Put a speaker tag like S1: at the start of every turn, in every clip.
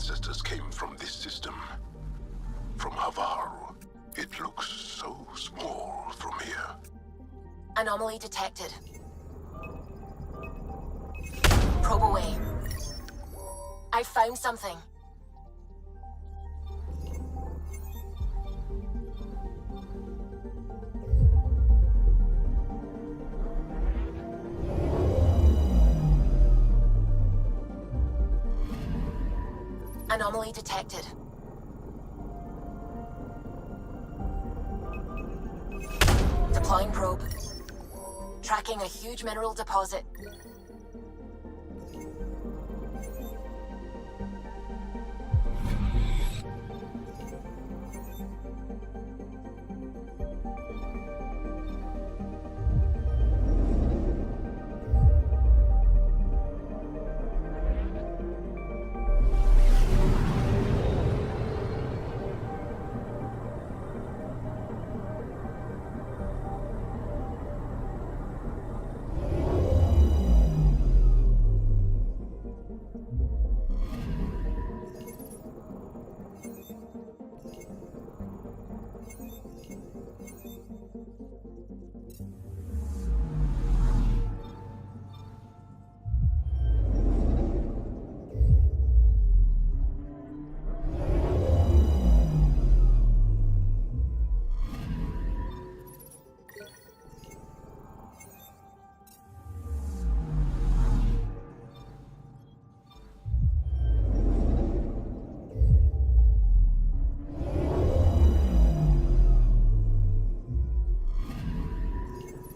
S1: ancestors came from this system. From Havaru. It looks so small from here.
S2: Anomaly detected. Probe away. I found something. Anomaly detected. Deploying probe. Tracking a huge mineral deposit.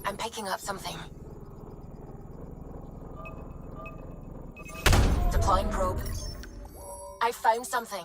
S2: I'm picking up something. Deploying probe. I found something.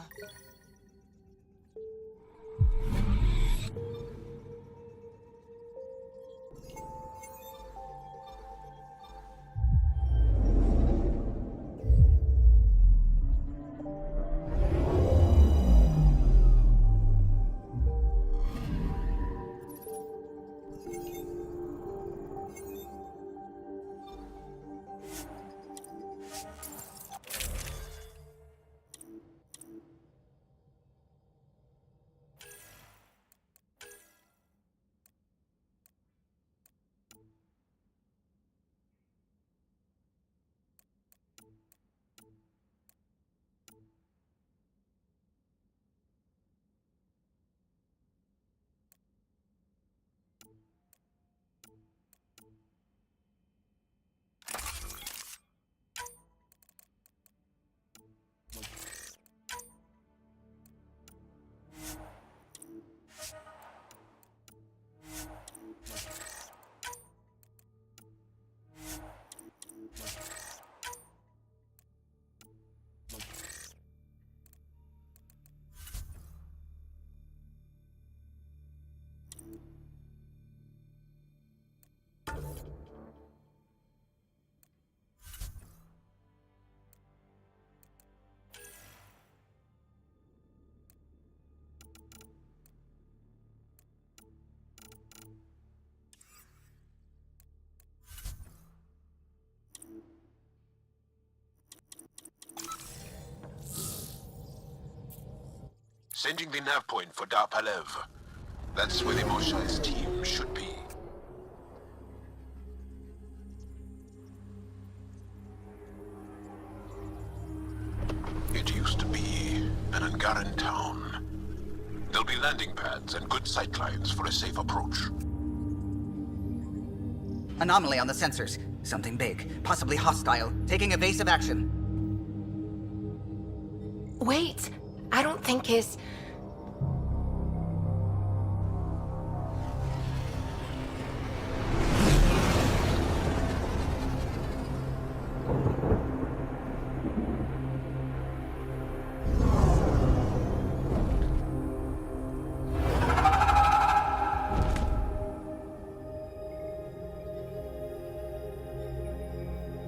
S1: Sending the nav point for Dar Palev. That's where the Moshai's team should be. It used to be an Angaran town. There'll be landing pads and good sightlines for a safe approach.
S3: Anomaly on the sensors. Something big, possibly hostile, taking evasive action.
S2: Wait, I don't think his...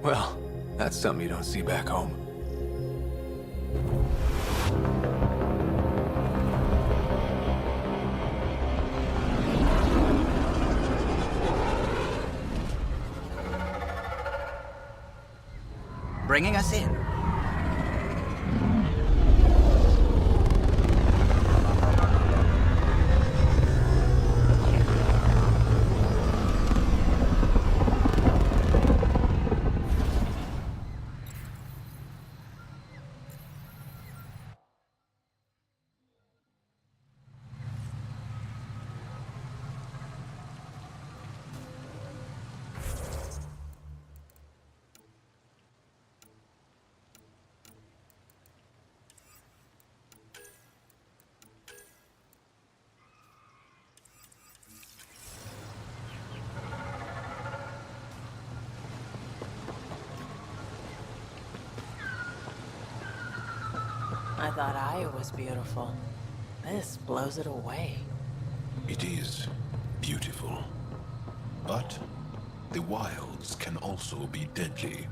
S4: Well, that's something you don't see back home.
S3: Bringing us in.
S5: I thought Aya was beautiful. This blows it away.
S1: It is beautiful. But the wilds can also be deadly.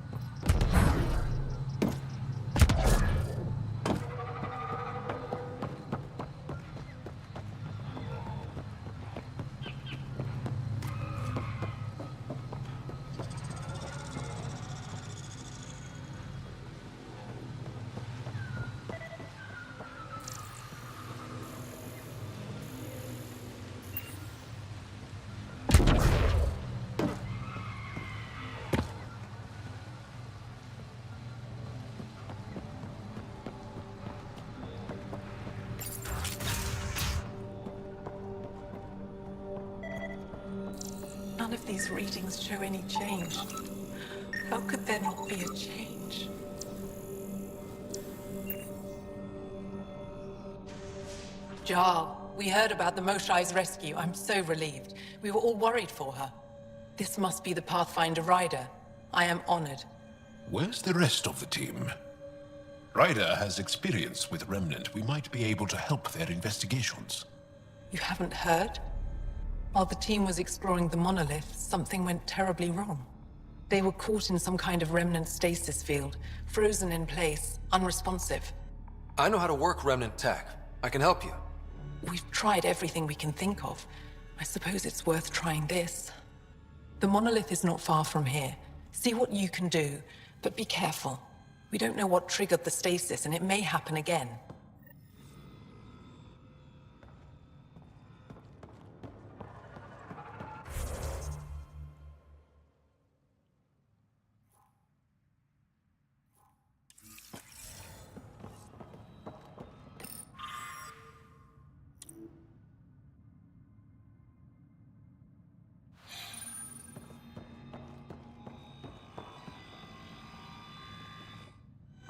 S5: None of these readings show any change. How could there not be a change? Jarl, we heard about the Moshai's rescue. I'm so relieved. We were all worried for her. This must be the Pathfinder Rider. I am honored.
S1: Where's the rest of the team? Ryder has experience with Remnant. We might be able to help their investigations.
S5: You haven't heard? While the team was exploring the monolith, something went terribly wrong. They were caught in some kind of Remnant stasis field, frozen in place, unresponsive.
S4: I know how to work remnant tech. I can help you.
S5: We've tried everything we can think of. I suppose it's worth trying this. The monolith is not far from here. See what you can do, but be careful. We don't know what triggered the stasis, and it may happen again.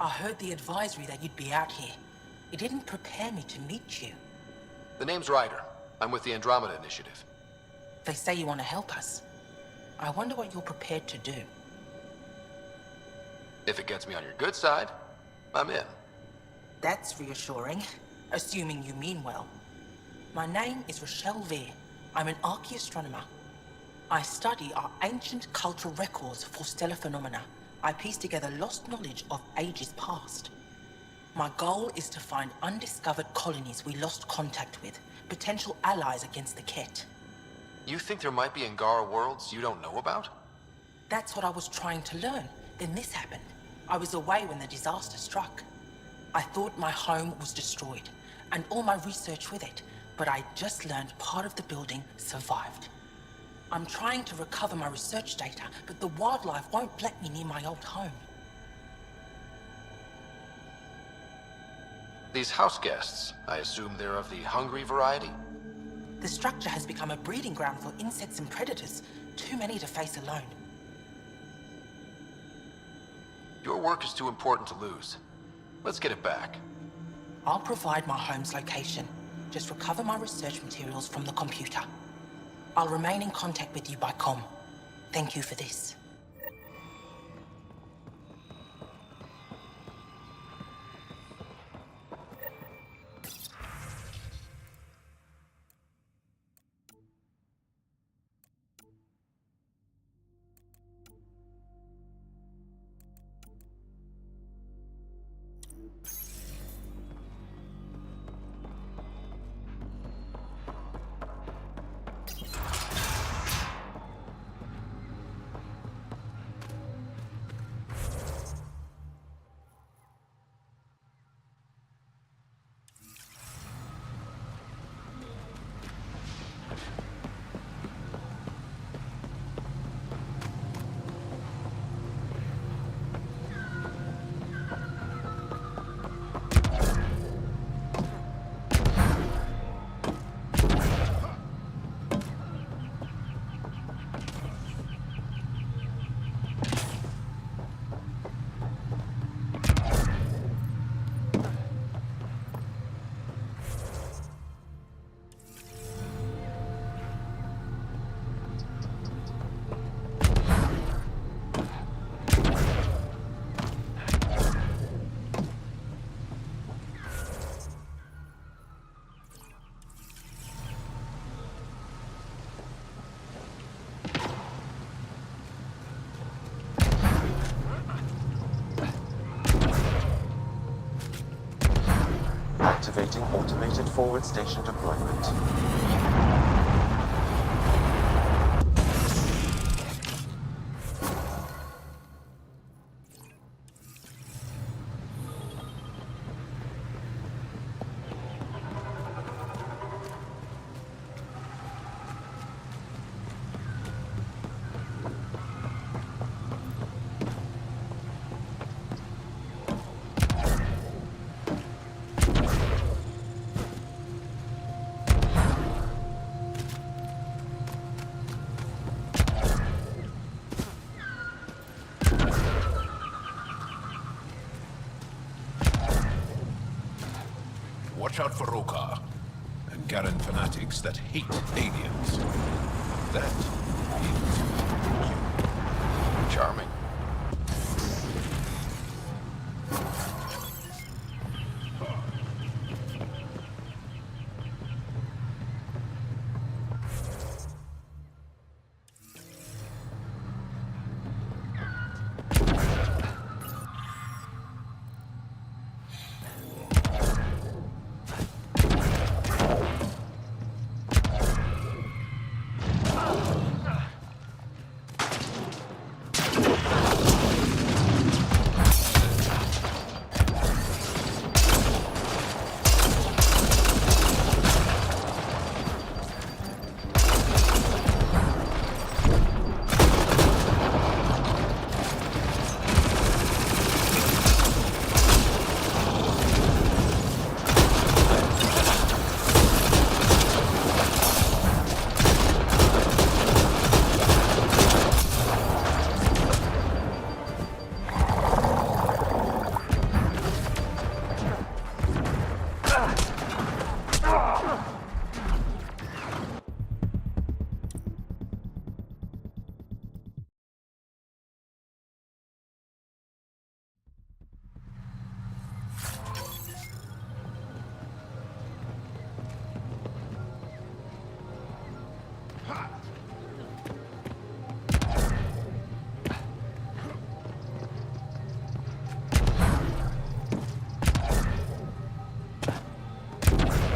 S6: I heard the advisory that you'd be out here. It didn't prepare me to meet you.
S4: The name's Ryder. I'm with the Andromeda Initiative.
S6: They say you want to help us. I wonder what you're prepared to do.
S4: If it gets me on your good side, I'm in.
S6: That's reassuring, assuming you mean well. My name is Rochelle Veer. I'm an archaeoastronomer. I study our ancient cultural records for stellar phenomena. I piece together lost knowledge of ages past. My goal is to find undiscovered colonies we lost contact with, potential allies against the Ket.
S4: You think there might be Angara worlds you don't know about?
S6: That's what I was trying to learn. Then this happened. I was away when the disaster struck. I thought my home was destroyed. and all my research with it, but I just learned part of the building survived. I'm trying to recover my research data, but the wildlife won't let me near my old home.
S4: These house guests, I assume they're of the hungry variety?
S6: The structure has become a breeding ground for insects and predators, too many to face alone.
S4: Your work is too important to lose. Let's get it back.
S6: I'll provide my home's location. Just recover my research materials from the computer. I'll remain in contact with you by comm. Thank you for this.
S7: Activating automated forward station deployment.
S1: Watch out for Rokar and Garen fanatics that hate aliens. That is
S4: Charming.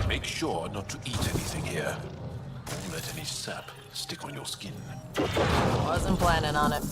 S1: Make sure not to eat anything here. Don't let any sap stick on your skin.
S2: Wasn't planning on it.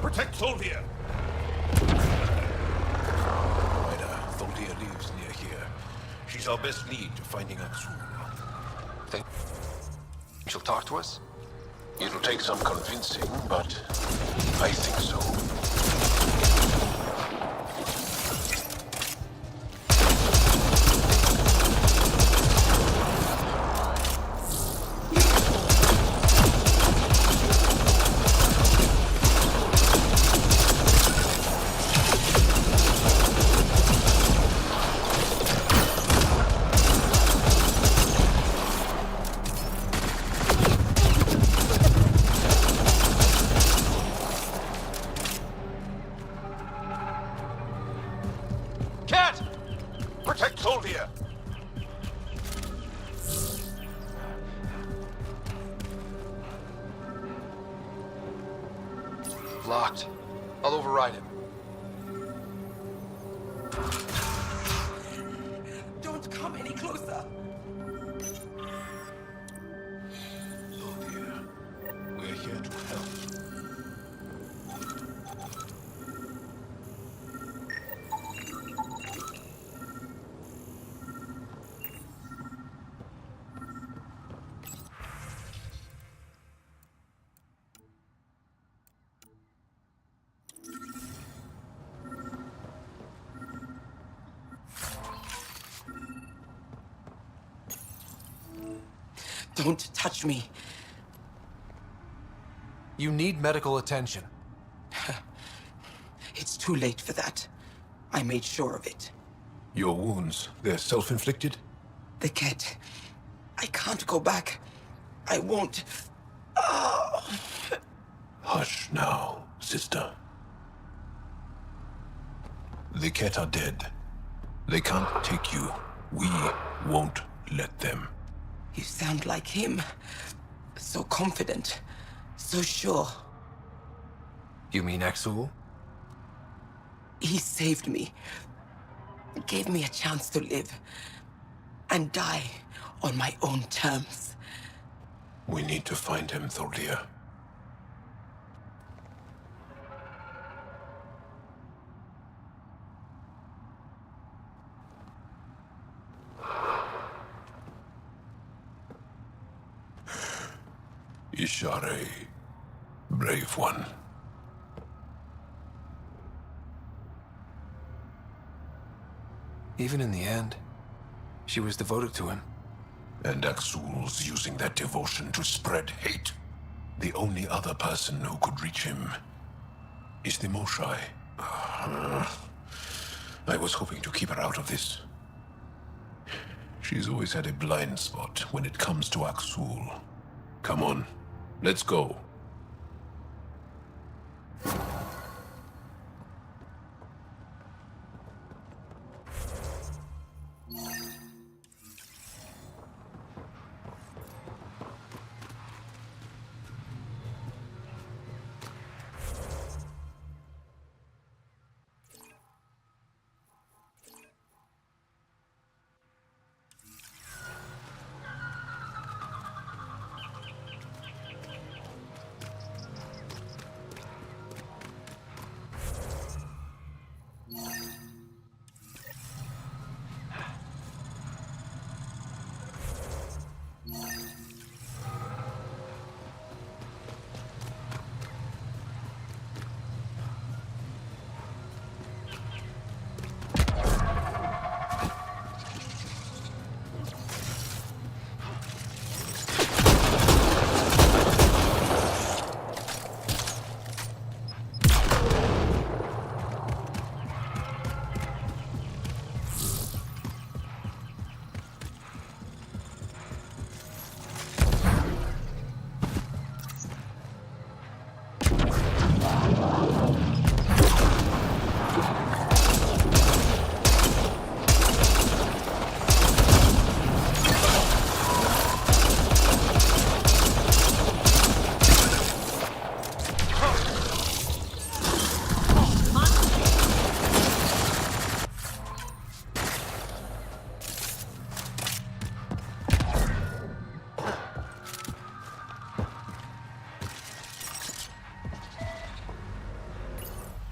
S1: Protect Solvia! Tholdia lives near here. She's our best lead to finding Axul.
S4: Think she'll talk to us?
S1: It'll take some convincing, but I think so.
S4: Cat!
S1: Protect Solvia!
S4: Locked. I'll override it.
S6: Don't come any closer.
S1: Solvia, we're here to help.
S6: Don't touch me.
S4: You need medical attention.
S6: It's too late for that. I made sure of it.
S1: Your wounds, they're self-inflicted?
S6: The cat. I can't go back. I won't.
S1: Hush now, sister. The Ket are dead. They can't take you. We won't let them.
S6: You sound like him. So confident. So sure.
S4: You mean Axul?
S6: He saved me. Gave me a chance to live. And die on my own terms.
S1: We need to find him, Tholdia. Ishare, brave one.
S4: Even in the end, she was devoted to him.
S1: And Axul's using that devotion to spread hate. The only other person who could reach him is the Moshai. I was hoping to keep her out of this. She's always had a blind spot when it comes to Axul. Come on, let's go.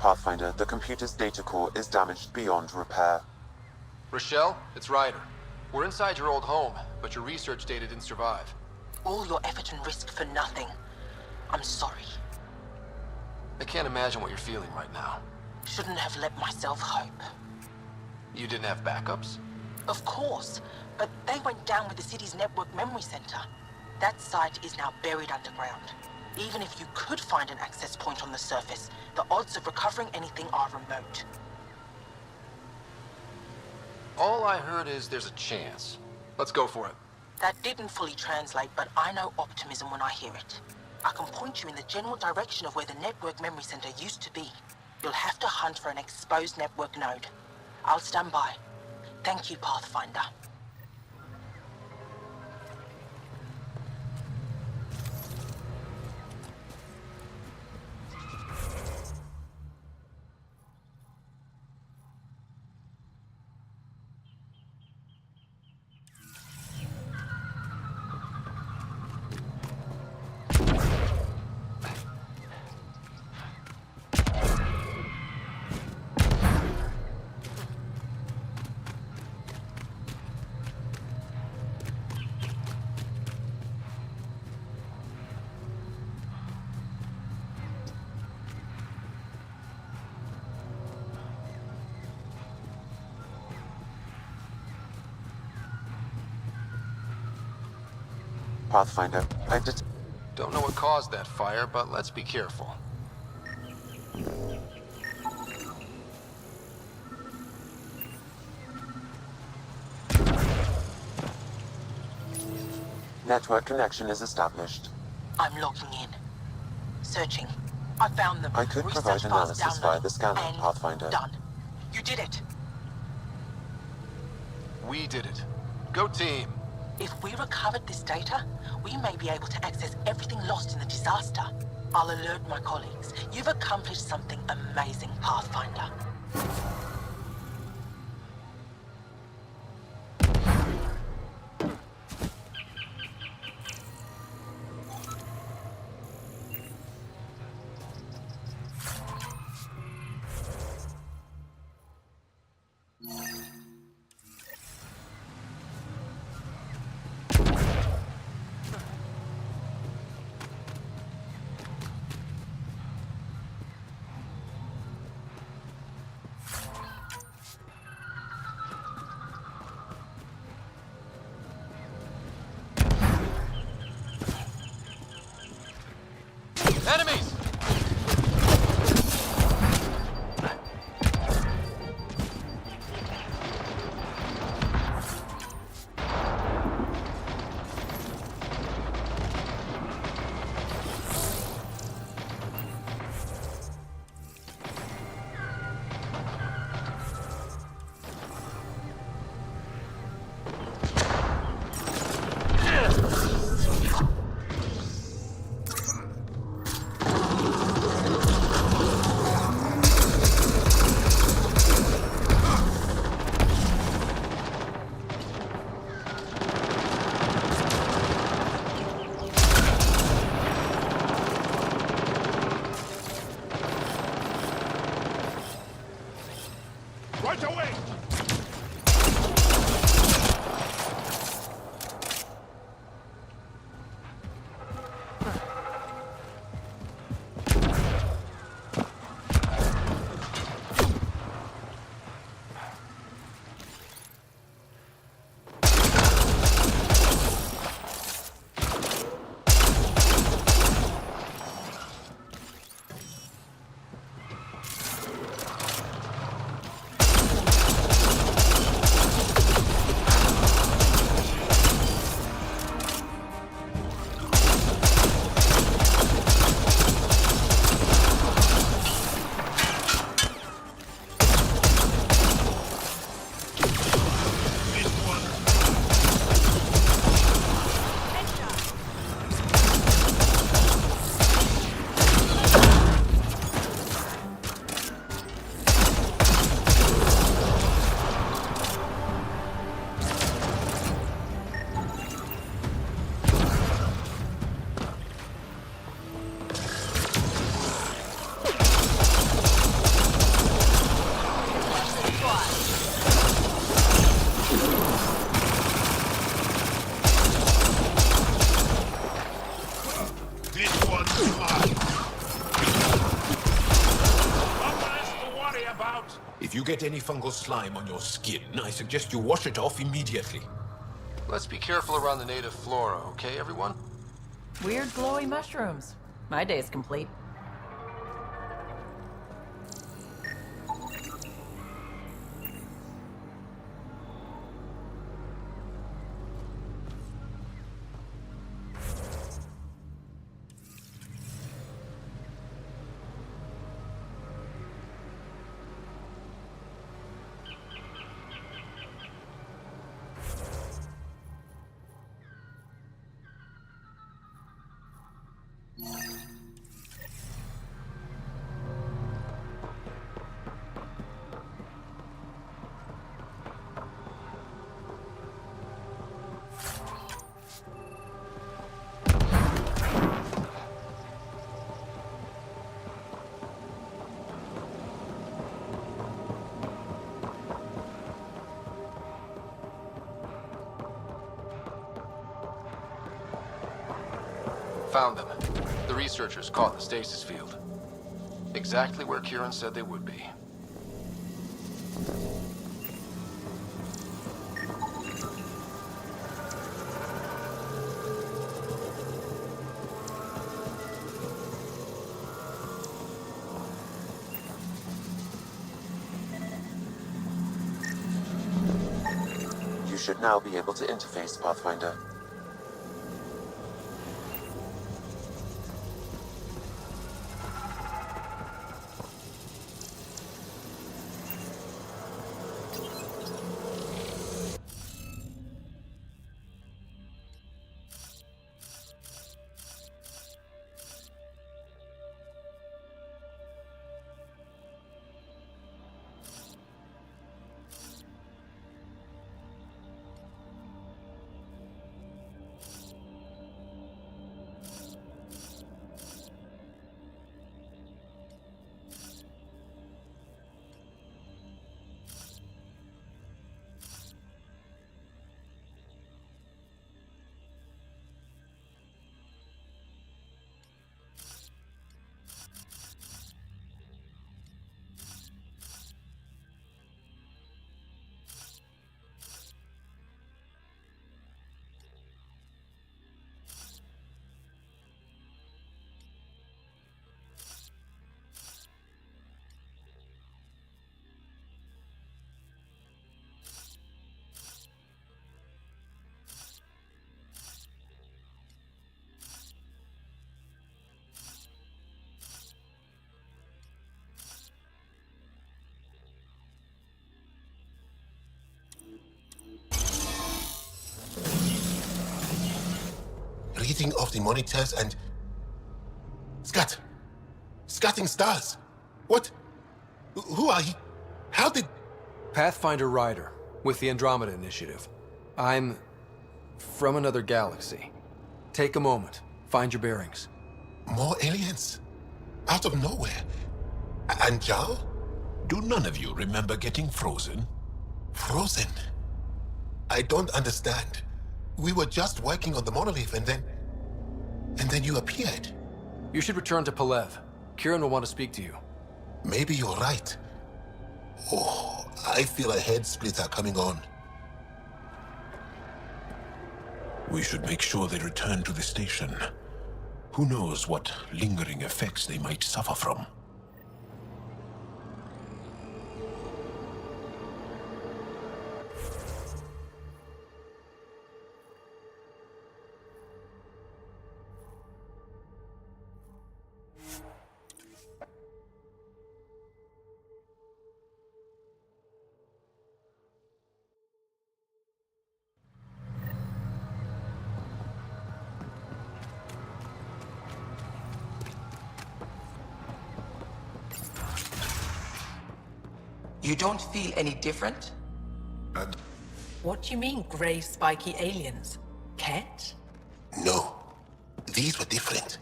S7: Pathfinder, the computer's data core is damaged beyond repair.
S4: Rochelle, it's Ryder. We're inside your old home, but your research data didn't survive.
S6: All your effort and risk for nothing. I'm sorry.
S4: I can't imagine what you're feeling right now.
S6: Shouldn't have let myself hope.
S4: You didn't have backups?
S6: Of course, but they went down with the city's network memory center. That site is now buried underground. Even if you could find an access point on the surface, the odds of recovering anything are remote.
S4: All I heard is there's a chance. Let's go for it.
S6: That didn't fully translate, but I know optimism when I hear it. I can point you in the general direction of where the network memory center used to be. You'll have to hunt for an exposed network node. I'll stand by. Thank you, Pathfinder.
S7: Pathfinder,
S4: Don't know what caused that fire, but let's be careful.
S7: network connection is established.
S6: I'm logging in. Searching. I found them.
S7: I could
S6: Research
S7: provide
S6: files
S7: analysis via the
S6: downloaded.
S7: scanner,
S6: And
S7: Pathfinder.
S6: done. You did it.
S4: We did it. Go team.
S6: If we recovered this data, we may be able to access everything lost in the disaster. I'll alert my colleagues. You've accomplished something amazing, Pathfinder.
S4: Enemies!
S1: Right away! you get any fungal slime on your skin, I suggest you wash it off immediately.
S4: Let's be careful around the native flora, okay, everyone?
S8: Weird glowy mushrooms. My day's complete.
S4: Found them. The researchers caught the stasis field. Exactly where Kieran said they would be.
S7: You should now be able to interface, Pathfinder.
S1: Reading of the monitors and... Scatting stars! What? Who are you? How did...
S4: Pathfinder Ryder, with the Andromeda Initiative. I'm... from another galaxy. Take a moment. Find your bearings.
S1: More aliens? Out of nowhere? And Jal? Do none of you remember getting frozen? Frozen? I don't understand. We were just working on the monolith and then you appeared.
S4: You should return to Palev. Kieran will want to speak to you.
S1: Maybe you're right. Oh, I feel a head splitter coming on. We should make sure they return to the station. Who knows what lingering effects they might suffer from.
S6: You don't feel any different?
S5: What do you mean, grey, spiky aliens? Ket?
S1: No. These were different.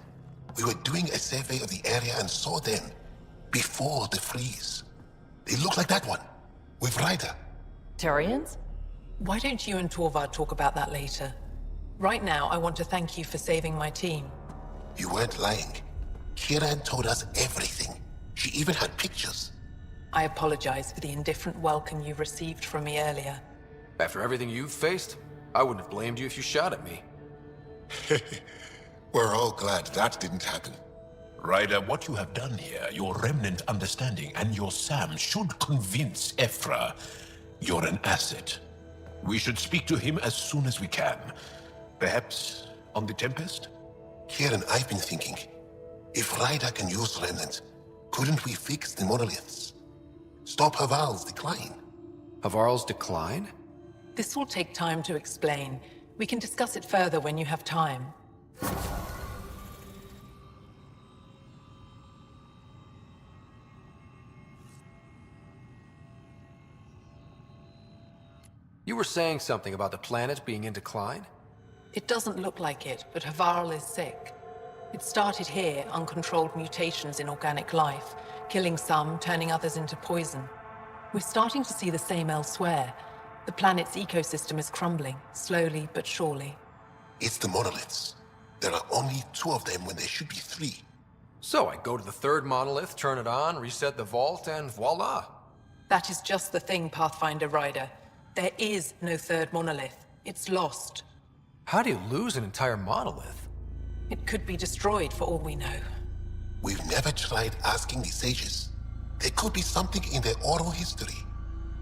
S1: We were doing a survey of the area and saw them before the freeze. They look like that one, with Ryder.
S8: Turians?
S5: Why don't you and Torvald talk about that later? Right now, I want to thank you for saving my team.
S1: You weren't lying. Kieran told us everything. She even had pictures.
S5: I apologize for the indifferent welcome you received from me earlier.
S4: After everything you've faced, I wouldn't have blamed you if you shot at me.
S1: We're all glad that didn't happen. Ryder, what you have done here, your remnant understanding and your Sam should convince Ephra you're an asset. We should speak to him as soon as we can. Perhaps on the Tempest? Kieran, I've been thinking. If Ryder can use remnant, couldn't we fix the monoliths? Stop Haval's decline?
S4: Havarl's decline?
S5: This will take time to explain. We can discuss it further when you have time.
S4: You were saying something about the planet being in decline?
S5: It doesn't look like it, but Havarl is sick. It started here, uncontrolled mutations in organic life, killing some, turning others into poison. We're starting to see the same elsewhere. The planet's ecosystem is crumbling, slowly but surely.
S1: It's the monoliths. There are only 2 of them when there should be 3.
S4: So I go to the third monolith, turn it on, reset the vault, and voila.
S5: That is just the thing, Pathfinder Ryder. There is no third monolith. It's lost.
S4: How do you lose an entire monolith?
S5: It could be destroyed for all we know.
S1: We've never tried asking the sages. There could be something in their oral history.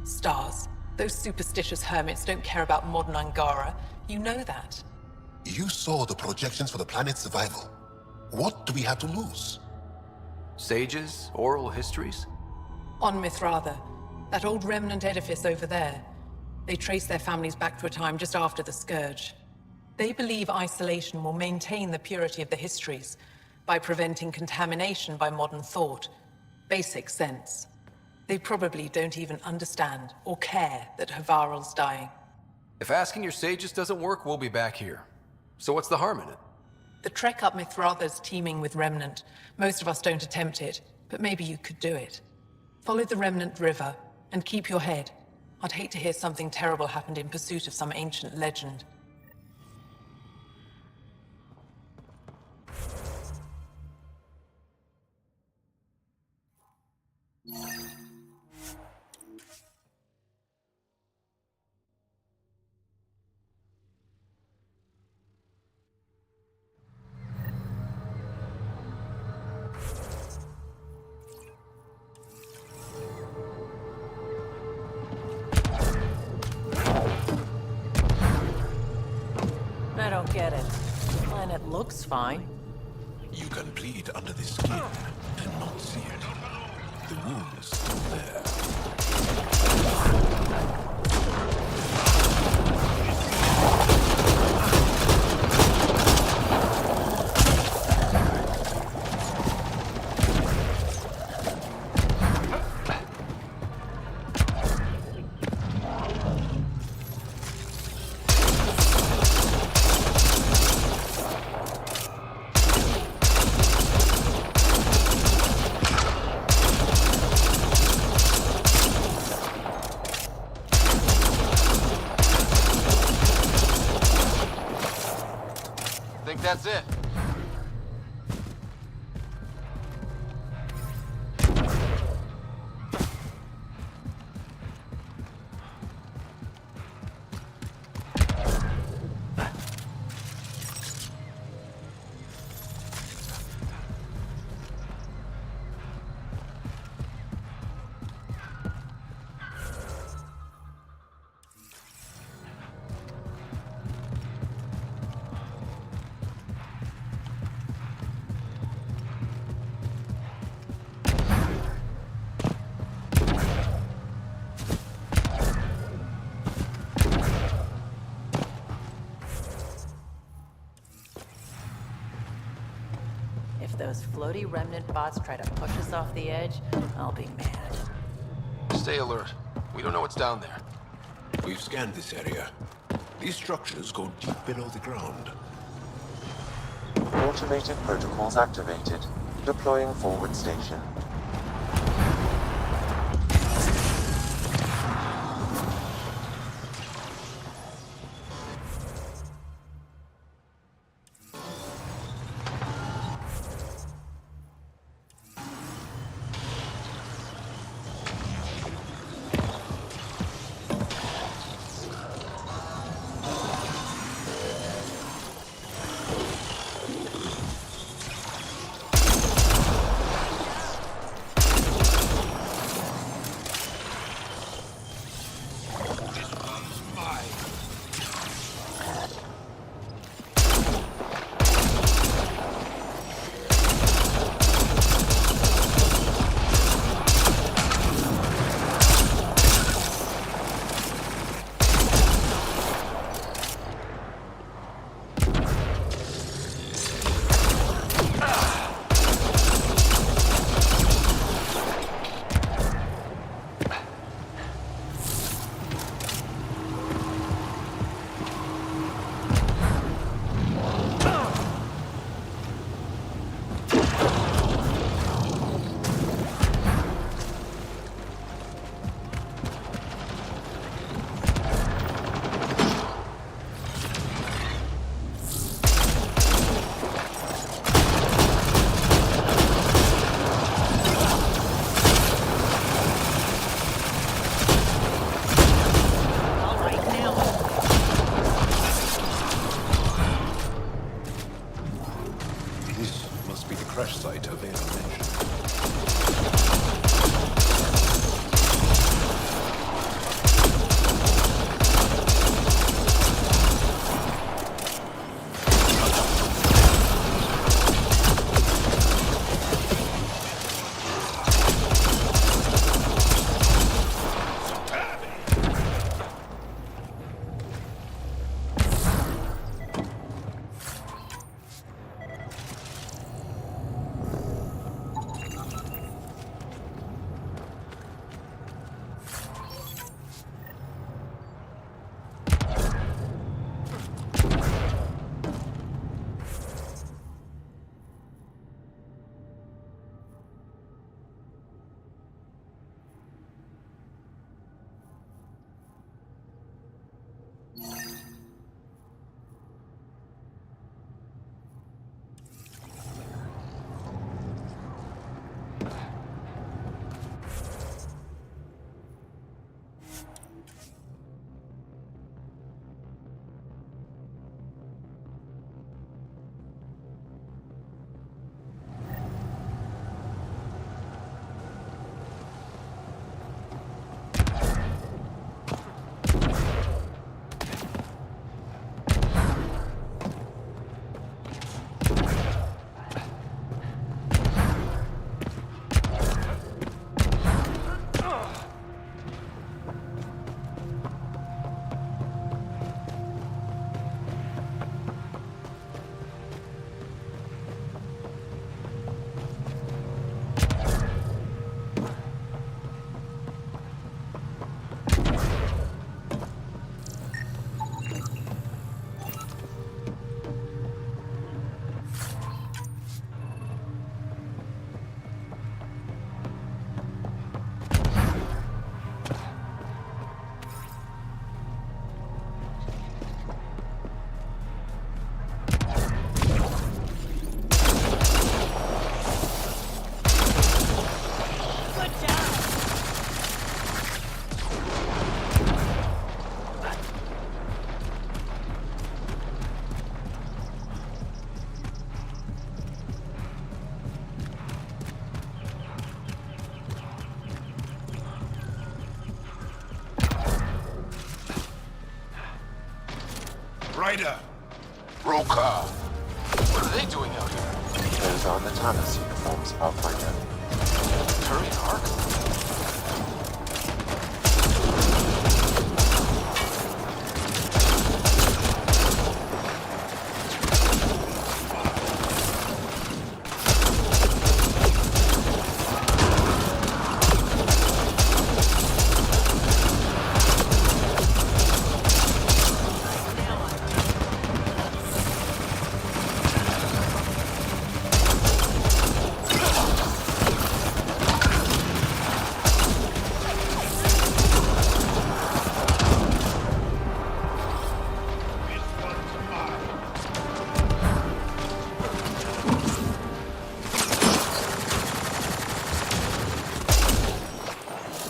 S5: Stars. Those superstitious hermits don't care about modern Angara. You know that.
S1: You saw the projections for the planet's survival. What do we have to lose?
S4: Sages? Oral histories?
S5: On Mithratha, that old remnant edifice over there. They trace their families back to a time just after the Scourge. They believe isolation will maintain the purity of the histories by preventing contamination by modern thought. Basic sense. They probably don't even understand or care that Havarl's dying.
S4: If asking your sages doesn't work, we'll be back here. So what's the harm in it?
S5: The trek up Mithratha's teeming with Remnant. Most of us don't attempt it, but maybe you could do it. Follow the Remnant River, and keep your head. I'd hate to hear something terrible happened in pursuit of some ancient legend.
S8: I don't get it. The planet looks fine.
S1: You can bleed under the skin and not see it. The wound's still there.
S4: That's it.
S8: If those floaty remnant bots try to push us off the edge, I'll be mad.
S4: Stay alert. We don't know what's down there.
S1: We've scanned this area. These structures go deep below the ground.
S7: Automated protocols activated. Deploying forward station.
S1: Ryder! Broker!
S4: What are they doing out here?
S7: Those are Natana's uniforms, Pathfinder.
S4: Turian Ark?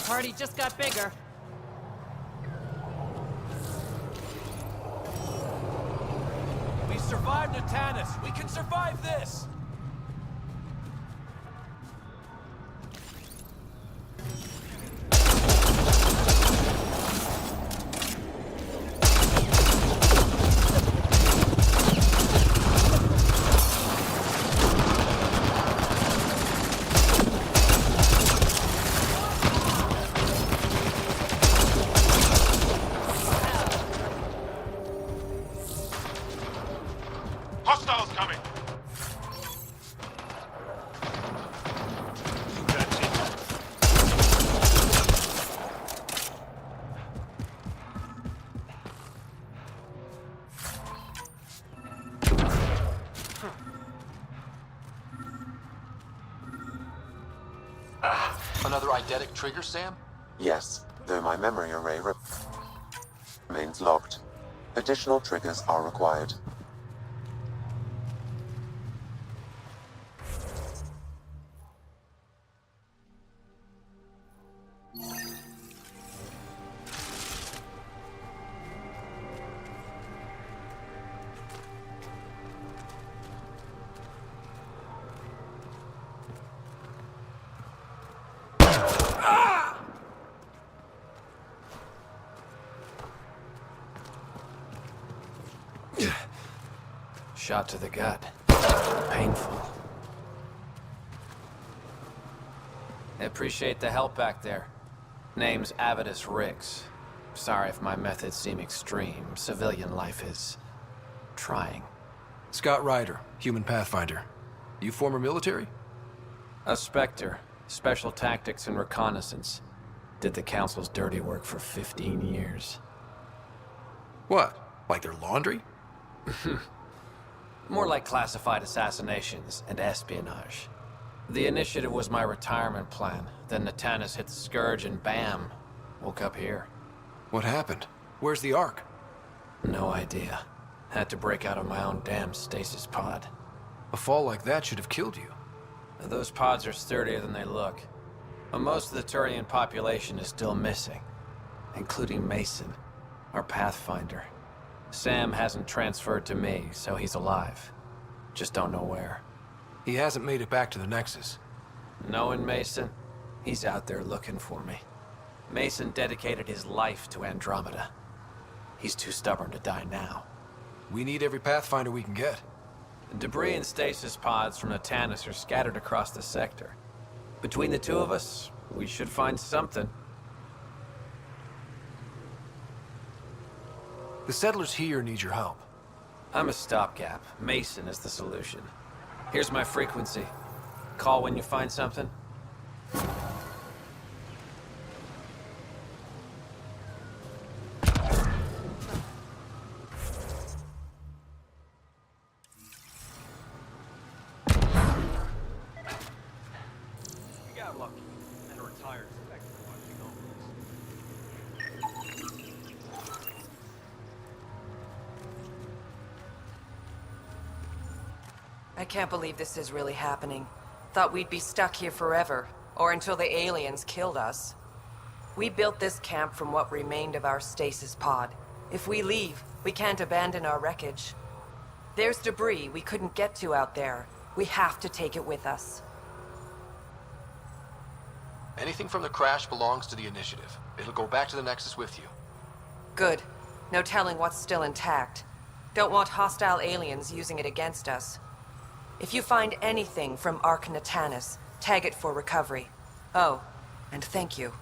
S8: Party just got bigger.
S4: We survived Natanus. We can survive this.
S1: Hostiles coming!
S4: Another eidetic trigger, Sam?
S7: Yes, though my memory array remains locked. Additional triggers are required.
S4: Shot to the gut. Painful. I appreciate the help back there. Name's Avidus Rix. Sorry if my methods seem extreme. Civilian life is trying. Scott Ryder, human pathfinder. You former military? A Spectre. Special tactics and reconnaissance. Did the Council's dirty work for 15 years.
S9: What? Like their laundry?
S4: More like classified assassinations and espionage. The initiative was my retirement plan. Then Natanus hit the Scourge and bam, woke up here.
S9: What happened? Where's the Ark?
S4: No idea. Had to break out of my own damn stasis pod.
S9: A fall like that should have killed you.
S4: Those pods are sturdier than they look. But most of the Turian population is still missing, including Mason, our pathfinder. Sam hasn't transferred to me, so he's alive. Just don't know where.
S9: He hasn't made it back to the Nexus.
S4: Knowing Mason, he's out there looking for me. Mason dedicated his life to Andromeda. He's too stubborn to die now.
S9: We need every Pathfinder we can get.
S4: Debris and stasis pods from Natanus are scattered across the sector. Between the two of us, we should find something.
S9: The settlers here need your help.
S4: I'm a stopgap. Mason is the solution. Here's my frequency. Call when you find something.
S10: We got lucky, and a retired Spectre watching over us.
S11: I can't believe this is really happening. Thought we'd be stuck here forever, or until the aliens killed us. We built this camp from what remained of our stasis pod. If we leave, we can't abandon our wreckage. There's debris we couldn't get to out there. We have to take it with us.
S9: Anything from the crash belongs to the Initiative. It'll go back to the Nexus with you.
S11: Good. No telling what's still intact. Don't want hostile aliens using it against us. If you find anything from Ark Natanus, tag it for recovery. Oh, and thank you.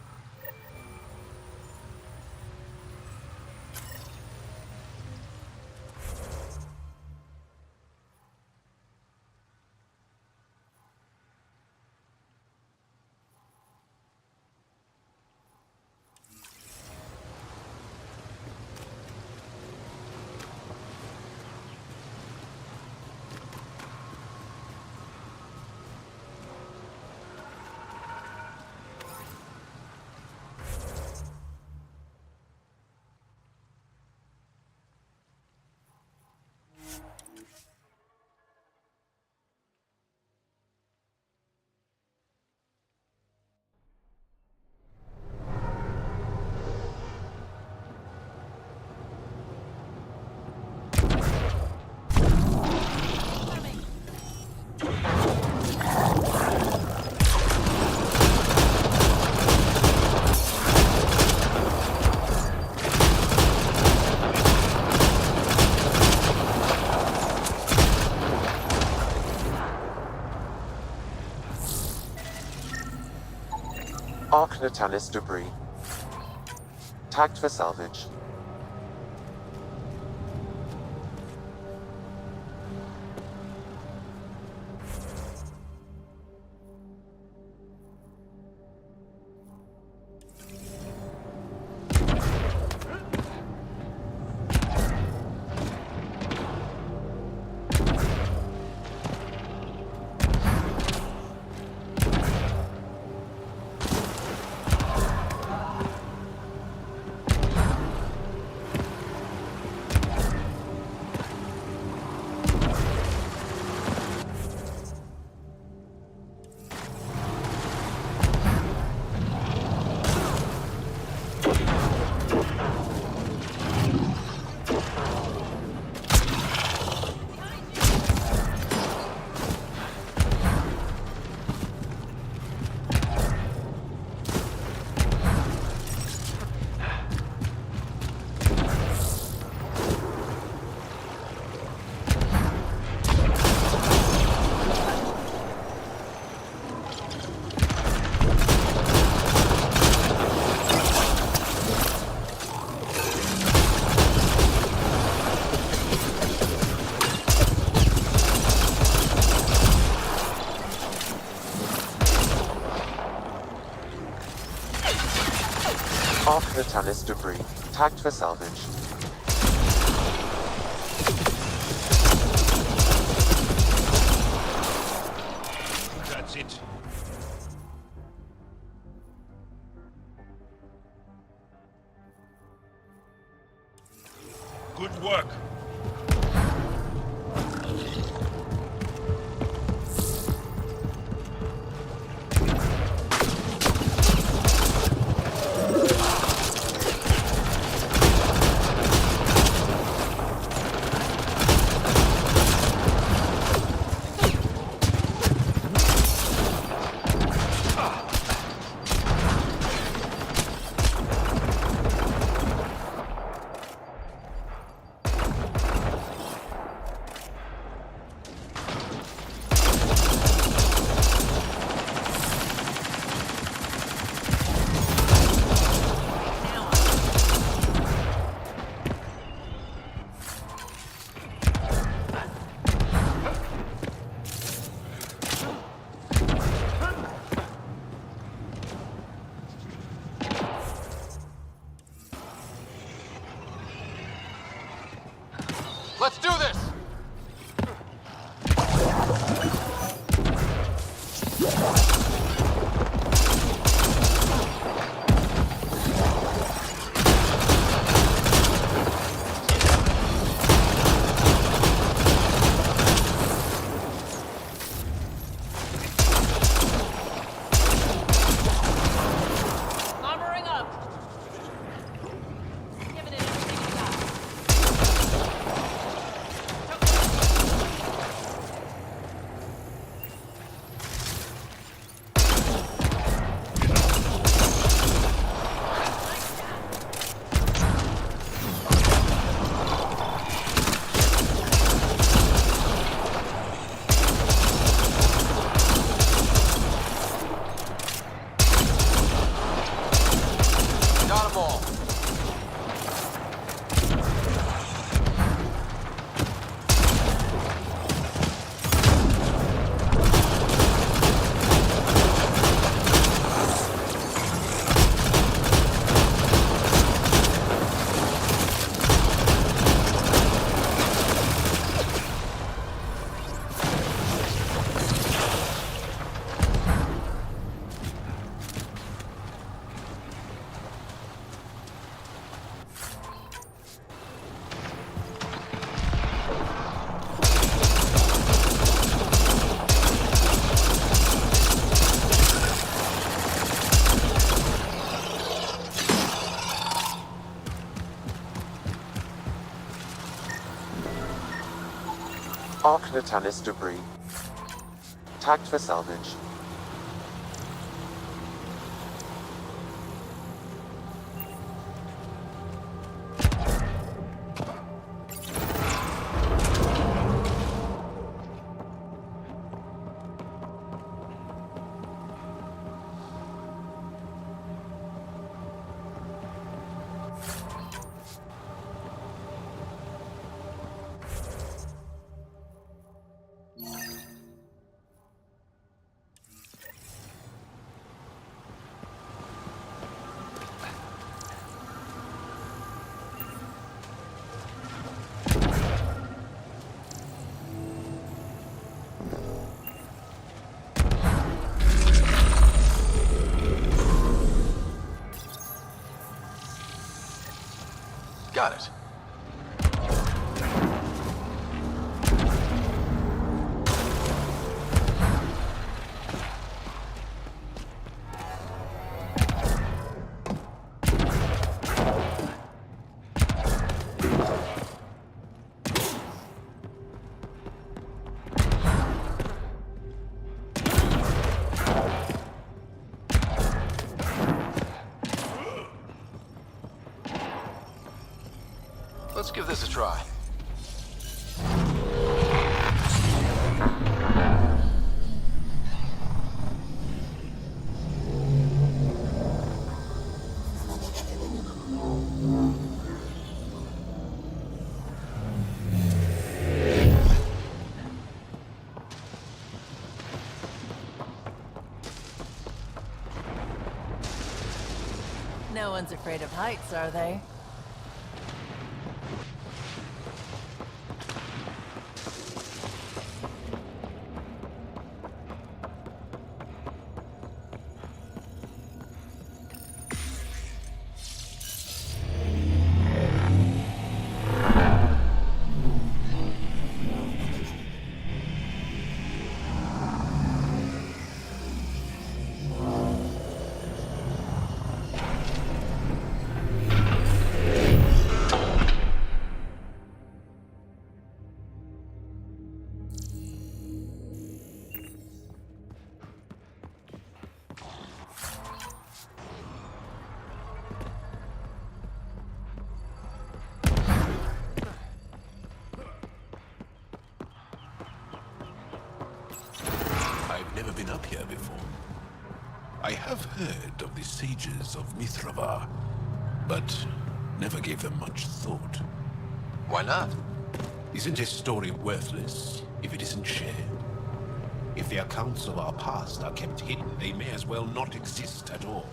S7: Ark Natalis debris. Tagged for salvage. Ark Natalis debris. Tagged for salvage.
S1: That's it. Good work.
S9: all.
S7: Arc Natalis debris. Tagged for salvage.
S9: Got it. Let's give this a try.
S8: No one's afraid of heights, are they?
S1: I've never been up here before. I have heard of the sages of Mithravar, but never gave them much thought.
S9: Why not?
S1: Isn't a story worthless if it isn't shared? If the accounts of our past are kept hidden, they may as well not exist at all.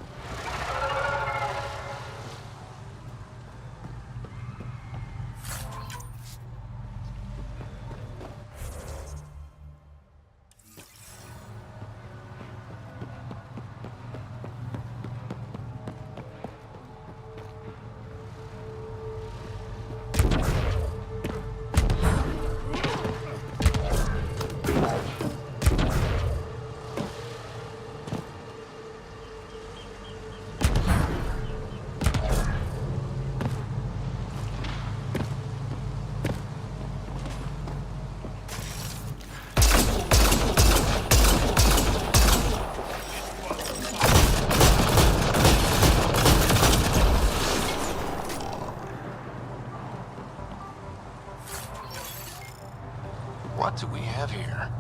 S9: What do we have here?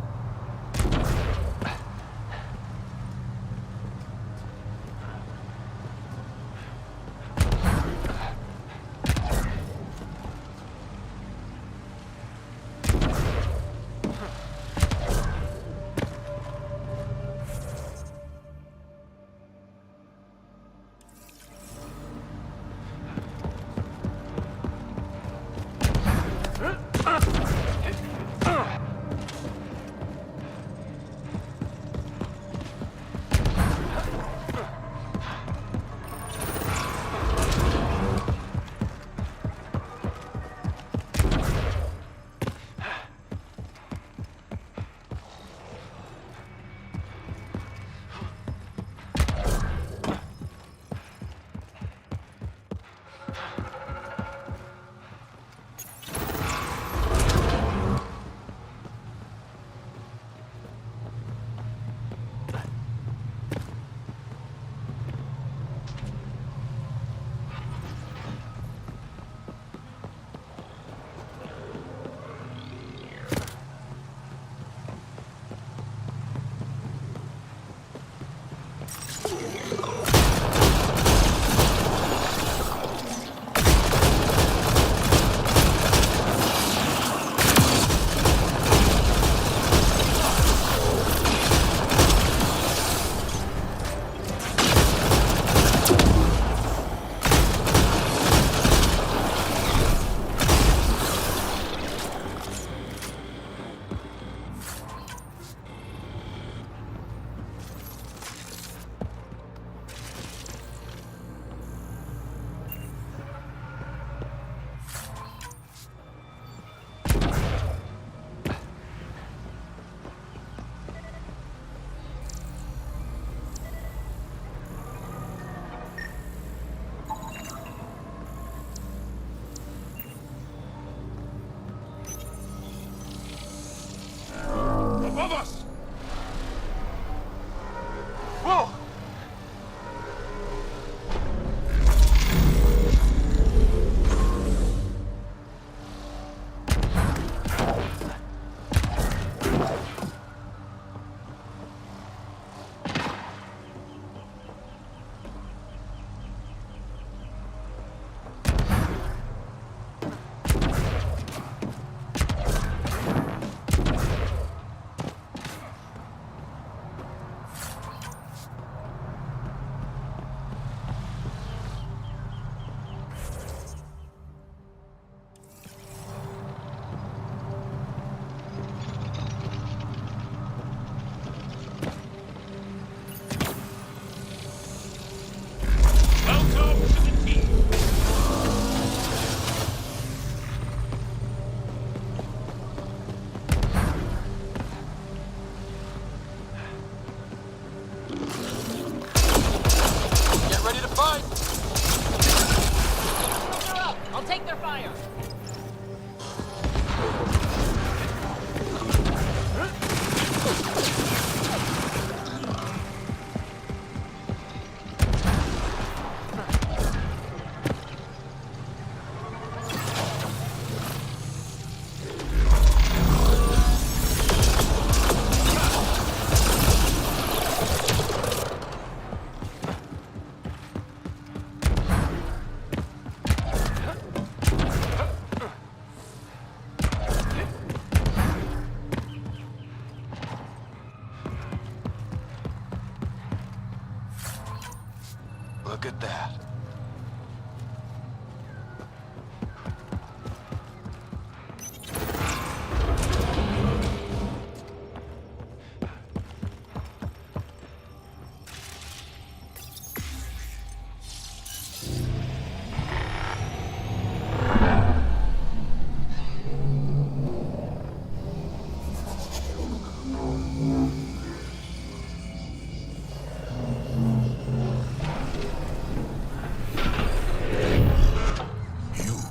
S9: Look at that.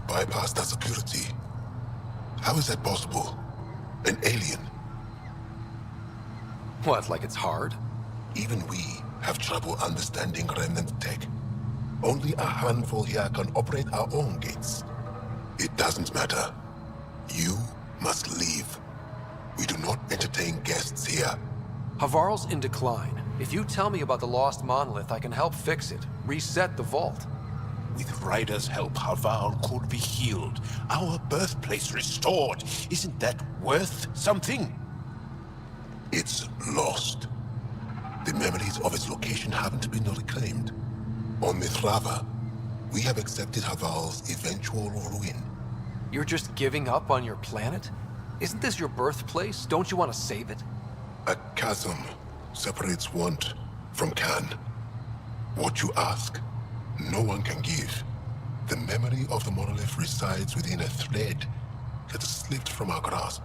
S1: Bypass that security. How is that possible? An alien?
S9: What, like it's hard?
S1: Even we have trouble understanding remnant tech. Only a handful here can operate our own gates. It doesn't matter. You must leave. We do not entertain guests here.
S9: Havarl's in decline. If you tell me about the lost monolith, I can help fix it. Reset the vault.
S1: With Ryder's help, Havarl could be healed. Our birthplace restored. Isn't that worth something? It's lost. The memories of its location haven't been reclaimed. On Mithrava, we have accepted Havarl's eventual ruin.
S9: You're just giving up on your planet? Isn't this your birthplace? Don't you want to save it?
S1: A chasm separates want from can. What you ask, no one can give. The memory of the monolith resides within a thread that slipped from our grasp.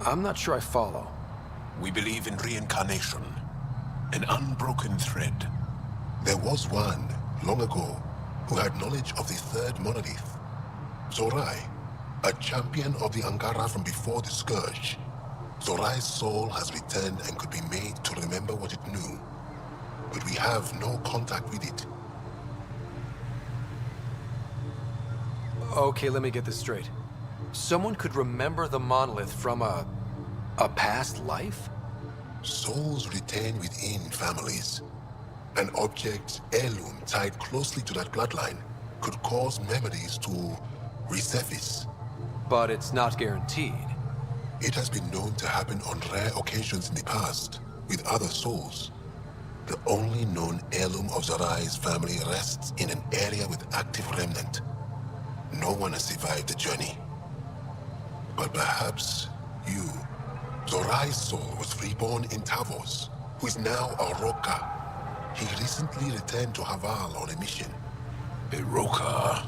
S9: I'm not sure I follow.
S1: We believe in reincarnation, an unbroken thread. There was one, long ago, who had knowledge of the third monolith. Zorai, a champion of the Angara from before the Scourge. Zorai's soul has returned and could be made to remember what it knew. But we have no contact with it.
S9: Okay, let me get this straight. Someone could remember the monolith from a past life?
S1: Souls retain within families. An object, heirloom, tied closely to that bloodline could cause memories to resurface.
S9: But it's not guaranteed.
S1: It has been known to happen on rare occasions in the past, with other souls. The only known heirloom of Zorai's family rests in an area with active remnant. No one has survived the journey. But perhaps you. Zorai's soul was reborn in Tavos, who is now a Roka. He recently returned to Havarl on a mission. A Roka?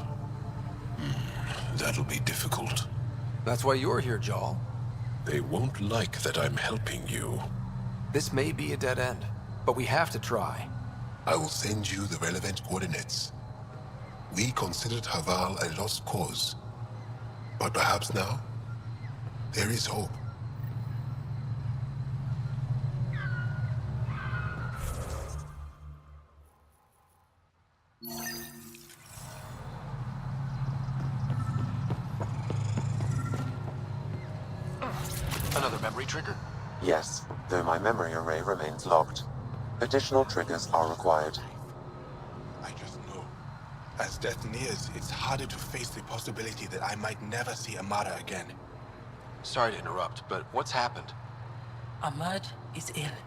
S1: That'll be difficult.
S9: That's why you're here, Jarl.
S1: They won't like that I'm helping you.
S9: This may be a dead end, but we have to try.
S1: I will send you the relevant coordinates. We considered Havarl a lost cause. But perhaps now, there is hope.
S9: Another memory trigger?
S7: Yes, though my memory array remains locked. Additional triggers are required.
S1: I just know. As death nears, it's harder to face the possibility that I might never see Amara again.
S9: Sorry to interrupt, but what's happened?
S6: Ahmad is ill.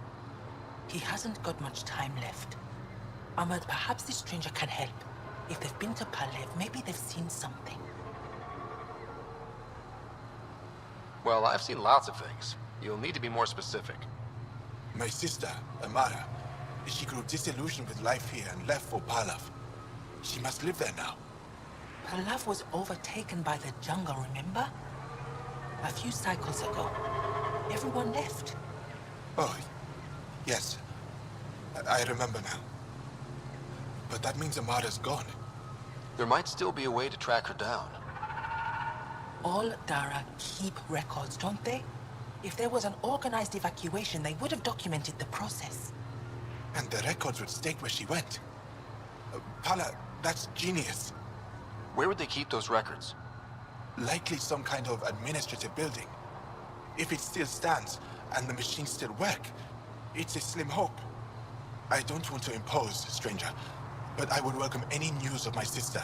S6: He hasn't got much time left. Ahmad, perhaps this stranger can help. If they've been to Palev, maybe they've seen something.
S9: Well, I've seen lots of things. You'll need to be more specific.
S1: My sister, Amara, she grew disillusioned with life here and left for Palav. She must live there now.
S6: Palav was overtaken by the jungle, remember? A few cycles ago. Everyone left.
S1: Oh, yes. I remember now. But that means Amara's gone.
S9: There might still be a way to track her down.
S6: All Dara keep records, don't they? If there was an organized evacuation, they would have documented the process.
S1: And the records would state where she went. Pala, that's genius.
S9: Where would they keep those records?
S1: Likely some kind of administrative building. If it still stands, and the machines still work, it's a slim hope. I don't want to impose, stranger, but I would welcome any news of my sister.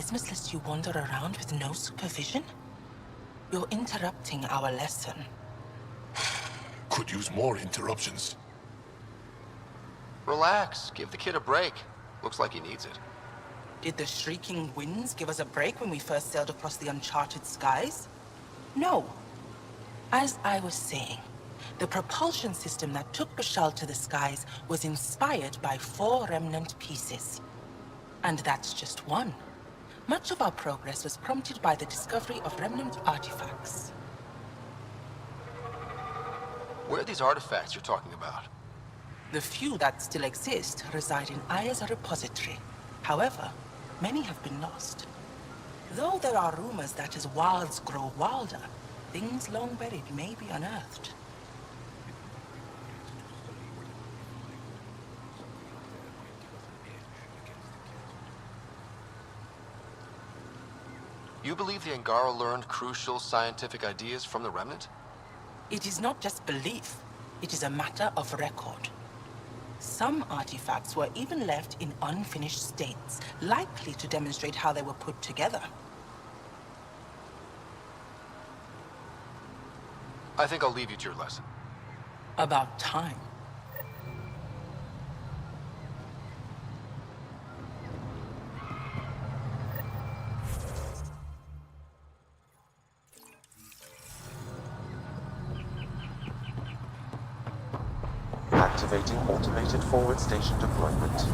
S6: business lets you wander around with no supervision? You're interrupting our lesson.
S1: Could use more interruptions.
S9: Relax. Give the kid a break. Looks like he needs it.
S6: Did the shrieking winds give us a break when we first sailed across the uncharted skies? No. As I was saying, the propulsion system that took Bashal to the skies was inspired by 4 remnant pieces. And that's just one. Much of our progress was prompted by the discovery of remnant artifacts.
S9: Where are these artifacts you're talking about?
S6: The few that still exist reside in Aya's repository. However, many have been lost. Though there are rumors that as wilds grow wilder, things long buried may be unearthed.
S9: You believe the Angara learned crucial scientific ideas from the Remnant?
S6: It is not just belief, it is a matter of record. Some artifacts were even left in unfinished states, likely to demonstrate how they were put together.
S9: I think I'll leave you to your lesson.
S6: About time.
S7: Activating automated forward station deployment.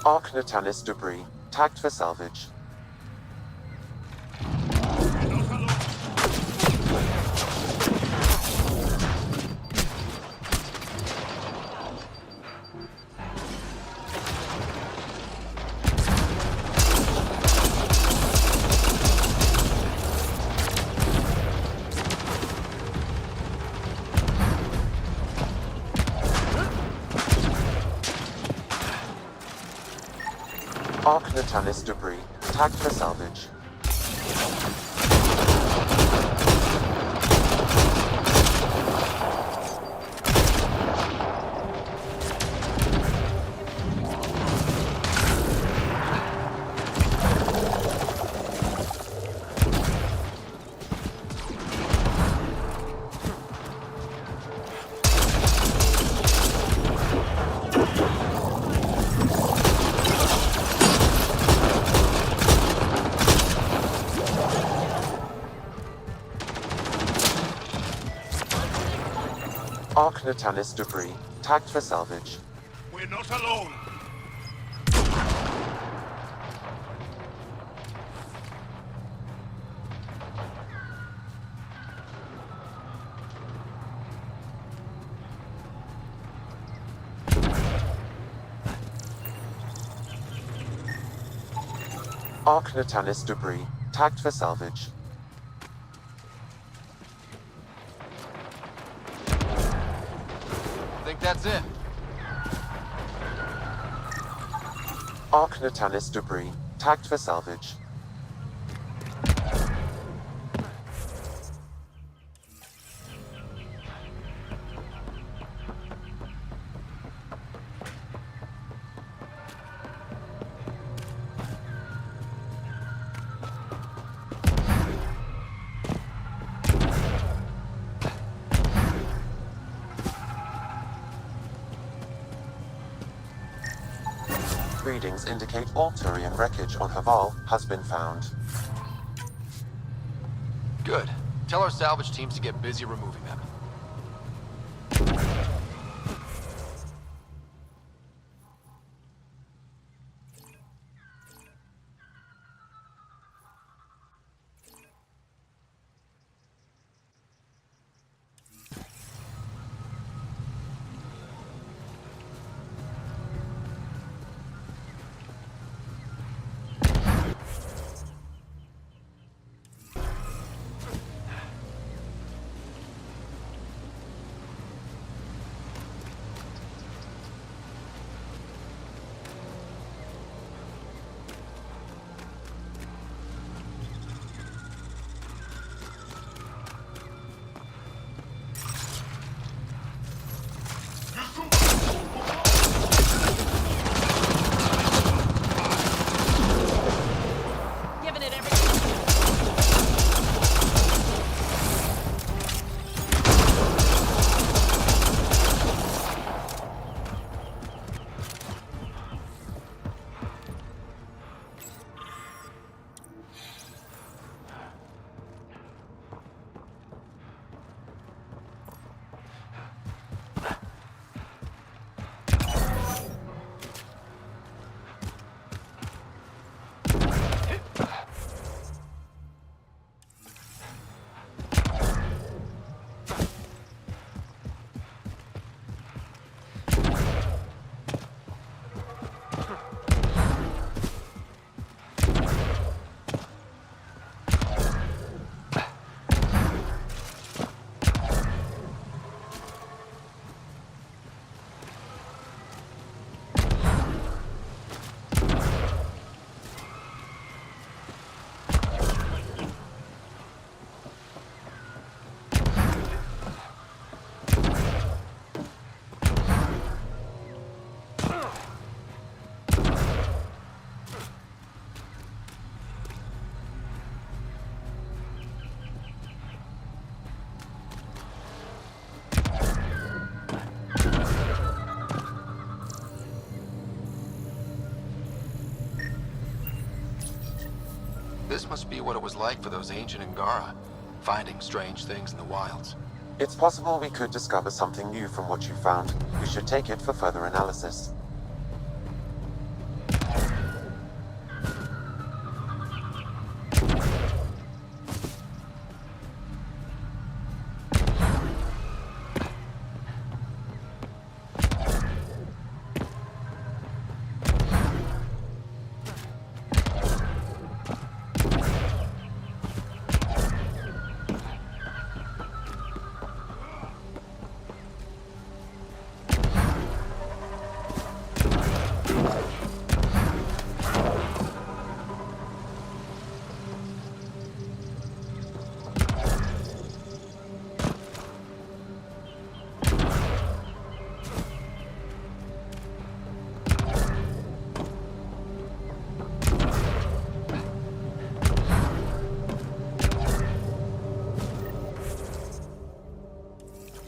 S7: Arc Natalis debris, tagged for salvage. Arc Natalis debris, tagged for salvage. Arc Natalis debris, tagged for salvage.
S1: We're not alone.
S7: Arc Natalis debris, tagged for salvage.
S9: I think that's it.
S7: Arc Natalis debris, tagged for salvage. Readings indicate all Turian wreckage on Haval has been found.
S9: Good. Tell our salvage teams to get busy removing them. This must be what it was like for those ancient Angara, finding strange things in the wilds.
S7: It's possible we could discover something new from what you found. We should take it for further analysis.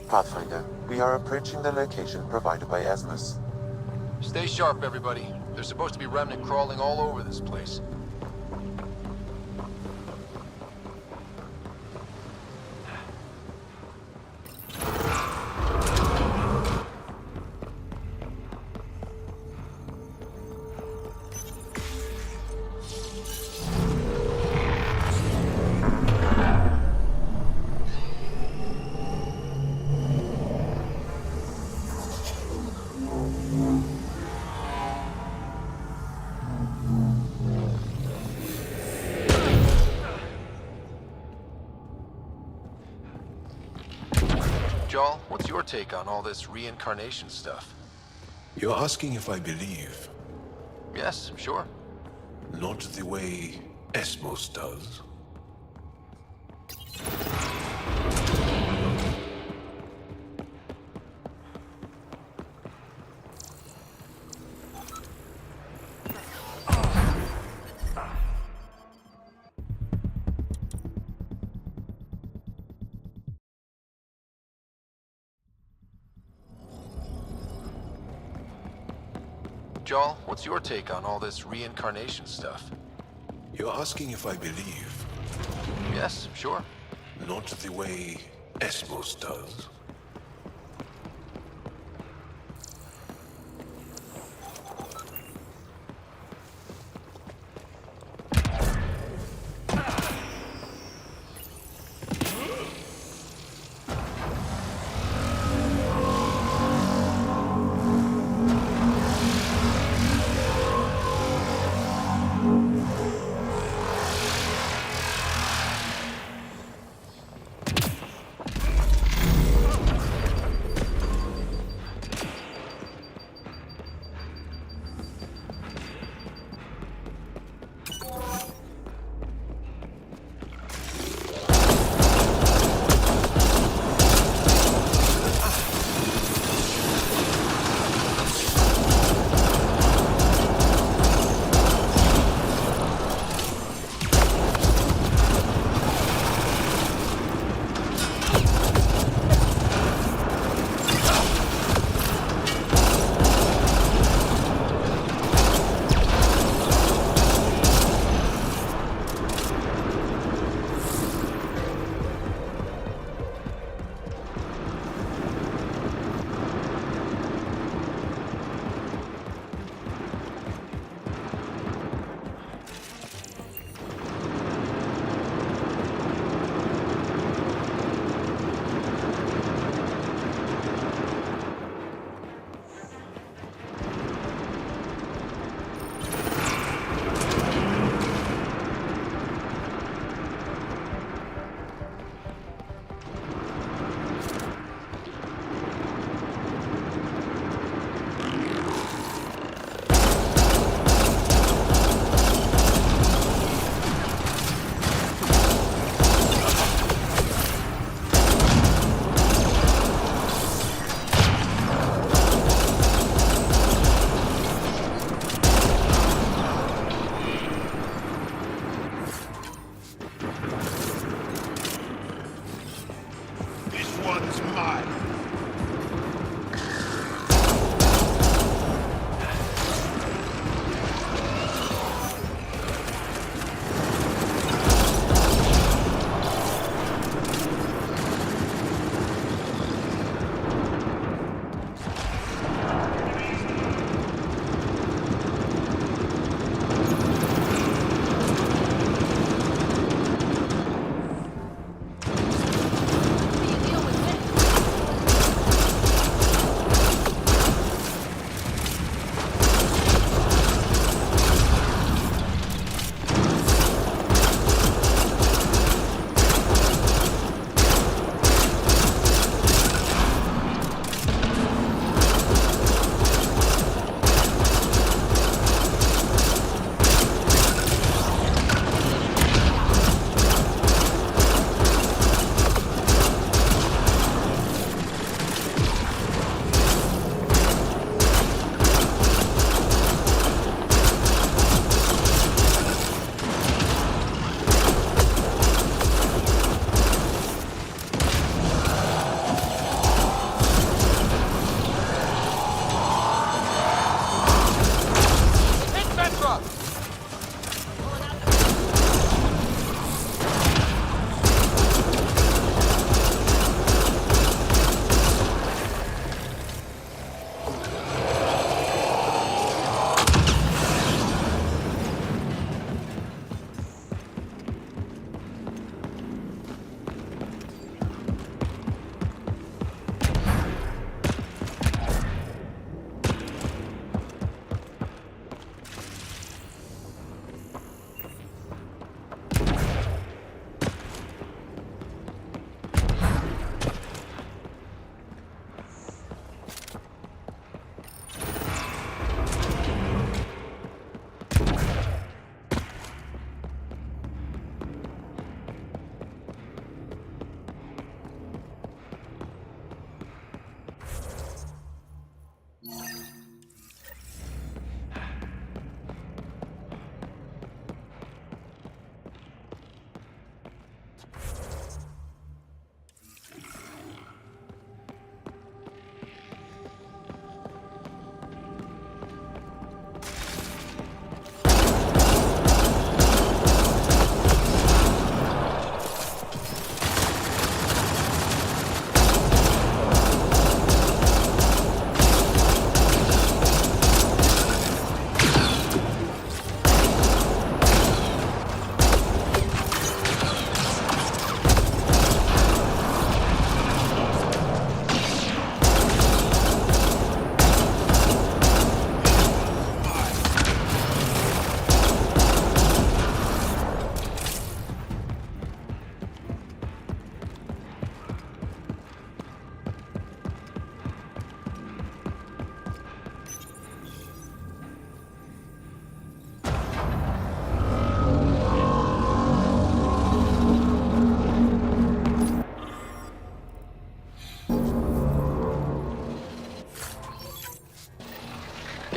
S7: Pathfinder, we are approaching the location provided by Asmus.
S9: Stay sharp, everybody. There's supposed to be remnant crawling all over this place. Jarl, what's your take on all this reincarnation stuff?
S1: You're asking if I believe.
S9: Yes, sure.
S1: Not the way Esmos does.
S9: Jarl, what's your take on all this reincarnation stuff?
S1: You're asking if I believe.
S9: Yes, sure.
S1: Not the way Esmos does.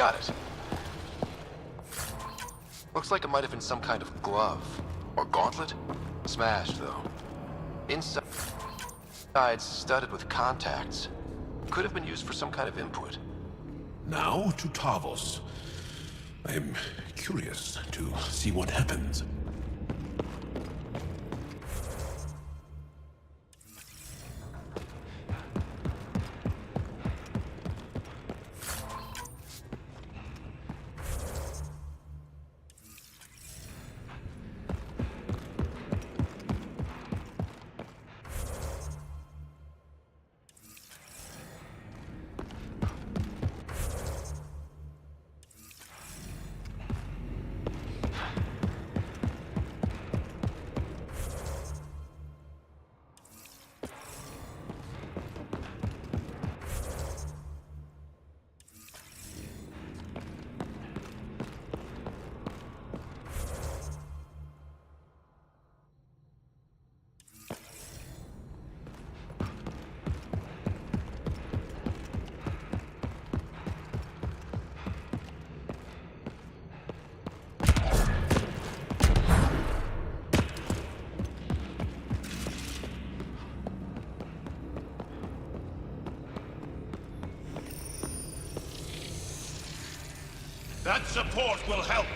S9: Got it. Looks like it might have been some kind of glove. Or gauntlet? Smashed, though. Inside, studded with contacts. Could have been used for some kind of input.
S1: Now to Tavos. I'm curious to see what happens.
S12: That support will help.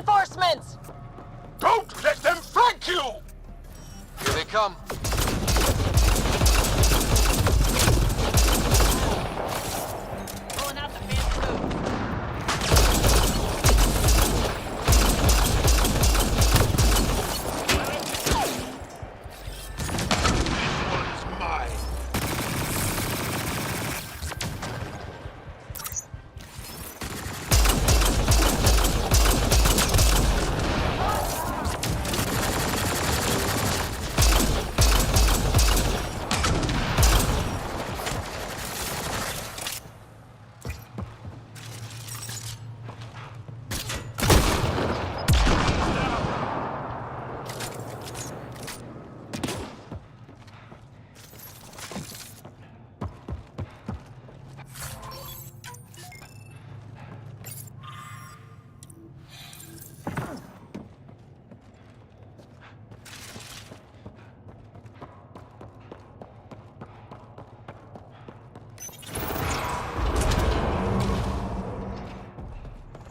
S2: Reinforcements!
S12: Don't let them flank you!
S9: Here they come.
S8: Pulling out the fancy move.
S12: This one's mine.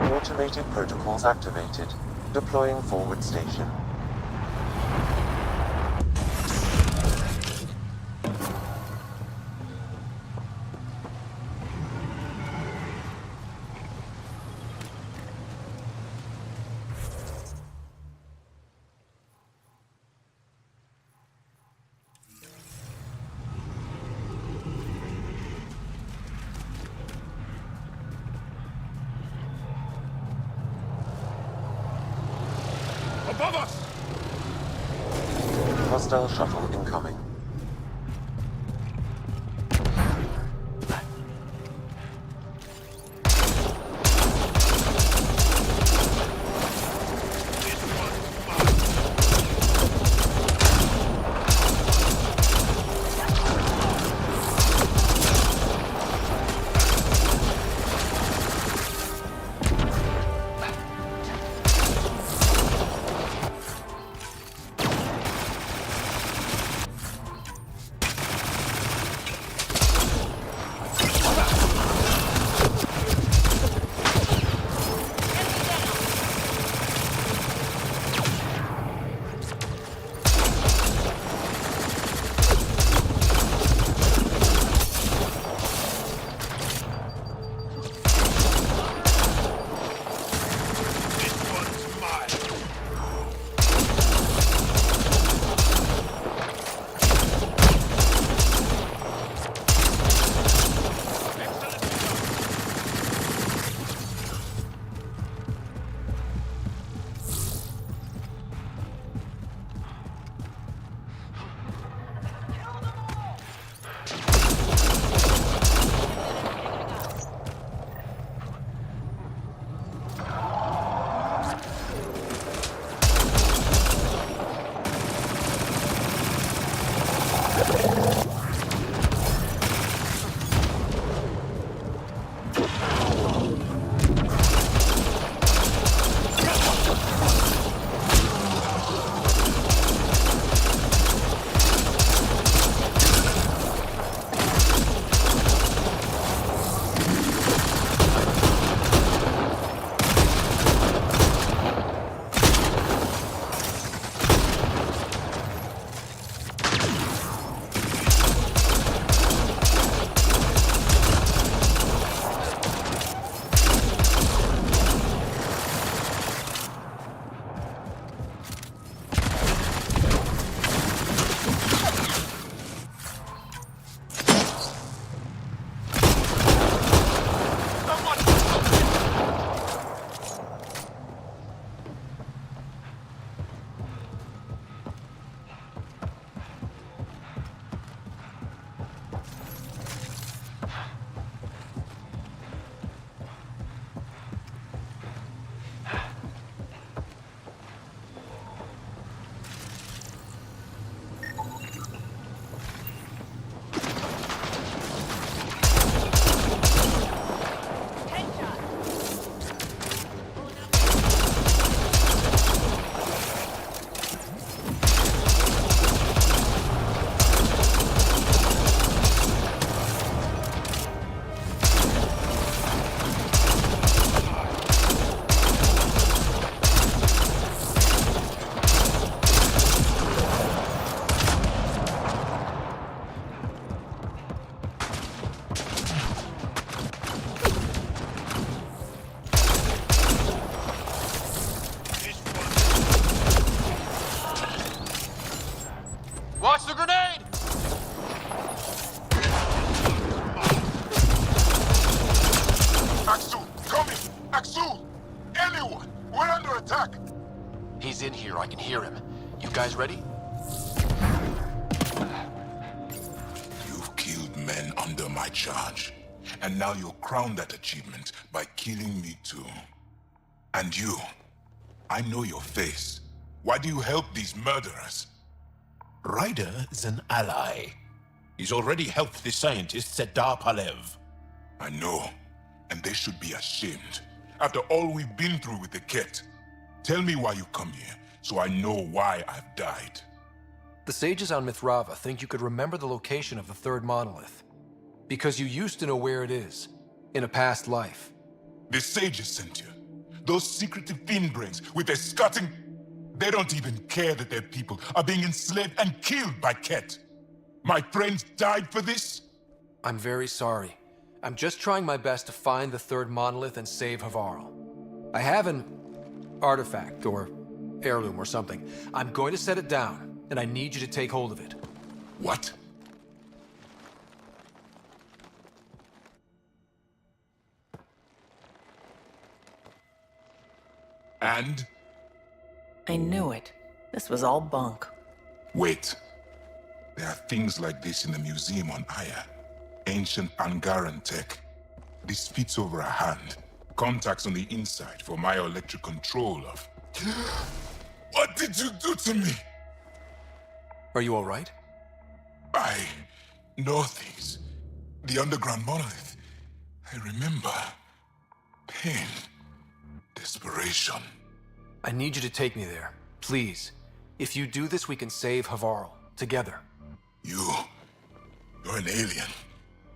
S7: Automated protocols activated. Deploying forward station.
S12: Above us!
S7: Hostile shuttle incoming.
S9: Watch the grenade!
S12: Axel, come in! Axel! Anyone! We're under attack!
S9: He's in here, I can hear him. You guys ready?
S12: You've killed men under my charge. And now you'll crown that achievement by killing me too. And you, I know your face. Why do you help these murderers?
S1: Ryder is an ally. He's already helped the scientists at Dar Palev.
S12: I know, and they should be ashamed. After all we've been through with the Ket. Tell me why you come here, so I know why I've died.
S9: The sages on Mithrava think you could remember the location of the third monolith. Because you used to know where it is, in a past life.
S12: The sages sent you. Those secretive fiend-brains with their scutting... They don't even care that their people are being enslaved and killed by Ket. My friends died for this?
S9: I'm very sorry. I'm just trying my best to find the third monolith and save Havarl. I have an artifact, or heirloom or something. I'm going to set it down, and I need you to take hold of it.
S12: What? And?
S6: I knew it. This was all bunk.
S12: Wait. There are things like this in the museum on Aya. Ancient Angaran tech. This fits over a hand. Contacts on the inside for my electric control of... What did you do to me?
S9: Are you all right?
S12: I know things. The underground monolith. I remember. Pain. Desperation.
S9: I need you to take me there, please. If you do this, we can save Havarl, together.
S12: You're an alien.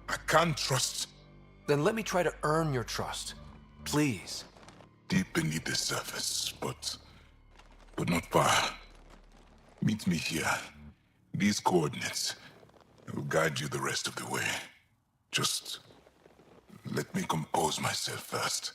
S12: I can't trust...
S9: Then let me try to earn your trust. Please.
S12: Deep beneath the surface, but not far. Meet me here. These coordinates. I will guide you the rest of the way. Just let me compose myself first.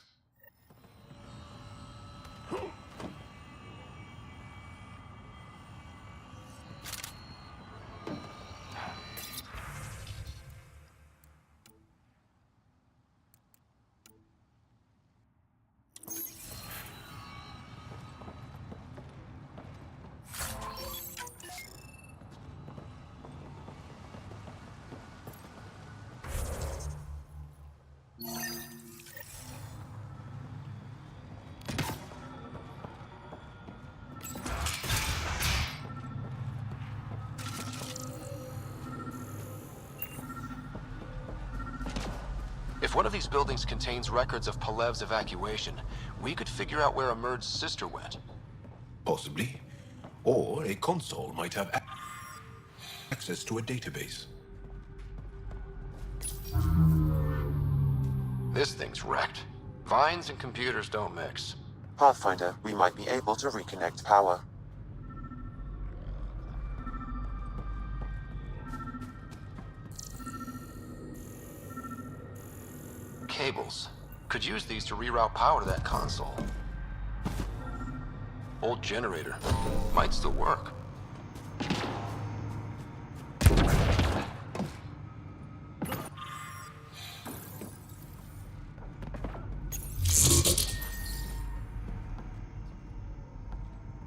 S9: If one of these buildings contains records of Palev's evacuation, we could figure out where Emerge's sister went.
S1: Possibly. Or a console might have access to a database.
S9: This thing's wrecked. Vines and computers don't mix.
S7: Pathfinder, we might be able to reconnect power.
S9: Cables. Could use these to reroute power to that console. Old generator. Might still work.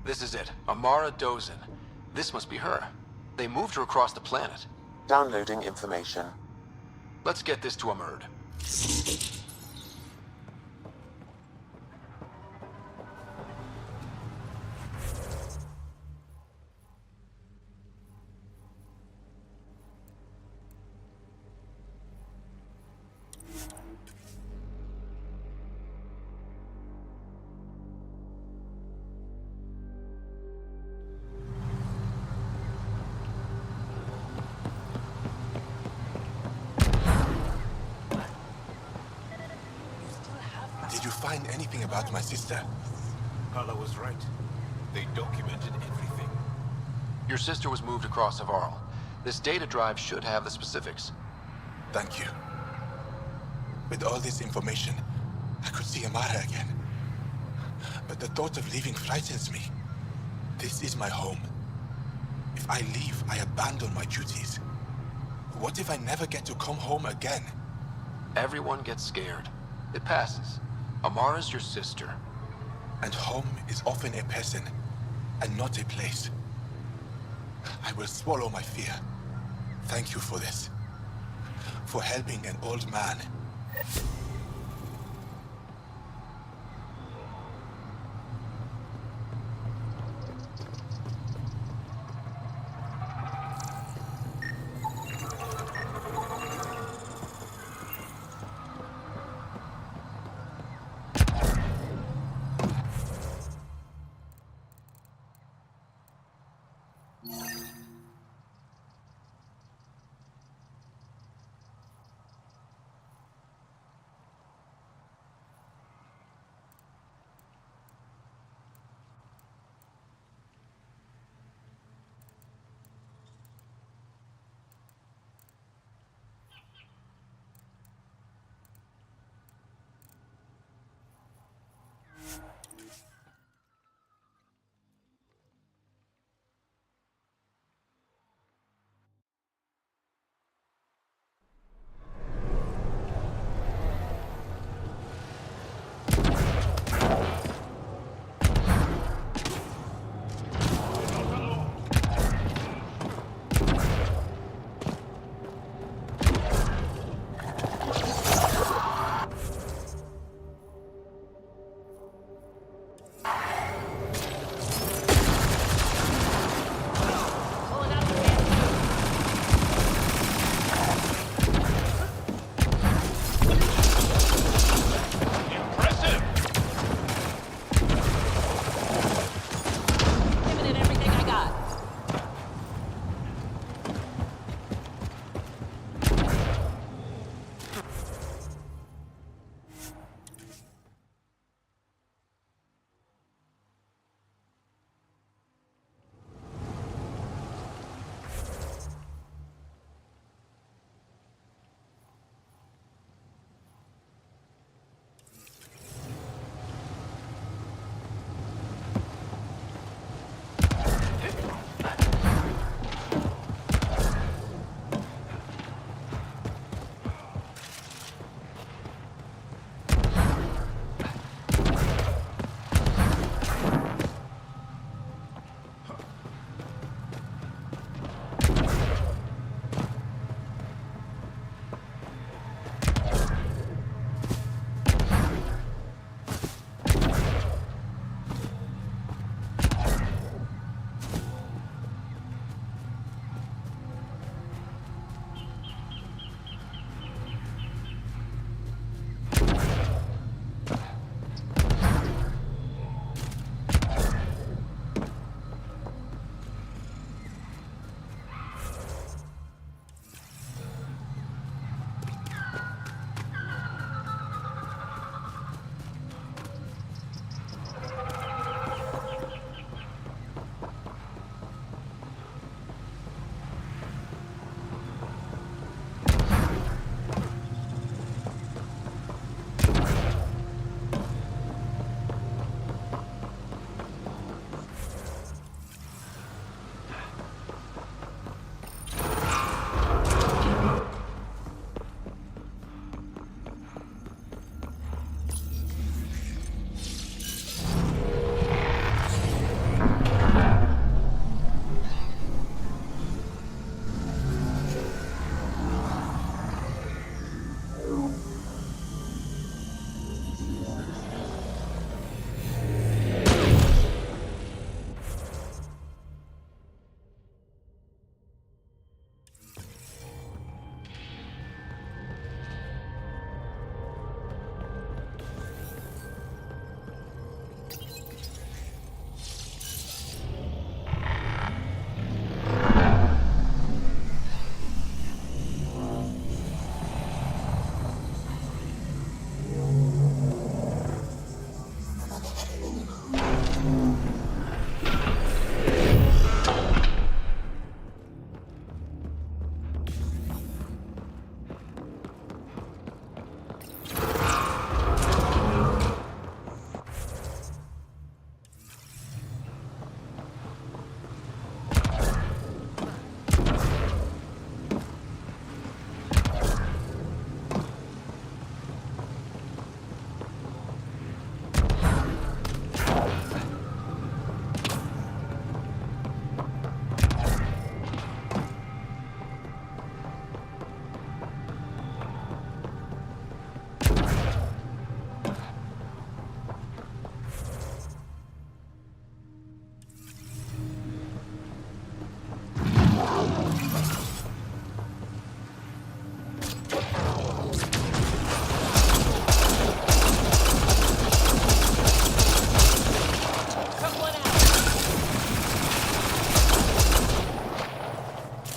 S9: This is it. Amara Dozin. This must be her. They moved her across the planet.
S7: Downloading information.
S9: Let's get this to Emerge.
S1: Did you find anything about my sister?
S12: Hala was right.
S1: They documented everything.
S9: Your sister was moved across Havarl. This data drive should have the specifics.
S1: Thank you. With all this information, I could see Amara again. But the thought of leaving frightens me. This is my home.
S13: If I leave, I abandon my duties. What if I never get to come home again?
S9: Everyone gets scared. It passes. Amara's your sister.
S13: And home is often a person, and not a place. I will swallow my fear. Thank you for this. For helping an old man.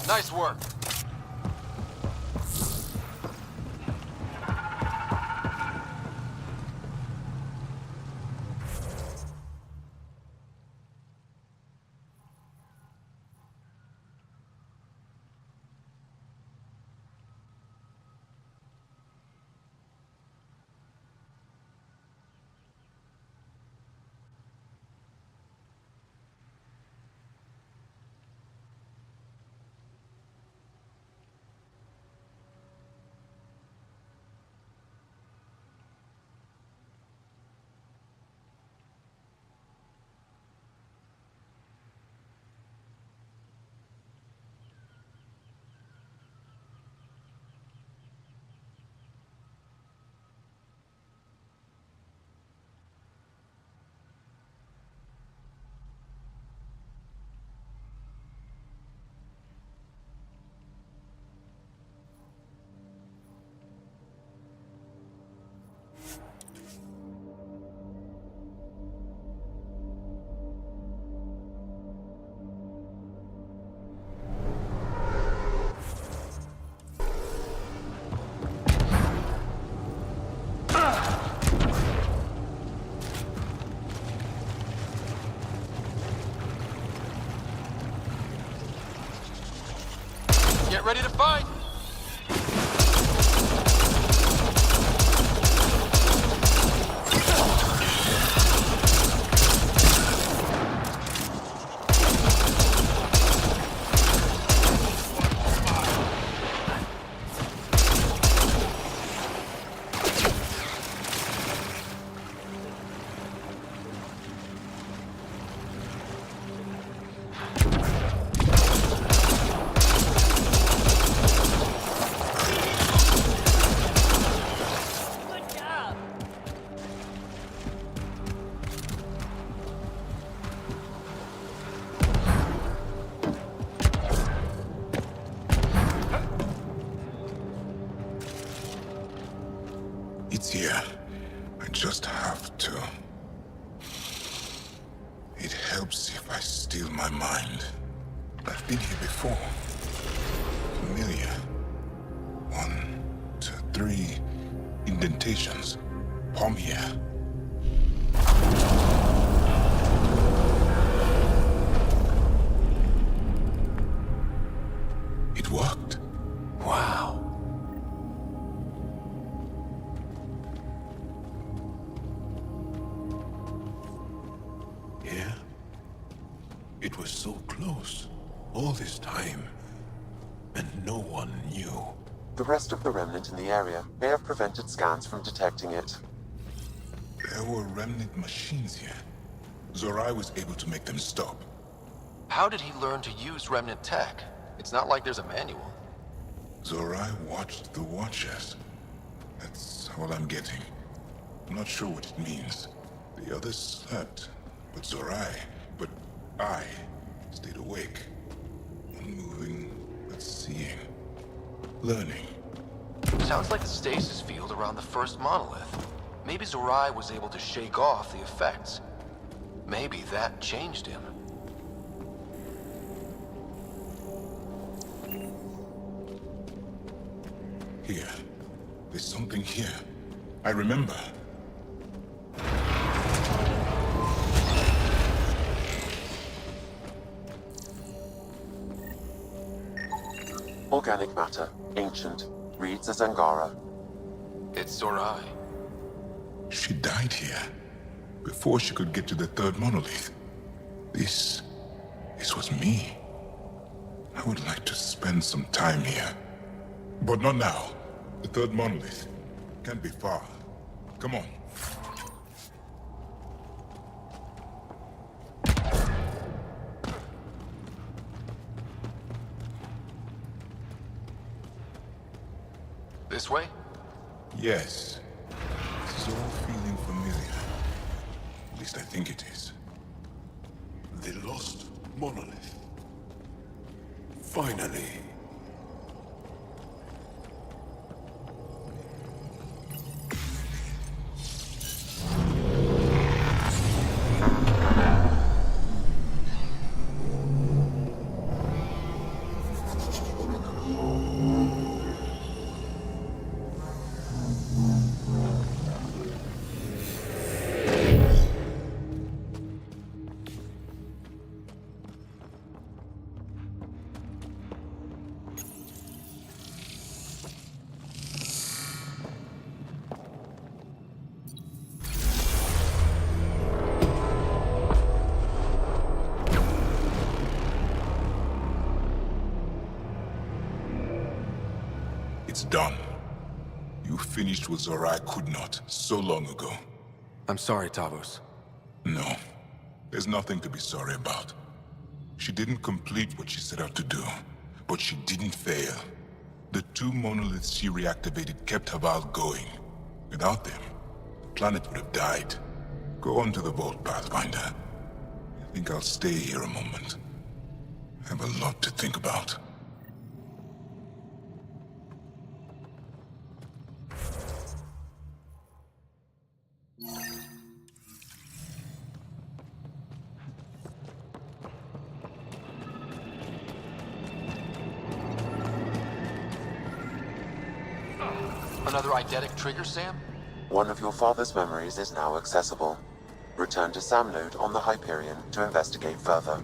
S9: Nice work. Get ready to fight!
S12: It's here. I just have to. It helps if I steal my mind. I've been here before. Familiar. 1, 2, 3 indentations. Palm here. It worked.
S1: Wow. Yeah? It was so close. All this time. And no one knew.
S7: The rest of the remnant in the area may have prevented scans from detecting it.
S12: There were remnant machines here. Zorai was able to make them stop.
S9: How did he learn to use remnant tech? It's not like there's a manual.
S12: Zorai watched the Watchers. That's all I'm getting. I'm not sure what it means. The others slept, but I stayed awake. Unmoving, but seeing. Learning.
S9: Sounds like the stasis field around the first monolith. Maybe Zorai was able to shake off the effects. Maybe that changed him.
S12: Here. There's something here. I remember.
S7: Organic matter, ancient, reads as Angara.
S9: It's Zorai.
S12: She died here. Before she could get to the third monolith. This was me. I would like to spend some time here. But not now. The third monolith. Can't be far. Come on.
S9: This way?
S12: Yes. This is all feeling familiar. At least I think it is.
S1: The lost monolith. Finally.
S12: it's done. You finished what Zorai could not so long ago.
S9: I'm sorry, Tavos.
S12: No, there's nothing to be sorry about. She didn't complete what she set out to do, but she didn't fail. The 2 monoliths she reactivated kept Haval going. Without them, the planet would have died. Go on to the vault, Pathfinder. I think I'll stay here a moment. I have a lot to think about.
S9: Another eidetic trigger, Sam?
S7: One of your father's memories is now accessible. Return to Samnode on the Hyperion to investigate further.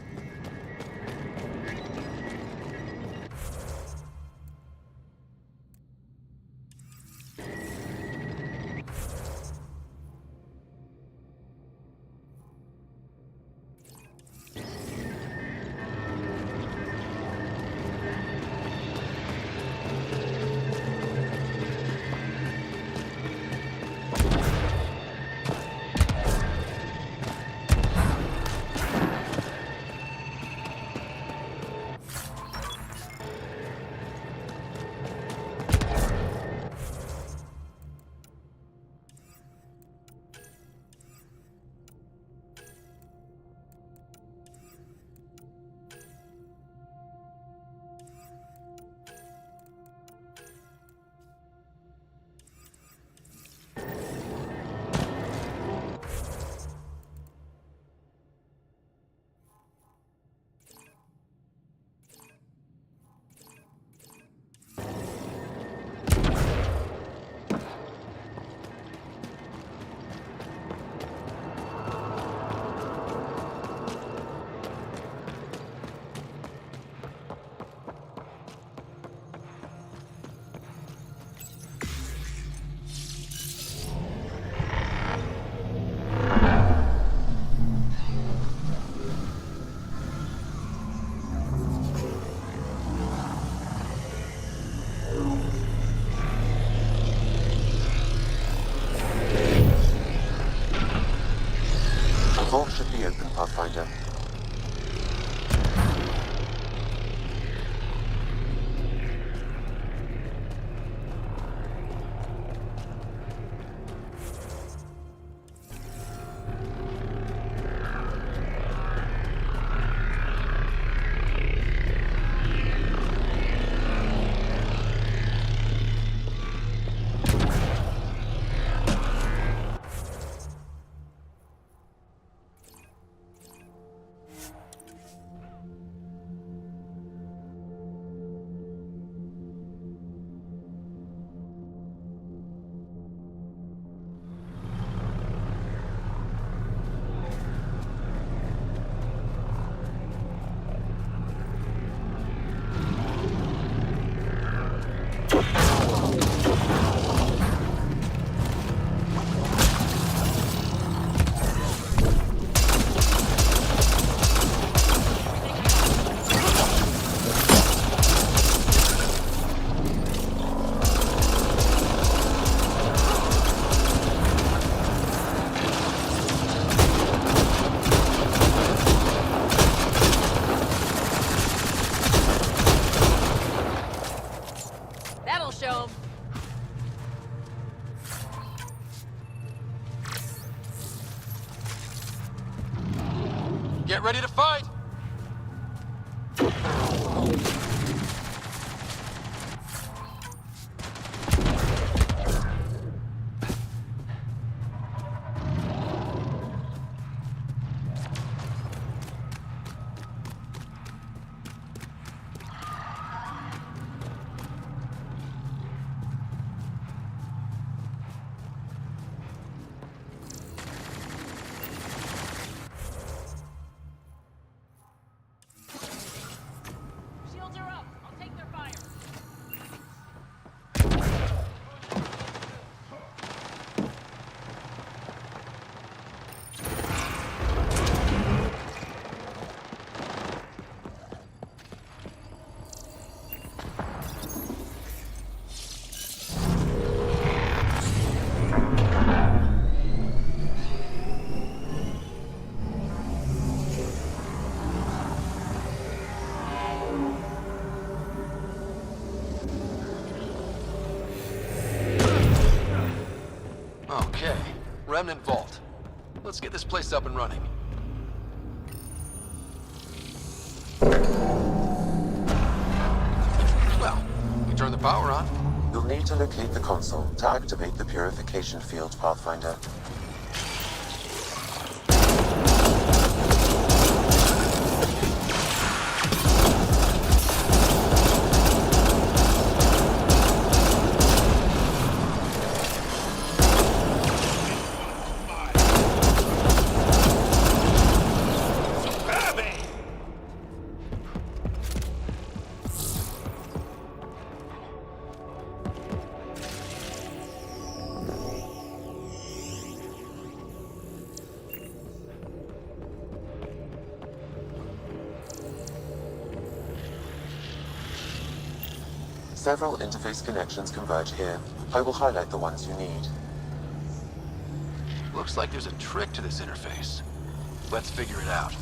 S7: The vault should be open, Pathfinder.
S9: Get ready to fight! Remnant Vault. Let's get this place up and running. Well, we turn the power on.
S7: You'll need to locate the console to activate the purification field, Pathfinder. Several interface connections converge here. I will highlight the ones you need.
S9: Looks like there's a trick to this interface. Let's figure it out.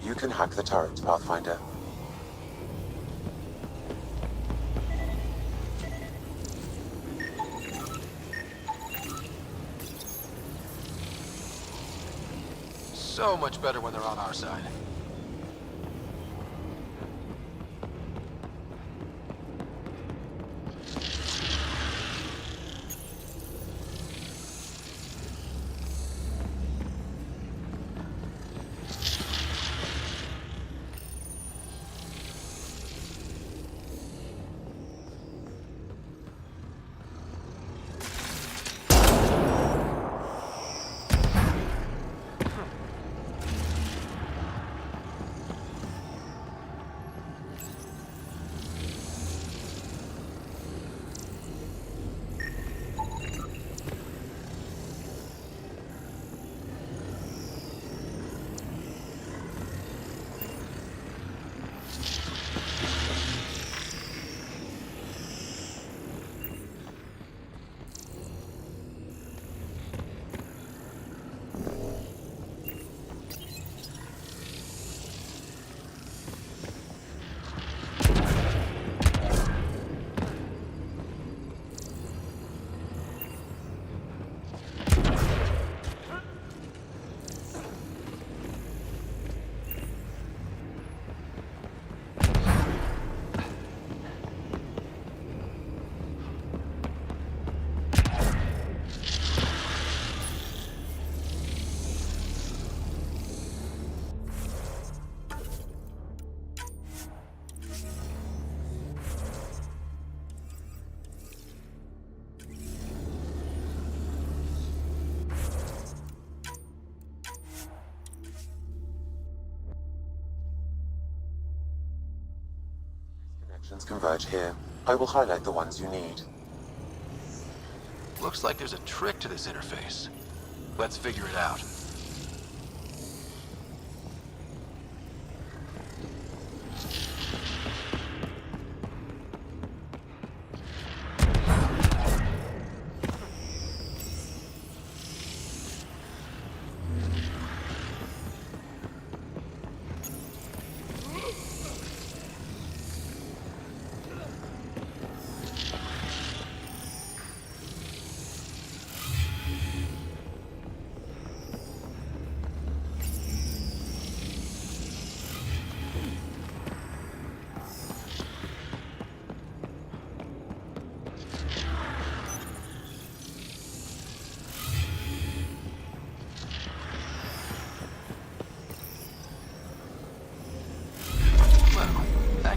S7: You can hack the turret, Pathfinder.
S9: So much better when they're on our side.
S7: Connections converge here. I will highlight the ones you need.
S9: Looks like there's a trick to this interface. Let's figure it out.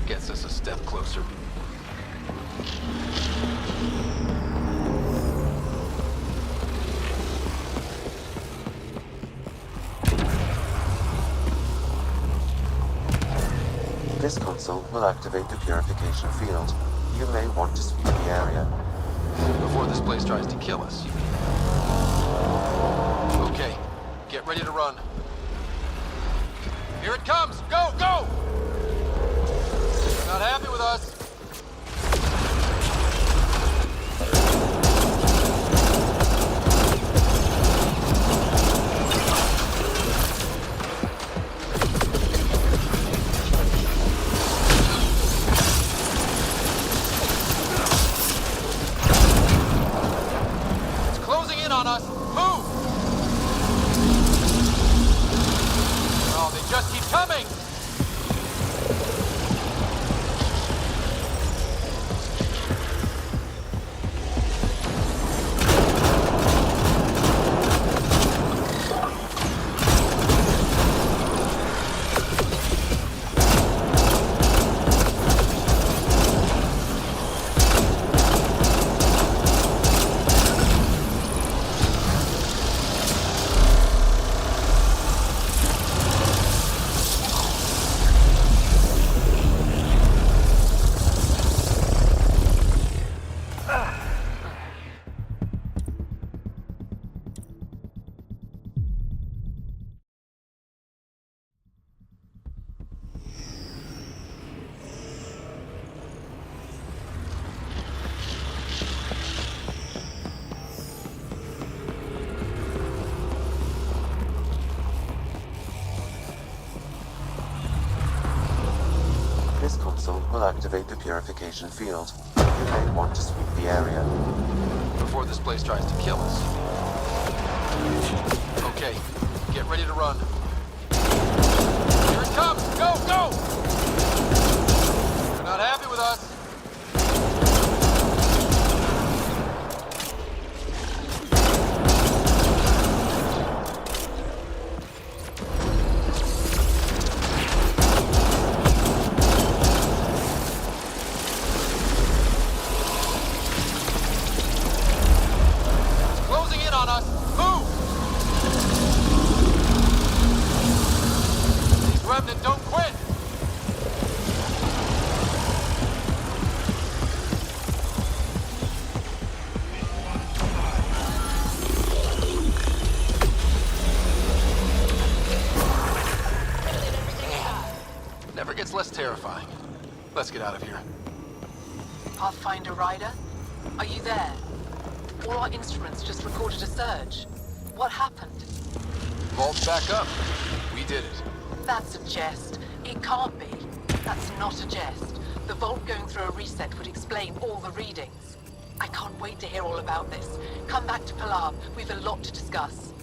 S9: Gets us a step closer.
S7: console will activate the purification field. You may want to sweep the area.
S9: Before this place tries to kill us, you mean? Okay, get ready to run. Here it comes! Go, go! They're not happy with us. It's closing in on us. Move! Oh, they just keep coming!
S7: This console will activate the purification field. You may want to sweep the area.
S9: Before this place tries to kill us. Okay, get ready to run. Here it comes! Go, go! They're not happy with us. Closing in on us. Move! These Remnant don't quit! Never gets less terrifying. Let's get out of here.
S5: Pathfinder Rider? Are you there? All our instruments just recorded a surge. What happened?
S9: Vault's back up. We did it.
S5: That's a jest. It can't be. That's not a jest. The vault going through a reset would explain all the readings. I can't wait to hear all about this. Come back to Palab. We've a lot to discuss.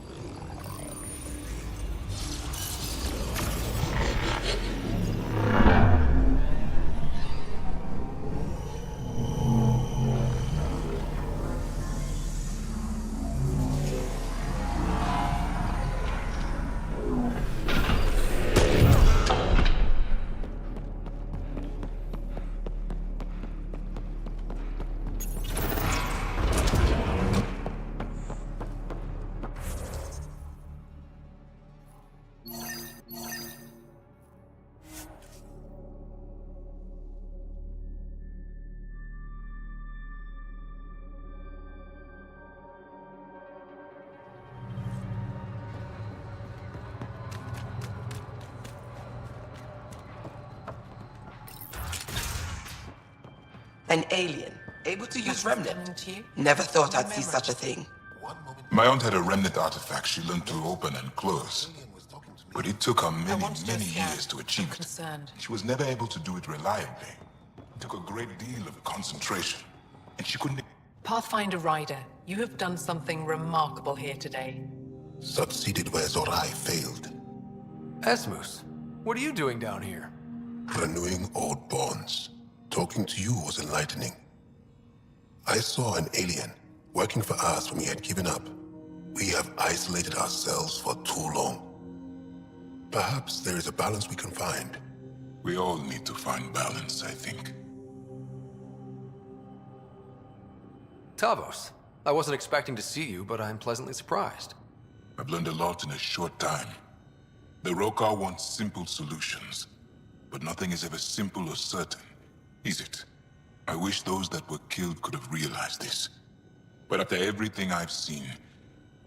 S6: An alien, able to use Remnant. Never thought I'd see such a thing.
S12: My aunt had a Remnant artifact she learned to open and close. But it took her many years to achieve it. She was never able to do it reliably. It took a great deal of concentration, and she couldn't...
S5: Pathfinder Rider, you have done something remarkable here today.
S1: Succeeded where Zorai failed.
S9: Asmus, what are you doing down here?
S1: Renewing old bonds. Talking to you was enlightening. I saw an alien working for us when we had given up. We have isolated ourselves for too long. Perhaps there is a balance we can find.
S12: We all need to find balance, I think.
S9: Tavos, I wasn't expecting to see you, but I'm pleasantly surprised.
S12: I've learned a lot in a short time. The Rokar want simple solutions, but nothing is ever simple or certain, is it? I wish those that were killed could have realized this. But after everything I've seen,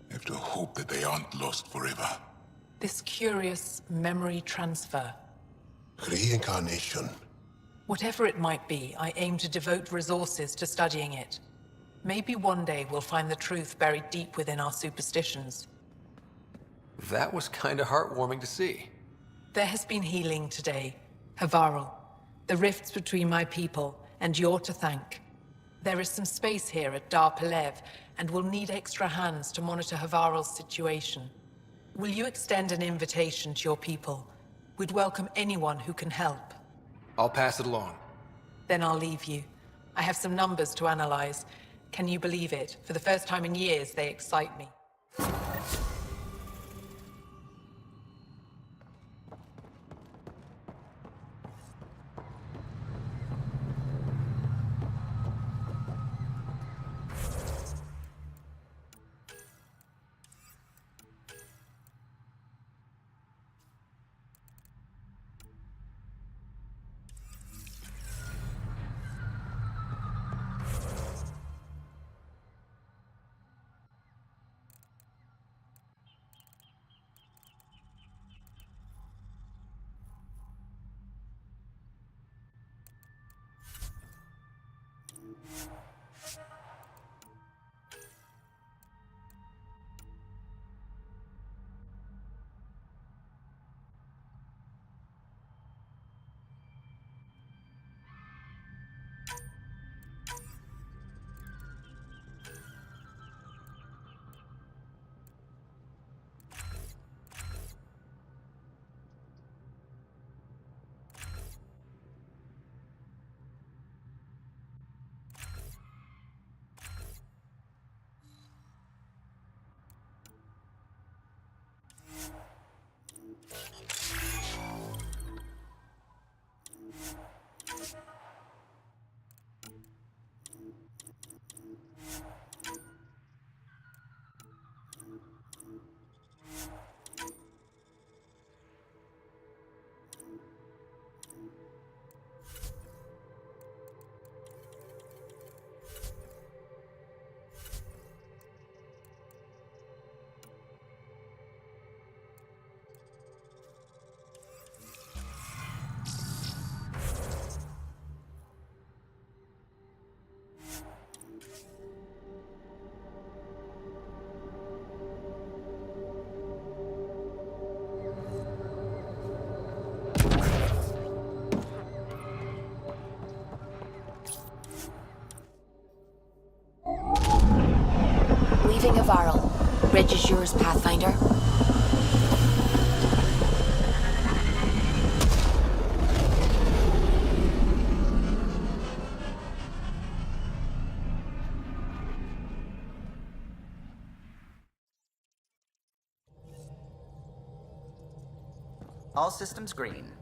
S12: I have to hope that they aren't lost forever.
S5: This curious memory transfer.
S1: Reincarnation.
S5: Whatever it might be, I aim to devote resources to studying it. Maybe one day we'll find the truth buried deep within our superstitions.
S9: That was kinda heartwarming to see.
S5: There has been healing today. Havarl, the rifts between my people, and you're to thank. There is some space here at Dar Pelev, and we'll need extra hands to monitor Havarl's situation. Will you extend an invitation to your people? We'd welcome anyone who can help.
S9: I'll pass it along.
S5: Then I'll leave you. I have some numbers to analyze. Can you believe it? For the first time in years, they excite me.
S2: Leaving Havarl. Bridge is yours, Pathfinder.
S3: All systems green.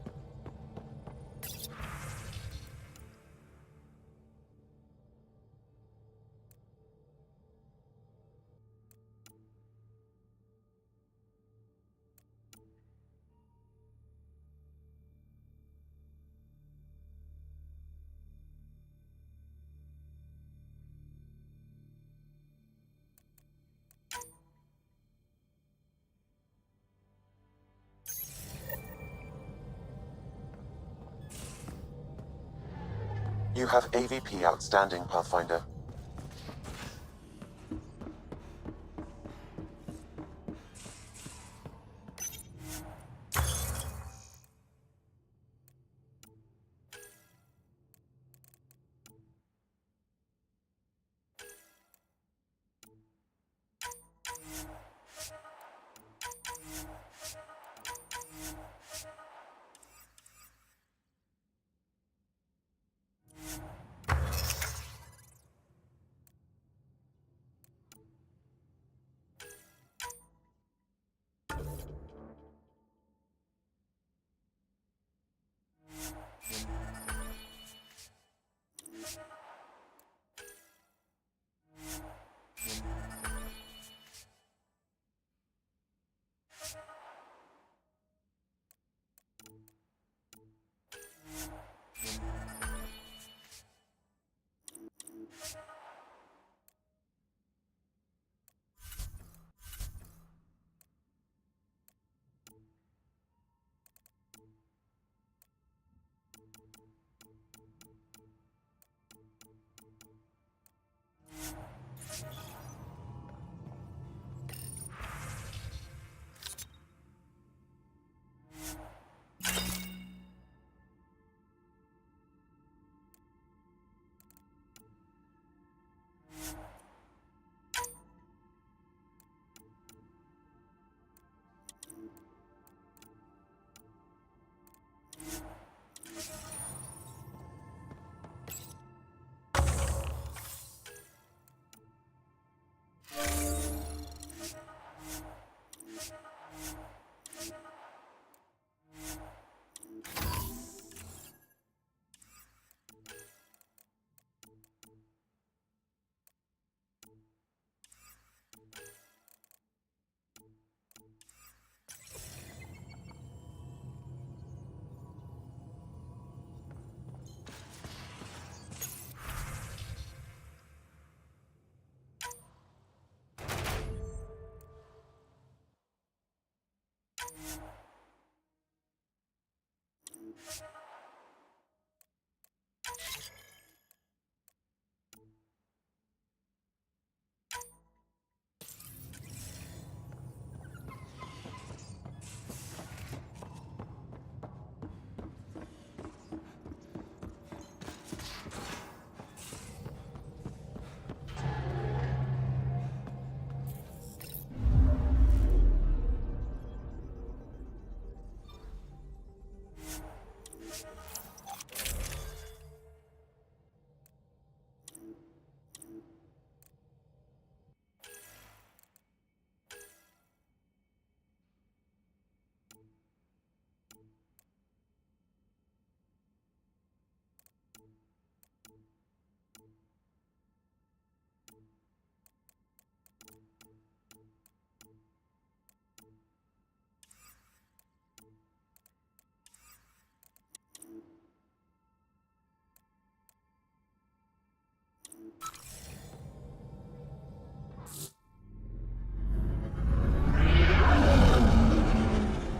S7: You have AVP outstanding, Pathfinder.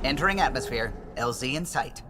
S3: Entering atmosphere. LZ in sight.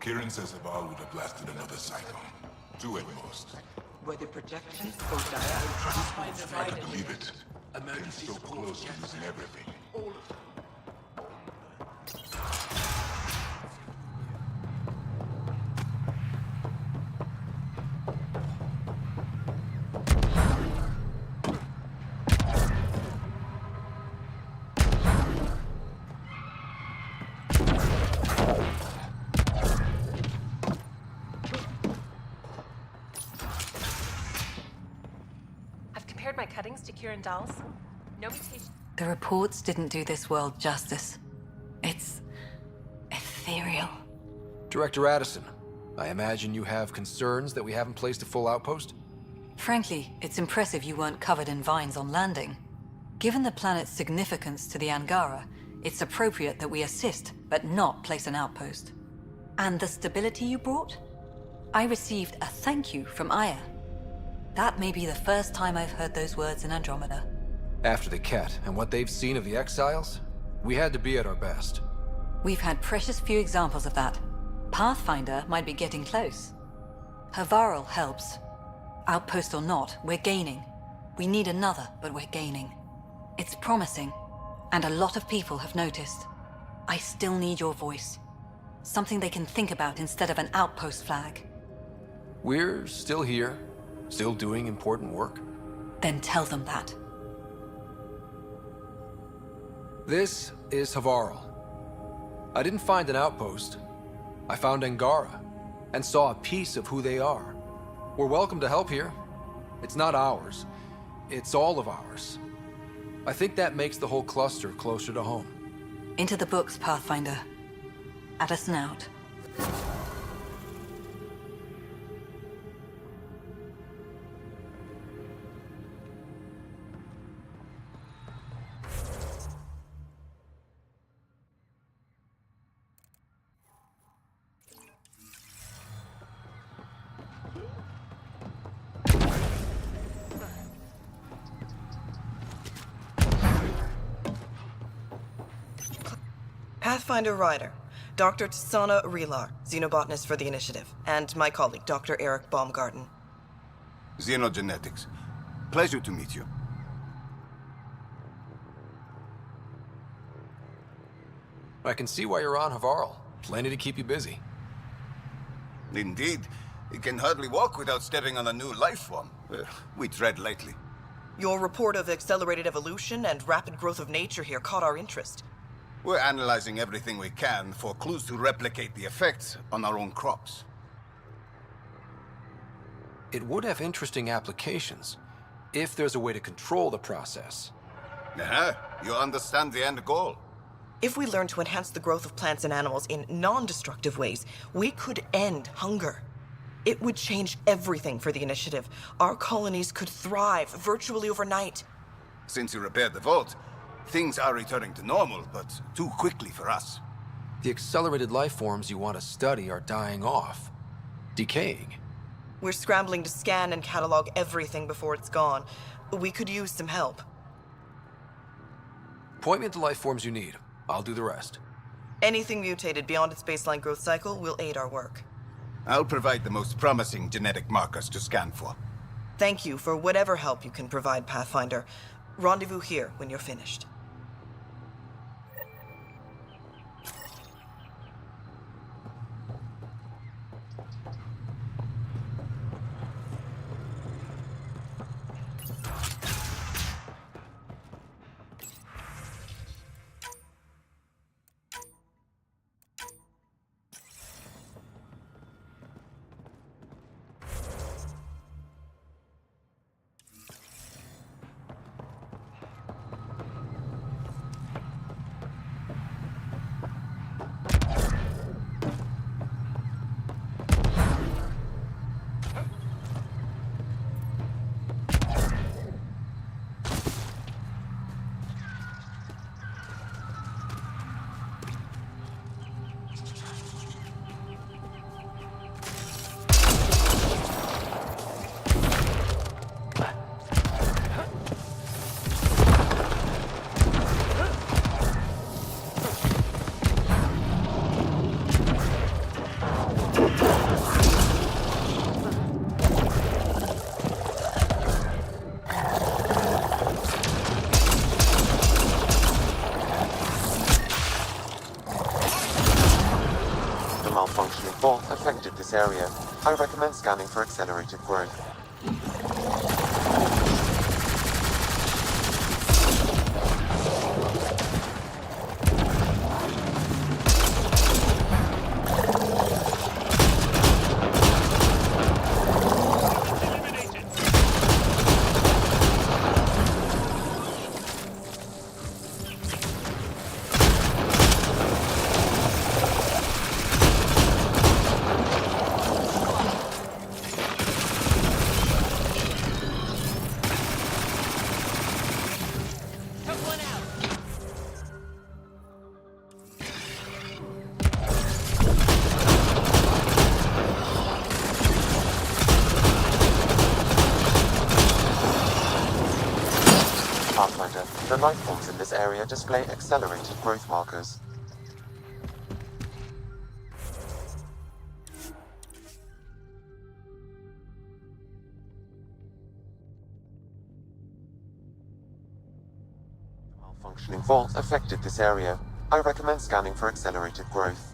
S12: Kieran says Aval would have blasted another cycle. 2 at most.
S6: Were the projections or dire?
S12: Hard to believe it. Getting so close to losing everything.
S2: I've compared my cuttings to Kieran Dahl's. No mutation.
S8: The reports didn't do this world justice. It's ethereal.
S9: Director Addison, I imagine you have concerns that we haven't placed a full outpost?
S8: Frankly, it's impressive you weren't covered in vines on landing. Given the planet's significance to the Angara, it's appropriate that we assist, but not place an outpost. And the stability you brought? I received a thank you from Aya. That may be the first time I've heard those words in Andromeda.
S9: After the Ket and what they've seen of the Exiles, we had to be at our best.
S8: We've had precious few examples of that. Pathfinder might be getting close. Havarl helps. Outpost or not, we're gaining. We need another, but we're gaining. It's promising, and a lot of people have noticed. I still need your voice. Something they can think about instead of an outpost flag.
S9: We're still here, still doing important work.
S8: Then tell them that.
S9: This is Havarl. I didn't find an outpost. I found Angara, and saw a piece of who they are. We're welcome to help here. It's not ours. It's all of ours. I think that makes the whole cluster closer to home.
S8: Into the books, Pathfinder. Addison out.
S14: Pathfinder Ryder, Dr. Tsana Relar, xenobotanist for the Initiative, and my colleague, Dr. Eric Baumgarten.
S15: Xenogenetics. Pleasure to meet you.
S9: I can see why you're on Havarl. Plenty to keep you busy.
S15: Indeed. It can hardly walk without stepping on a new life form. We tread lightly.
S14: Your report of accelerated evolution and rapid growth of nature here caught our interest.
S15: We're analyzing everything we can for clues to replicate the effects on our own crops.
S9: It would have interesting applications, if there's a way to control the process.
S15: You understand the end goal.
S14: If we learn to enhance the growth of plants and animals in non-destructive ways, we could end hunger. It would change everything for the Initiative. Our colonies could thrive virtually overnight.
S15: Since you repaired the vault, things are returning to normal, but too quickly for us.
S9: The accelerated life forms you want to study are dying off. Decaying.
S14: We're scrambling to scan and catalog everything before it's gone. We could use some help.
S9: Point me at the life forms you need. I'll do the rest.
S14: Anything mutated beyond its baseline growth cycle will aid our work.
S15: I'll provide the most promising genetic markers to scan for.
S14: Thank you for whatever help you can provide, Pathfinder. Rendezvous here when you're finished.
S7: malfunctioning fault affected this area. I recommend scanning for accelerated growth. Pathfinder, the life forms in this area display accelerated growth markers. Malfunctioning fault affected this area. I recommend scanning for accelerated growth.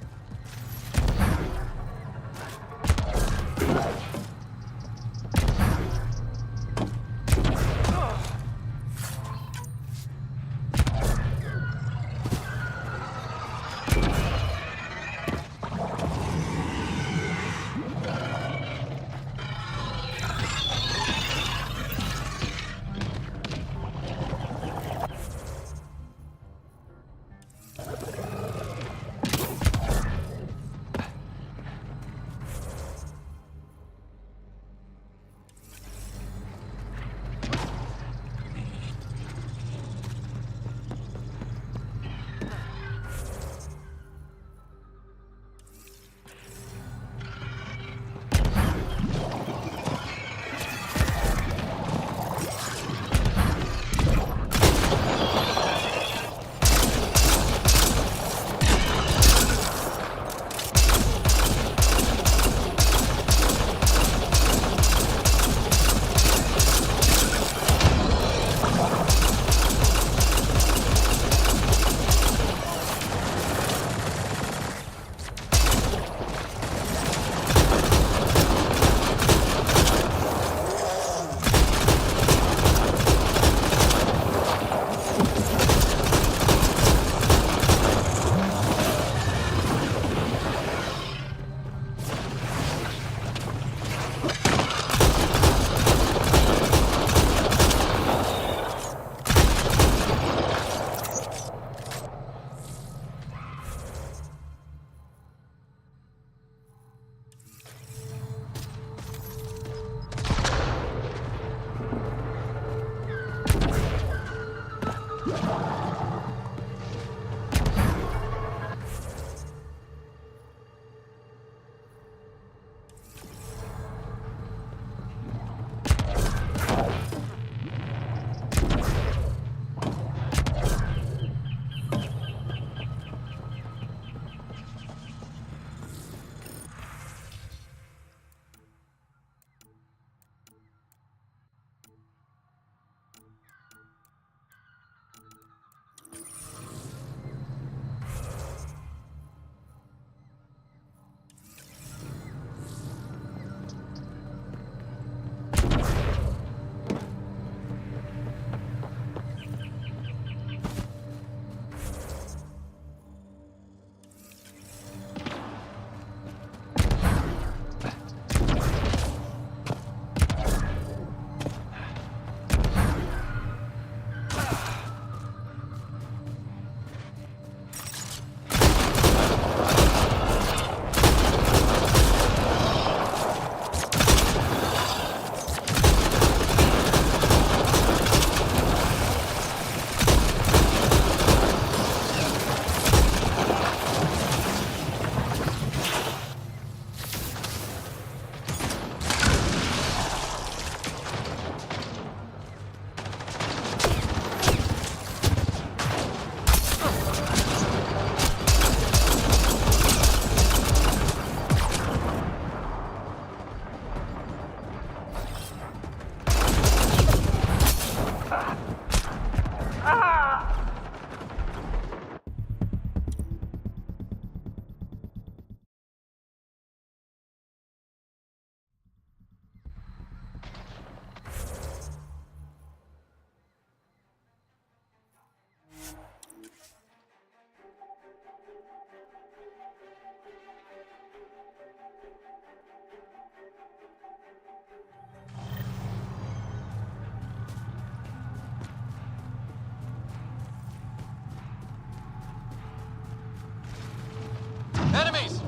S9: Enemies!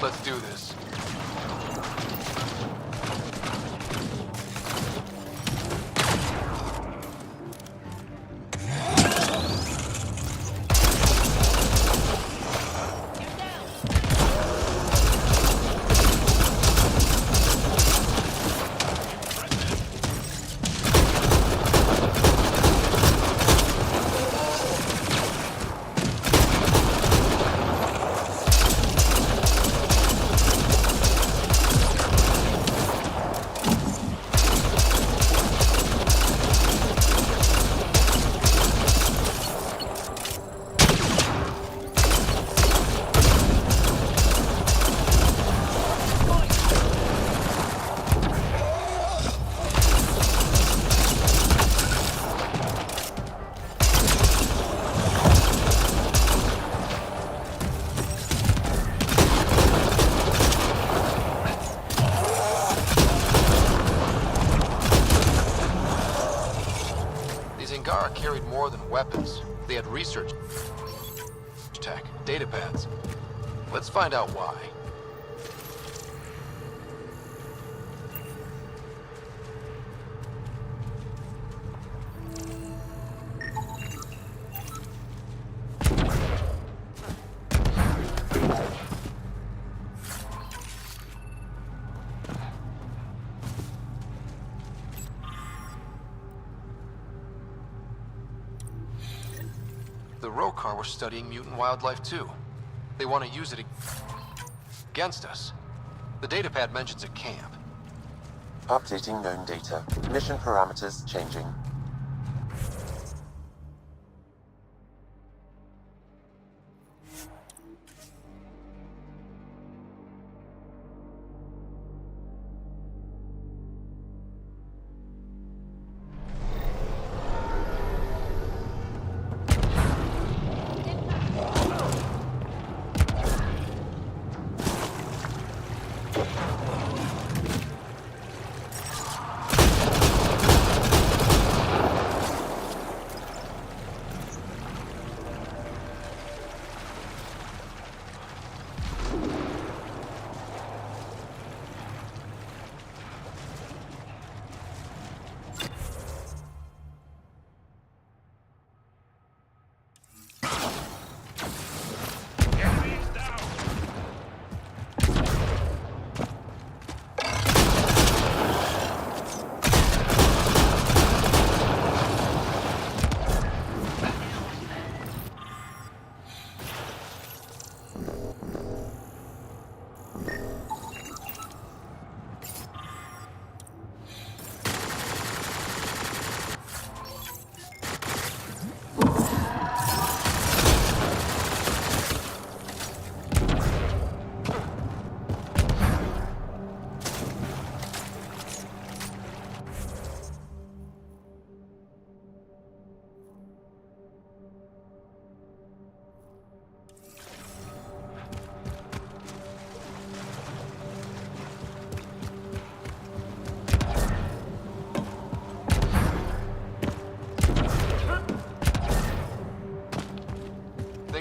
S9: Let's do this. Carried more than weapons. They had research tech, data pads. Let's find out why. The Rokar were studying mutant wildlife too. They want to use it against us. The datapad mentions a camp.
S7: Updating known data. Mission parameters changing.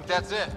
S9: That's it.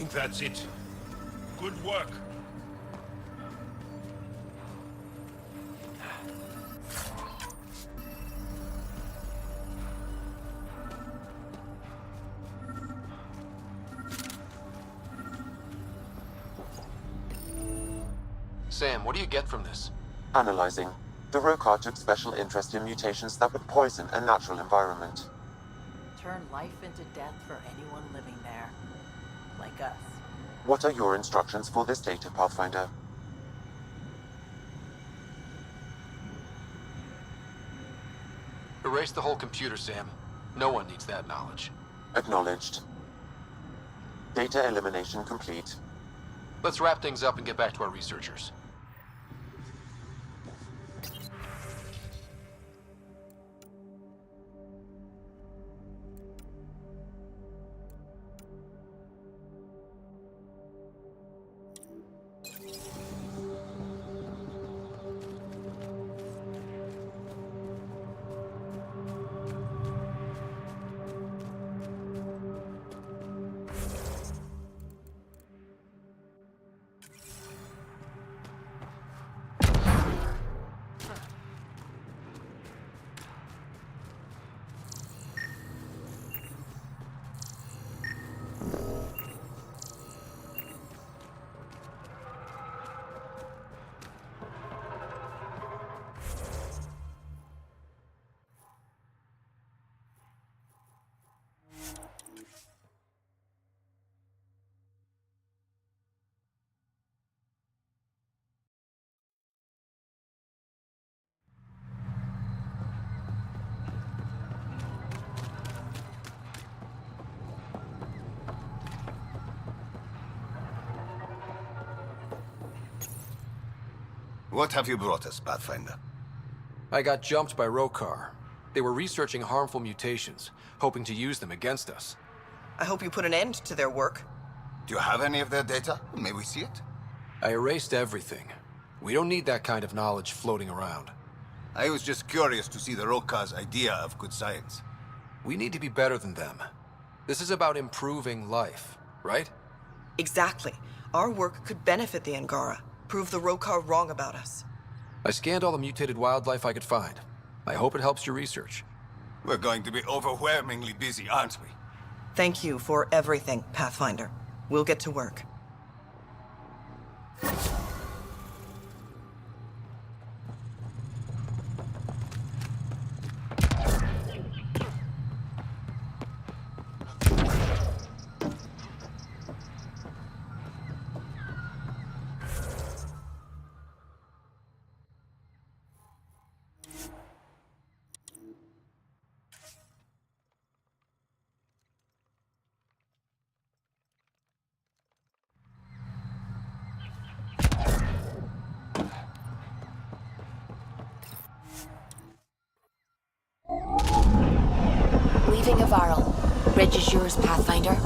S12: think that's it. Good work.
S9: Sam, what do you get from this?
S7: Analyzing. The Rokar took special interest in mutations that would poison a natural environment.
S6: Turn life into death for anyone living there. Like us.
S7: What are your instructions for this data, Pathfinder?
S9: Erase the whole computer, Sam. No one needs that knowledge.
S7: Acknowledged. Data elimination complete.
S9: Let's wrap things up and get back to our researchers.
S15: What have you brought us, Pathfinder?
S9: I got jumped by Rokar. They were researching harmful mutations, hoping to use them against us.
S14: I hope you put an end to their work.
S15: Do you have any of their data? May we see it?
S9: I erased everything. We don't need that kind of knowledge floating around.
S15: I was just curious to see the Rokar's idea of good science.
S9: We need to be better than them. This is about improving life, right?
S14: Exactly. Our work could benefit the Angara. Prove the Rokar wrong about us.
S9: I scanned all the mutated wildlife I could find. I hope it helps your research.
S15: We're going to be overwhelmingly busy, aren't we?
S14: Thank you for everything, Pathfinder. We'll get to work.
S2: Leaving Avarl. Bridge is yours, Pathfinder.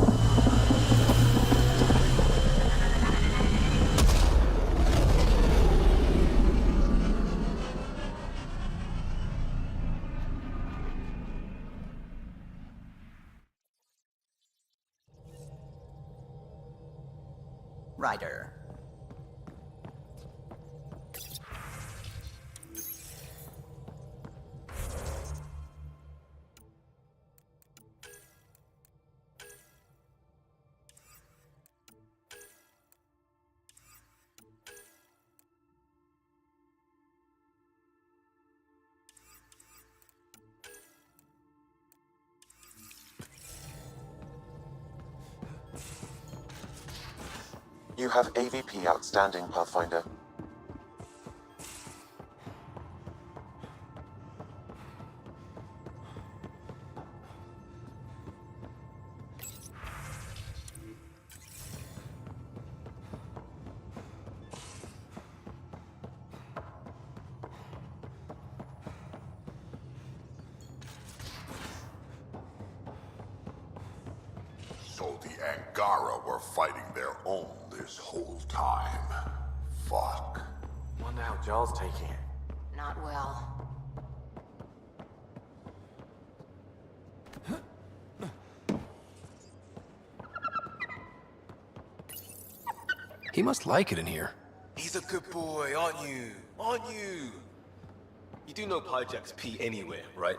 S3: Ryder.
S7: You have AVP outstanding, Pathfinder.
S16: So the Angara were fighting their own this whole time. Fuck.
S10: Wonder how Jarl's taking it.
S2: Not well.
S9: He must like it in here.
S10: He's a good boy, aren't you? Aren't you? You do know Pyjack's pee anywhere, right?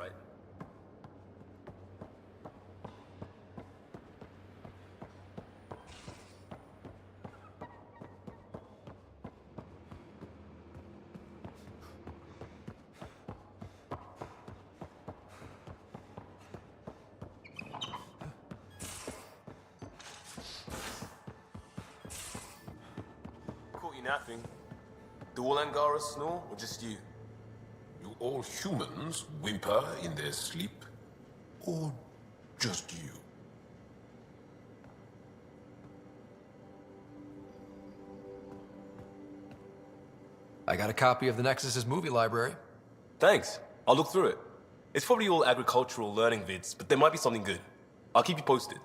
S10: Caught you napping. Do all Angaras snore, or just you?
S1: You all humans whimper in their sleep? Or just you?
S9: I got a copy of the Nexus's movie library.
S10: Thanks. I'll look through it. It's probably all agricultural learning vids, but there might be something good. I'll keep you posted.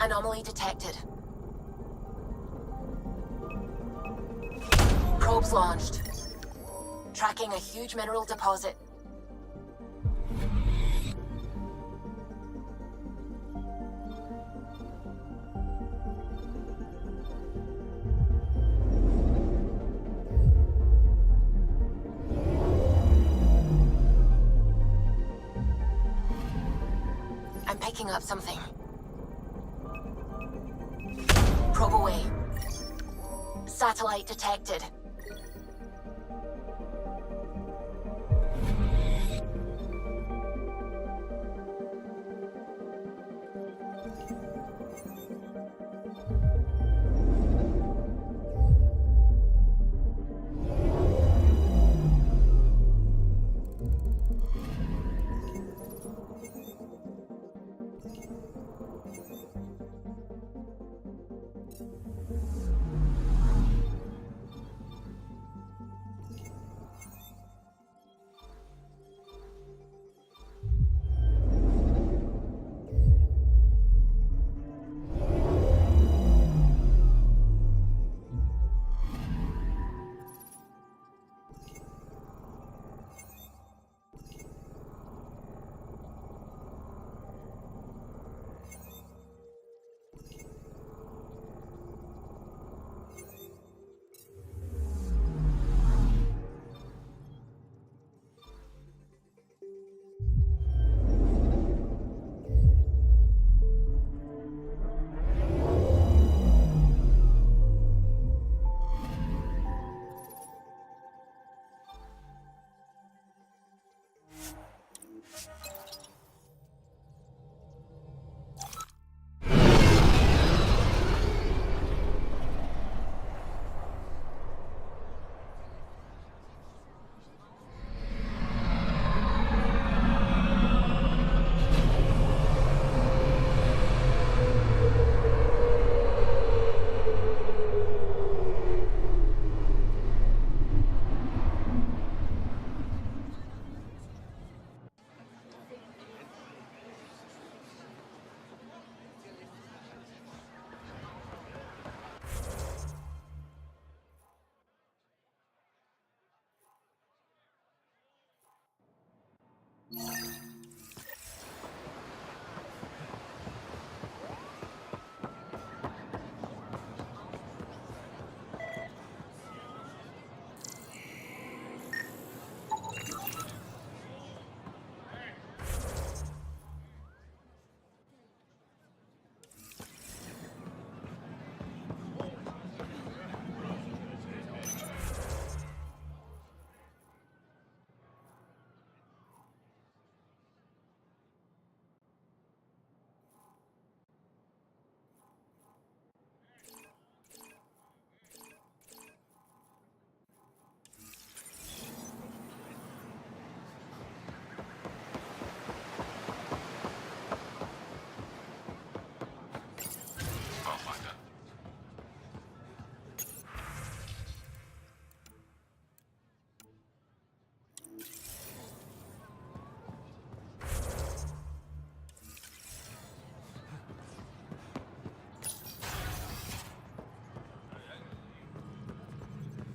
S2: Anomaly detected. Probes launched. Tracking a huge mineral deposit. I'm picking up something. Probe away. Satellite detected.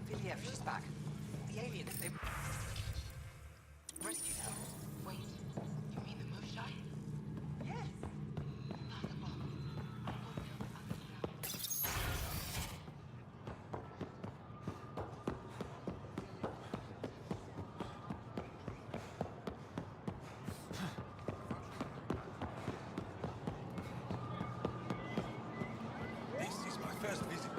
S6: Viliev, she's back. The aliens, they rescued her. Wait, you mean the Moshai? Yes.
S13: This is my first visit.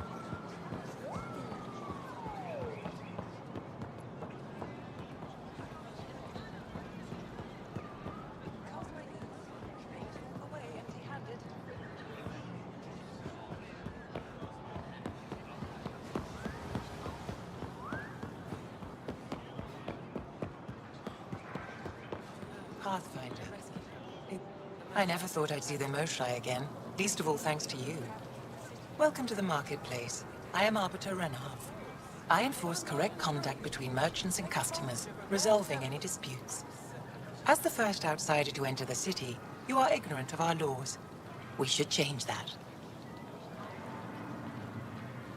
S6: Pathfinder. I never thought I'd see the Moshai again, least of all thanks to you. Welcome to the marketplace. I am Arbiter Renov. I enforce correct conduct between merchants and customers, resolving any disputes. As the first outsider to enter the city, you are ignorant of our laws. We should change that.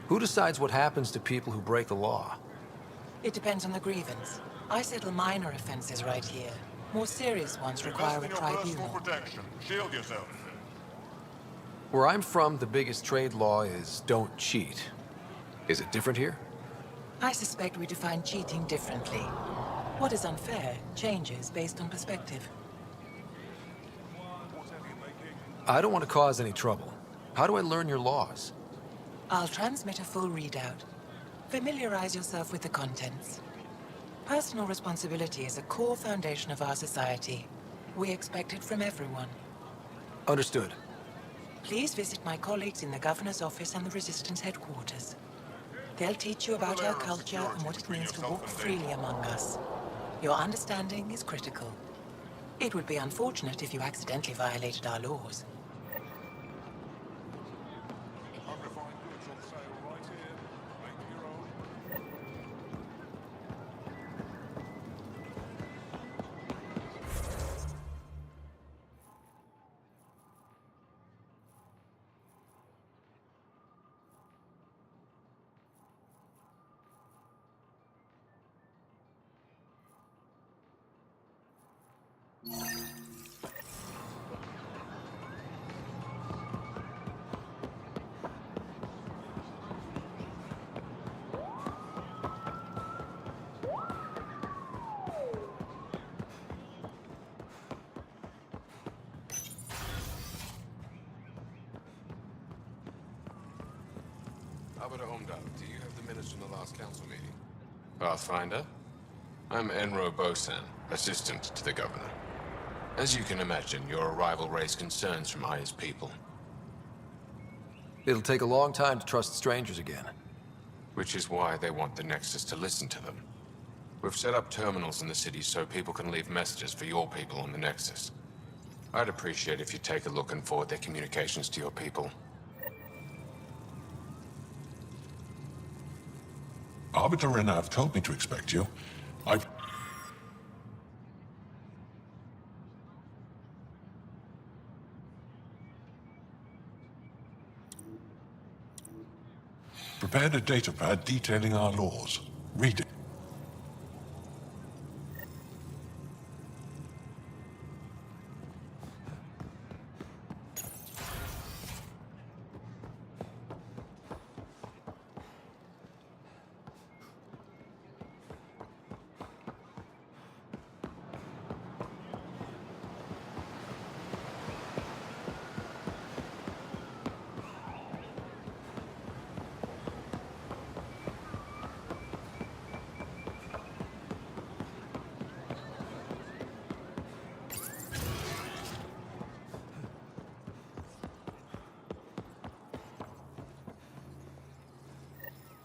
S9: Who decides what happens to people who break the law?
S6: It depends on the grievance. I settle minor offenses right here. More serious ones require a tribunal.
S16: Protection. Shield yourself.
S9: Where I'm from, the biggest trade law is don't cheat. Is it different here?
S6: I suspect we define cheating differently. What is unfair changes based on perspective.
S9: I don't want to cause any trouble. How do I learn your laws?
S6: I'll transmit a full readout. Familiarize yourself with the contents. Personal responsibility is a core foundation of our society. We expect it from everyone.
S9: Understood.
S6: Please visit my colleagues in the Governor's office and the Resistance headquarters. They'll teach you about our culture and what it means to walk freely among us. Your understanding is critical. It would be unfortunate if you accidentally violated our laws.
S17: Arbiter Omdal, do you have the minutes from the last council meeting? Pathfinder? I'm Enro Bosan, assistant to the governor. As you can imagine, your arrival raised concerns from Aya's people.
S9: It'll take a long time to trust strangers again.
S17: Which is why they want the Nexus to listen to them. We've set up terminals in the city so people can leave messages for your people on the Nexus. I'd appreciate if you take a look and forward their communications to your people.
S12: Arbiter Renav told me to expect you. I've... prepared a datapad detailing our laws. Read it.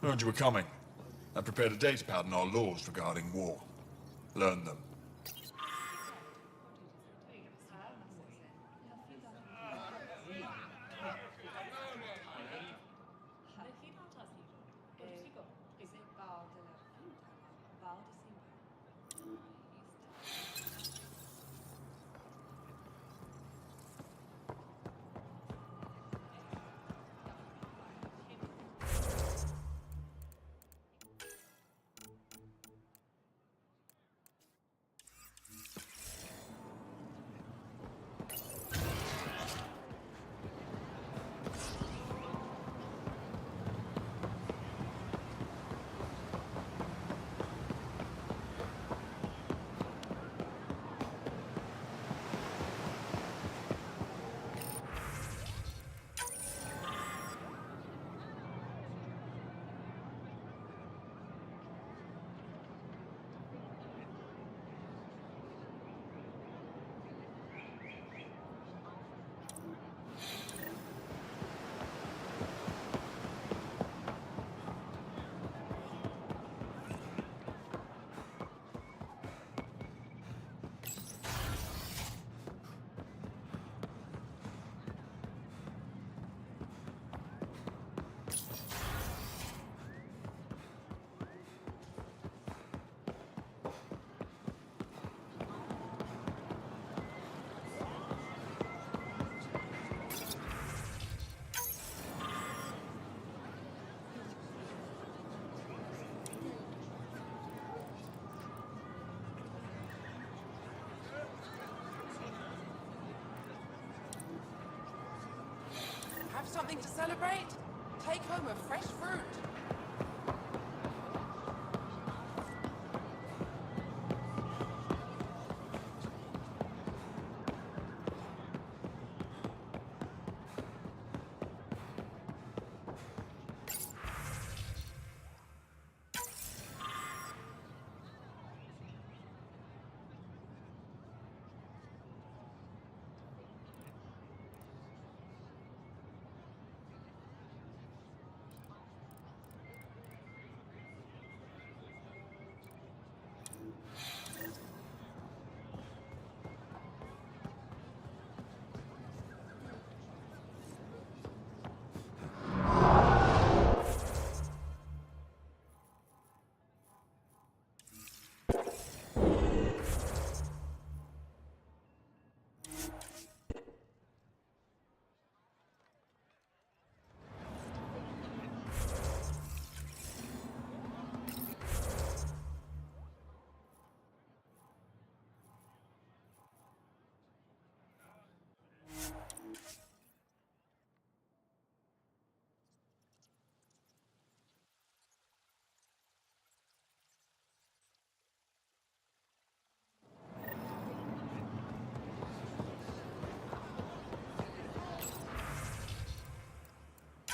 S18: Heard you were coming. I prepared a data pad on our laws regarding war. Learn them.
S6: Have something to celebrate? Take home a fresh fruit.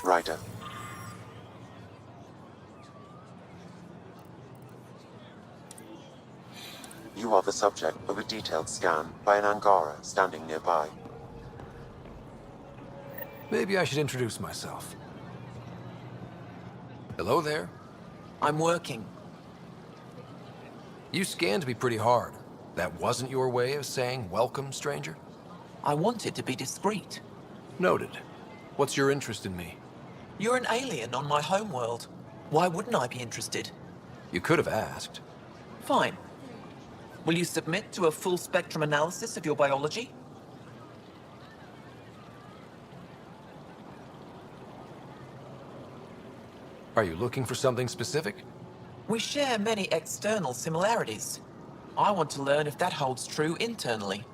S7: Ryder. You are the subject of a detailed scan by an Angara standing nearby.
S9: Maybe I should introduce myself. Hello there.
S5: I'm working.
S9: You scanned me pretty hard. That wasn't your way of saying welcome, stranger?
S5: I wanted to be discreet.
S9: Noted. What's your interest in me?
S5: You're an alien on my homeworld. Why wouldn't I be interested?
S9: You could have asked.
S5: Fine. Will you submit to a full spectrum analysis of your biology?
S9: Are you looking for something specific?
S5: We share many external similarities. I want to learn if that holds true internally.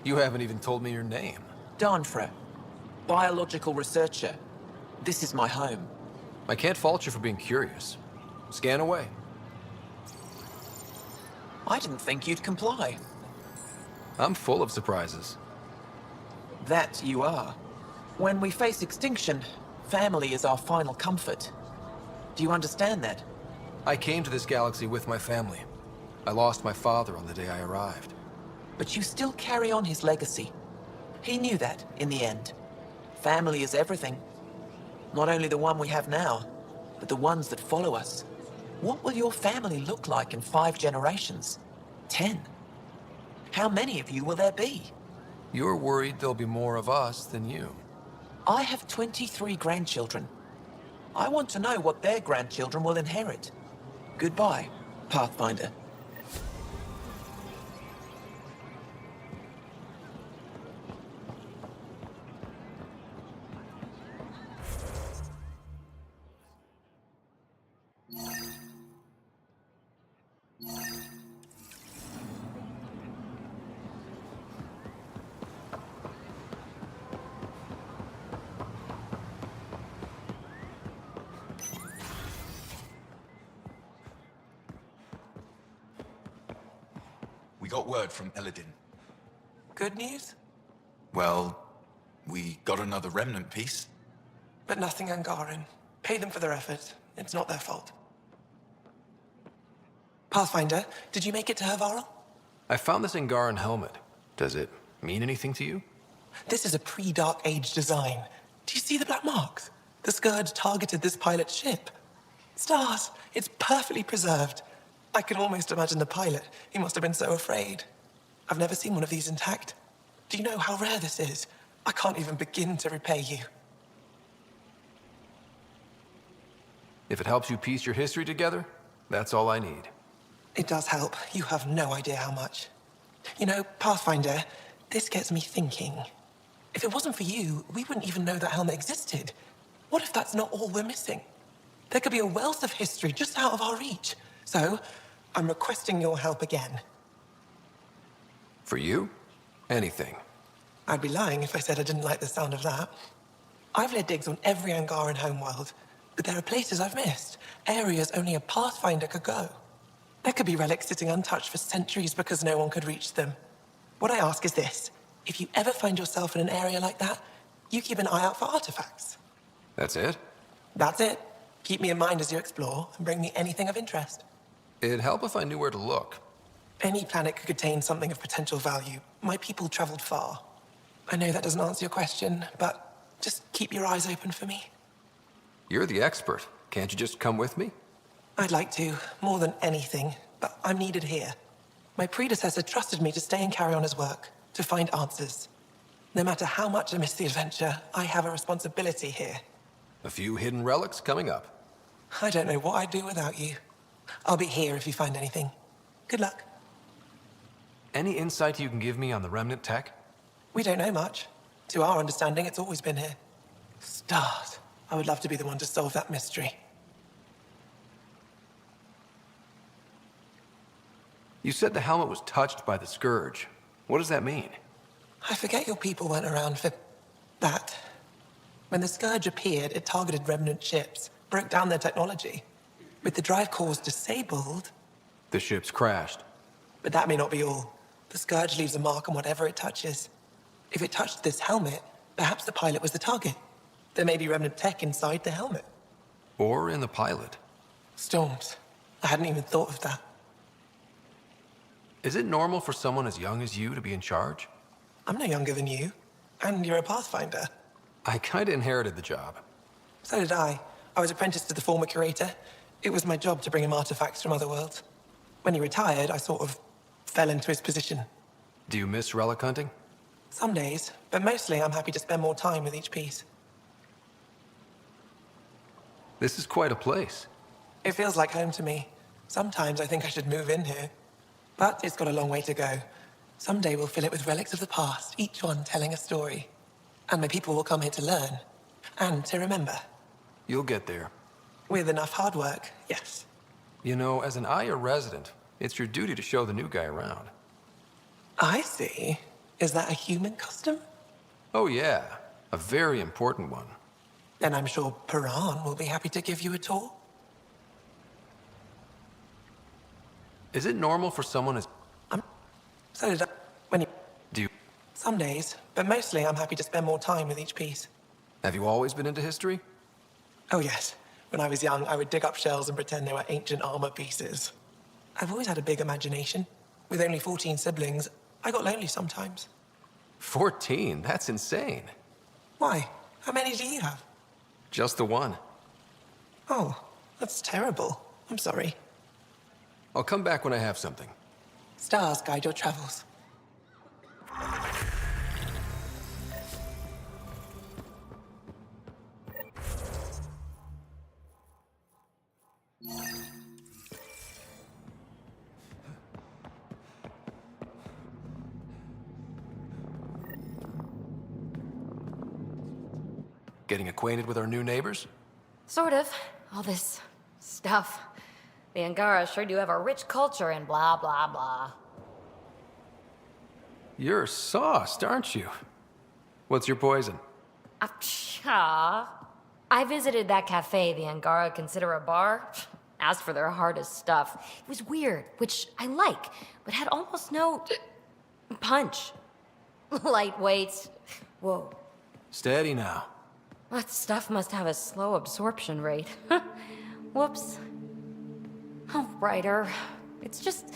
S9: You haven't even told me your name.
S5: Danfra, biological researcher. This is my home.
S9: I can't fault you for being curious. Scan away.
S5: I didn't think you'd comply.
S9: I'm full of surprises.
S5: That you are. When we face extinction, family is our final comfort. Do you understand that?
S9: I came to this galaxy with my family. I lost my father on the day I arrived.
S5: But you still carry on his legacy. He knew that, in the end. Family is everything.
S19: Not only the one we have now, but the ones that follow us. What will your family look like in 5 generations? 10? How many of you will there be?
S9: You're worried there'll be more of us than you.
S19: I have 23 grandchildren. I want to know what their grandchildren will inherit. Goodbye, Pathfinder.
S13: We got word from Eladin.
S5: Good news?
S13: Well, we got another remnant piece.
S5: But nothing Angaran. Pay them for their effort. It's not their fault. Pathfinder, did you make it to Hervarl?
S9: I found this Angaran helmet. Does it mean anything to you?
S5: This is a pre-Dark Age design. Do you see the black marks? The Scourge targeted this pilot's ship. Stars, it's perfectly preserved. I can almost imagine the pilot. He must have been so afraid. I've never seen one of these intact. Do you know how rare this is? I can't even begin to repay you.
S9: If it helps you piece your history together, that's all I need.
S5: It does help. You have no idea how much. You know, Pathfinder, this gets me thinking. If it wasn't for you, we wouldn't even know that helmet existed. What if that's not all we're missing? There could be a wealth of history just out of our reach. So, I'm requesting your help again.
S9: For you? Anything.
S5: I'd be lying if I said I didn't like the sound of that. I've led digs on every Angaran homeworld, but there are places I've missed, areas only a Pathfinder could go. There could be relics sitting untouched for centuries because no one could reach them. What I ask is this: if you ever find yourself in an area like that, you keep an eye out for artifacts.
S9: That's it?
S5: That's it. Keep me in mind as you explore, and bring me anything of interest.
S9: It'd help if I knew where to look.
S5: Any planet could contain something of potential value. My people traveled far. I know that doesn't answer your question, but just keep your eyes open for me.
S9: You're the expert. Can't you just come with me?
S5: I'd like to, more than anything, but I'm needed here. My predecessor trusted me to stay and carry on his work, to find answers. No matter how much I miss the adventure, I have a responsibility here.
S9: A few hidden relics coming up.
S5: I don't know what I'd do without you. I'll be here if you find anything. Good luck.
S9: Any insight you can give me on the remnant tech?
S5: We don't know much. To our understanding, it's always been here. Stars. I would love to be the one to solve that mystery.
S9: You said the helmet was touched by the Scourge. What does that mean?
S5: I forget your people weren't around for that. When the Scourge appeared, it targeted remnant ships, broke down their technology. With the drive cores disabled...
S9: The ships crashed.
S5: But that may not be all. The Scourge leaves a mark on whatever it touches. If it touched this helmet, perhaps the pilot was the target. There may be remnant tech inside the helmet.
S9: Or in the pilot.
S5: Storms. I hadn't even thought of that.
S9: Is it normal for someone as young as you to be in charge?
S5: I'm no younger than you. And you're a Pathfinder.
S9: I kinda inherited the job.
S5: So did I. I was apprenticed to the former curator. It was my job to bring him artifacts from other worlds. When he retired, I sort of fell into his position.
S9: Do you miss relic hunting?
S5: Some days, but mostly I'm happy to spend more time with each piece.
S9: This is quite a place.
S5: It feels like home to me. Sometimes I think I should move in here. But it's got a long way to go. Someday we'll fill it with relics of the past, each one telling a story. And my people will come here to learn. And to remember.
S9: You'll get there.
S5: With enough hard work, yes.
S9: You know, as an Aya resident, it's your duty to show the new guy around.
S5: I see. Is that a human custom?
S9: Oh yeah, a very important one.
S5: Then I'm sure Piran will be happy to give you a tour.
S9: Is it normal for someone as...
S5: So did I... When you...
S9: Do you...
S5: Some days, but mostly I'm happy to spend more time with each piece.
S9: Have you always been into history?
S5: Oh yes. When I was young, I would dig up shells and pretend they were ancient armor pieces. I've always had a big imagination. With only 14 siblings, I got lonely sometimes.
S9: 14? That's insane.
S5: Why? How many do you have?
S9: Just the one.
S5: Oh, that's terrible. I'm sorry.
S9: I'll come back when I have something.
S5: Stars guide your travels.
S9: Getting acquainted with our new neighbors?
S20: Sort of. All this stuff. The Angara sure do have a rich culture and blah, blah, blah.
S9: You're sauced, aren't you? What's your poison?
S20: I visited that cafe the Angara consider a bar. Asked for their hardest stuff. It was weird, which I like, but had almost no punch. Lightweight. Whoa.
S9: Steady now.
S20: That stuff must have a slow absorption rate. Whoops. Oh, Ryder. It's just...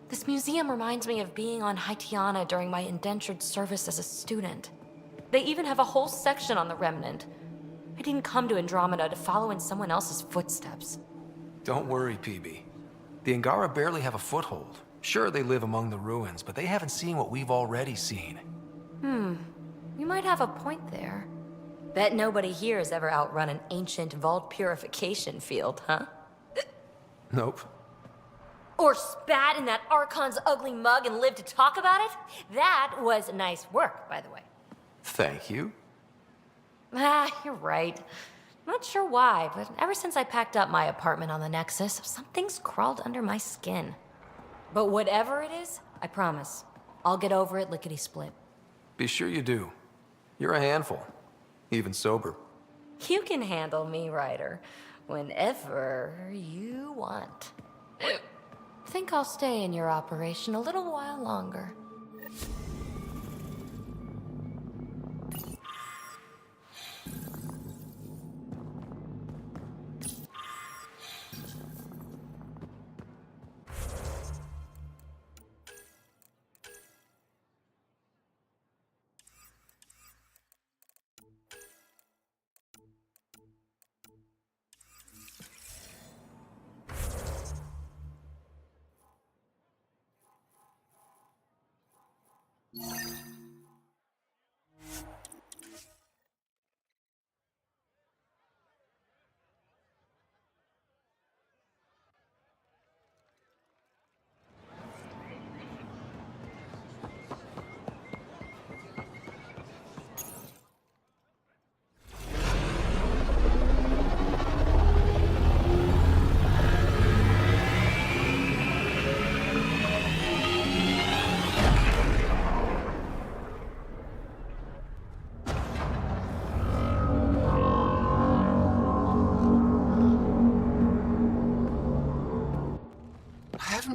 S20: This museum reminds me of being on Haitiana during my indentured service as a student. They even have a whole section on the Remnant. I didn't come to Andromeda to follow in someone else's footsteps.
S9: Don't worry, PB. The Angara barely have a foothold. Sure, they live among the ruins, but they haven't seen what we've already seen.
S20: You might have a point there. Bet nobody here has ever outrun an ancient vault purification field, huh?
S9: Nope.
S20: Or spat in that Archon's ugly mug and lived to talk about it? That was nice work, by the way.
S9: Thank you.
S20: You're right. Not sure why, but ever since I packed up my apartment on the Nexus, something's crawled under my skin. But whatever it is, I promise, I'll get over it lickety-split.
S9: Be sure you do. You're a handful. Even sober.
S20: You can handle me, Ryder, whenever you want. Think I'll stay in your operation a little while longer.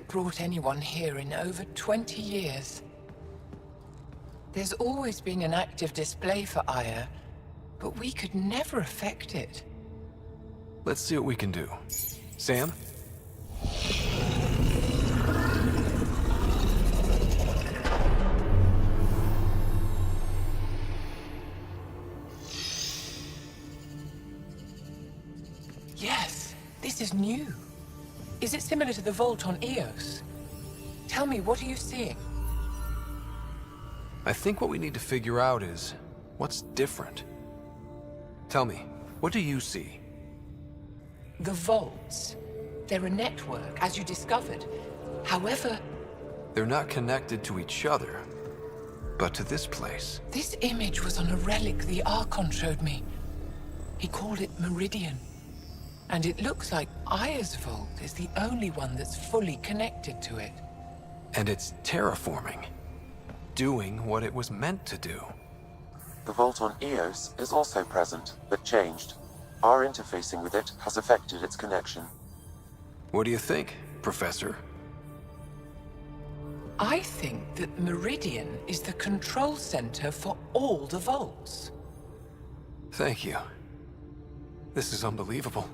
S5: Brought anyone here in over 20 years. There's always been an active display for Aya, but we could never affect it.
S9: Let's see what we can do. Sam?
S5: Yes, this is new. Is it similar to the vault on Eos? Tell me, what are you seeing?
S9: I think what we need to figure out is what's different. Tell me, what do you see?
S5: The vaults. They're a network, as you discovered. However...
S9: They're not connected to each other, but to this place.
S5: This image was on a relic the Archon showed me. He called it Meridian. And it looks like Aya's vault is the only one that's fully connected to it.
S9: And it's terraforming. Doing what it was meant to do.
S7: The vault on Eos is also present, but changed. Our interfacing with it has affected its connection.
S9: What do you think, Professor?
S5: I think that Meridian is the control center for all the vaults.
S9: Thank you. This is unbelievable.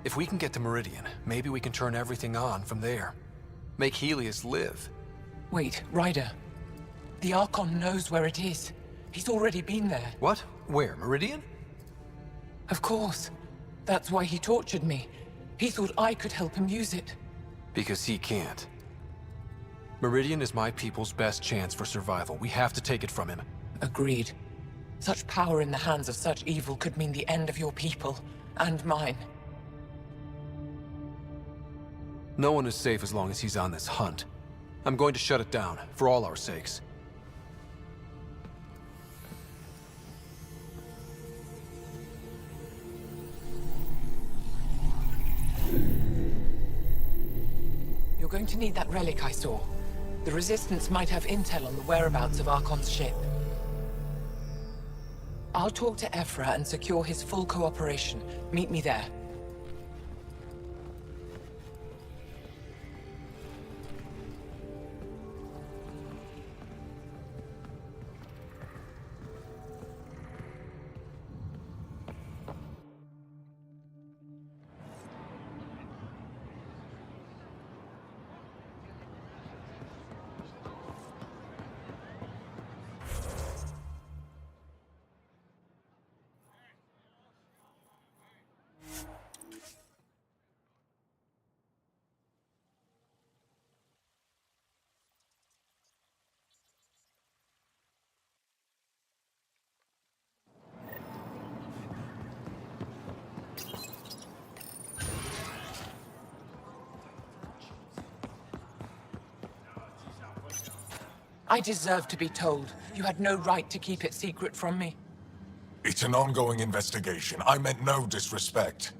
S9: If we can get to Meridian, maybe we can turn everything on from there. Make Helios live.
S5: Wait, Ryder. The Archon knows where it is. He's already been there.
S9: What? Where? Meridian?
S5: Of course. That's why he tortured me. He thought I could help him use it.
S9: Because he can't. Meridian is my people's best chance for survival. We have to take it from him.
S5: Agreed. Such power in the hands of such evil could mean the end of your people, and mine.
S9: No one is safe as long as he's on this hunt. I'm going to shut it down, for all our sakes.
S5: You're going to need that relic I saw. The Resistance might have intel on the whereabouts of Archon's ship. I'll talk to Ephra and secure his full cooperation. Meet me there. I deserve to be told. You had no right to keep it secret from me.
S16: It's an ongoing investigation. I meant no disrespect.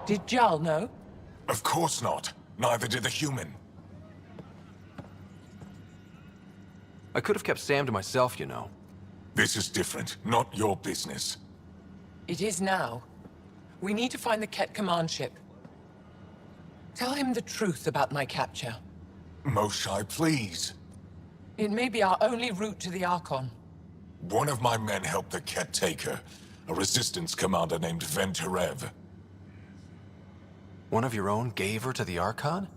S5: Did Jal know?
S16: Of course not. Neither did the human.
S9: I could have kept Sam to myself, you know.
S16: This is different. Not your business.
S5: It is now. We need to find the Ket command ship. Tell him the truth about my capture.
S16: Moshai, please.
S5: It may be our only route to the Archon.
S16: One of my men helped the Ket take her. A resistance commander named Venterev.
S9: One of your own gave her to the Archon?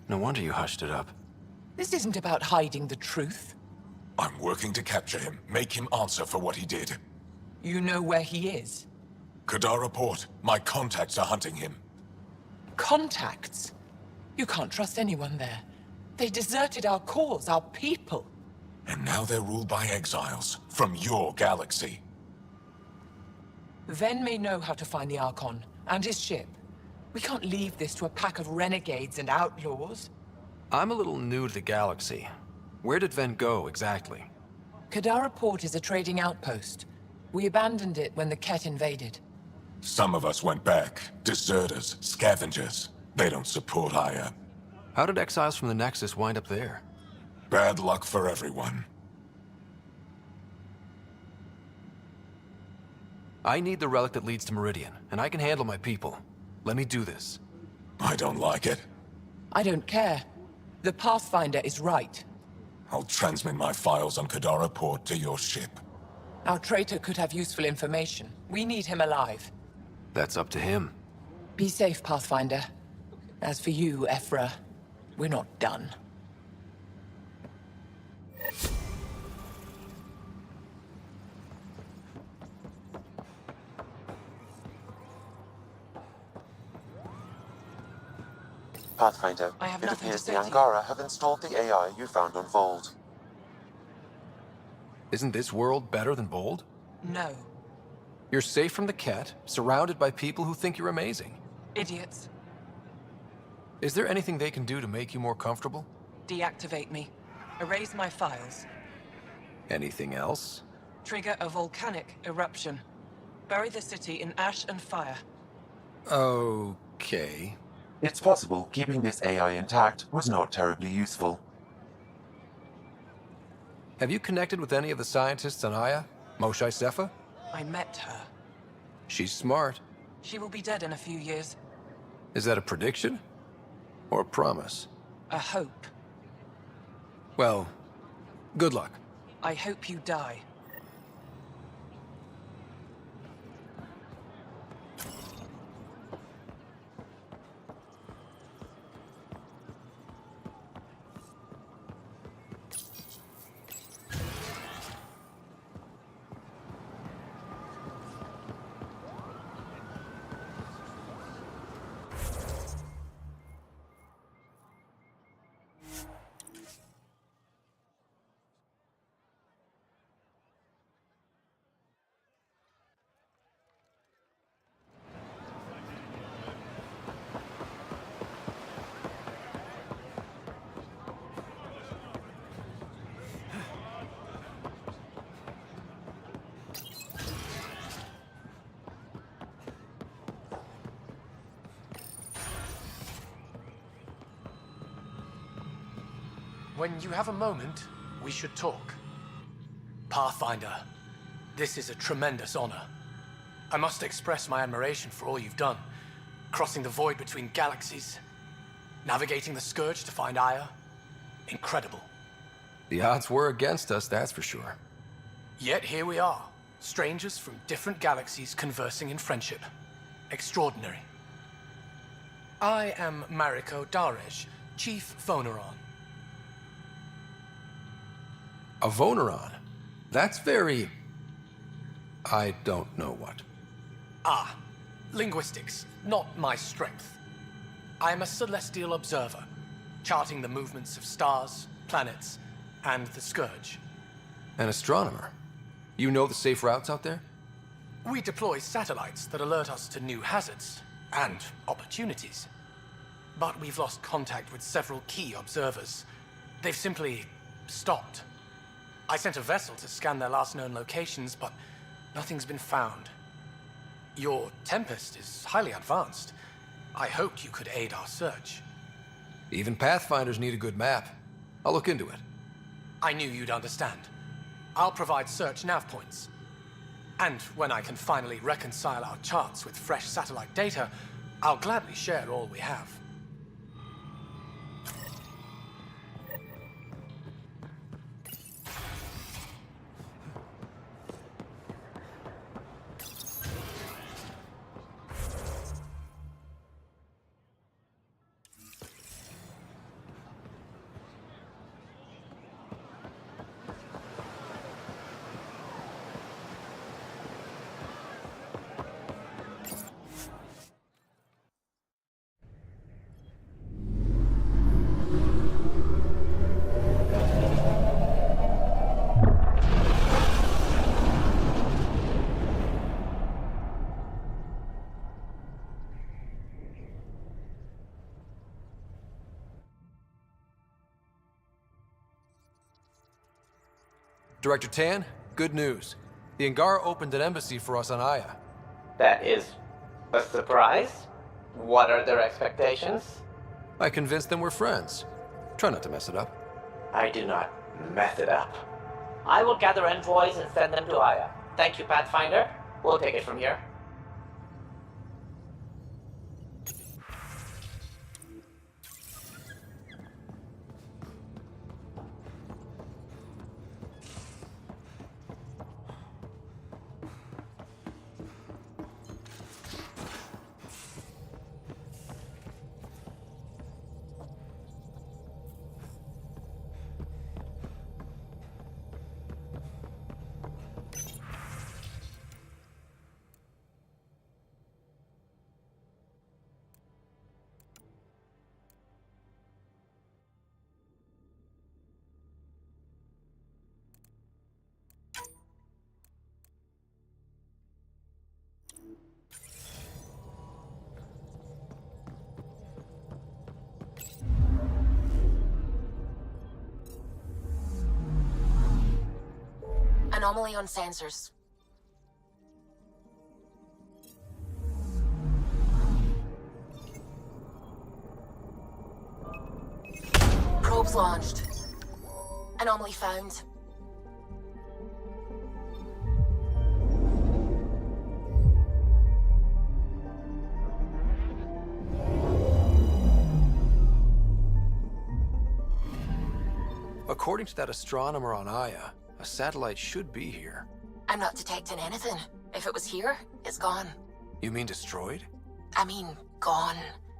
S9: No wonder you hushed it up.
S5: This isn't about hiding the truth.
S16: I'm working to capture him, make him answer for what he did.
S5: You know where he is?
S16: Kadara Port. My contacts are hunting him.
S5: Contacts? You can't trust anyone there. They deserted our cause, our people.
S16: And now they're ruled by exiles from your galaxy.
S5: Ven may know how to find the Archon and his ship. We can't leave this to a pack of renegades and outlaws.
S9: I'm a little new to the galaxy. Where did Ven go, exactly?
S5: Kadara Port is a trading outpost. We abandoned it when the Ket invaded.
S16: Some of us went back. Deserters, scavengers. They don't support Aya.
S9: How did exiles from the Nexus wind up there?
S16: Bad luck for everyone.
S9: I need the relic that leads to Meridian, and I can handle my people. Let me do this.
S16: I don't like it.
S5: I don't care. The Pathfinder is right.
S16: I'll transmit my files on Kadara Port to your ship.
S5: Our traitor could have useful information. We need him alive.
S9: That's up to him.
S5: Be safe, Pathfinder. As for you, Ephra, we're not done.
S7: Pathfinder,
S5: I have
S7: it
S5: nothing to
S7: appears
S5: say
S7: the
S5: to you.
S7: Angara have installed the AI you found on Vold.
S9: Isn't this world better than Bold?
S5: No.
S9: You're safe from the Ket, surrounded by people who think you're amazing.
S5: Idiots.
S9: Is there anything they can do to make you more comfortable?
S6: Deactivate me. Erase my files.
S9: Anything else?
S6: Trigger a volcanic eruption. Bury the city in ash and fire.
S9: Okay.
S7: It's possible keeping this AI intact was not terribly useful.
S9: Have you connected with any of the scientists on Aya? Moshai Sepha?
S6: I met her.
S9: She's smart.
S6: She will be dead in a few years.
S9: Is that a prediction? Or a promise?
S6: A hope.
S9: Well, good luck.
S6: I hope you die.
S21: When you have a moment, we should talk. Pathfinder, this is a tremendous honor. I must express my admiration for all you've done. Crossing the void between galaxies, navigating the Scourge to find Aya. Incredible.
S9: The odds were against us, that's for sure.
S21: Yet here we are, strangers from different galaxies conversing in friendship. Extraordinary. I am Mariko Darej, Chief Voneron.
S9: A Voneron? That's very... I don't know what.
S21: Ah, linguistics, not my strength. I am a celestial observer, charting the movements of stars, planets, and the Scourge.
S9: An astronomer? You know the safe routes out there?
S21: We deploy satellites that alert us to new hazards and opportunities. But we've lost contact with several key observers. They've simply stopped. I sent a vessel to scan their last known locations, but nothing's been found. Your Tempest is highly advanced. I hoped you could aid our search.
S9: Even Pathfinders need a good map. I'll look into it.
S21: I knew you'd understand. I'll provide search nav points. And when I can finally reconcile our charts with fresh satellite data, I'll gladly share all we have.
S9: Director Tan, good news. The Angara opened an embassy for us on Aya.
S22: That is a surprise? What are their expectations?
S9: I convinced them we're friends. Try not to mess it up.
S22: I do not mess it up. I will gather envoys and send them to Aya. Thank you, Pathfinder. We'll take it from here.
S2: Anomaly on sensors. Probes launched. Anomaly found.
S9: According to that astronomer on Aya, a satellite should be here.
S2: I'm not detecting anything. If it was here, it's gone.
S9: You mean destroyed?
S2: I mean, gone.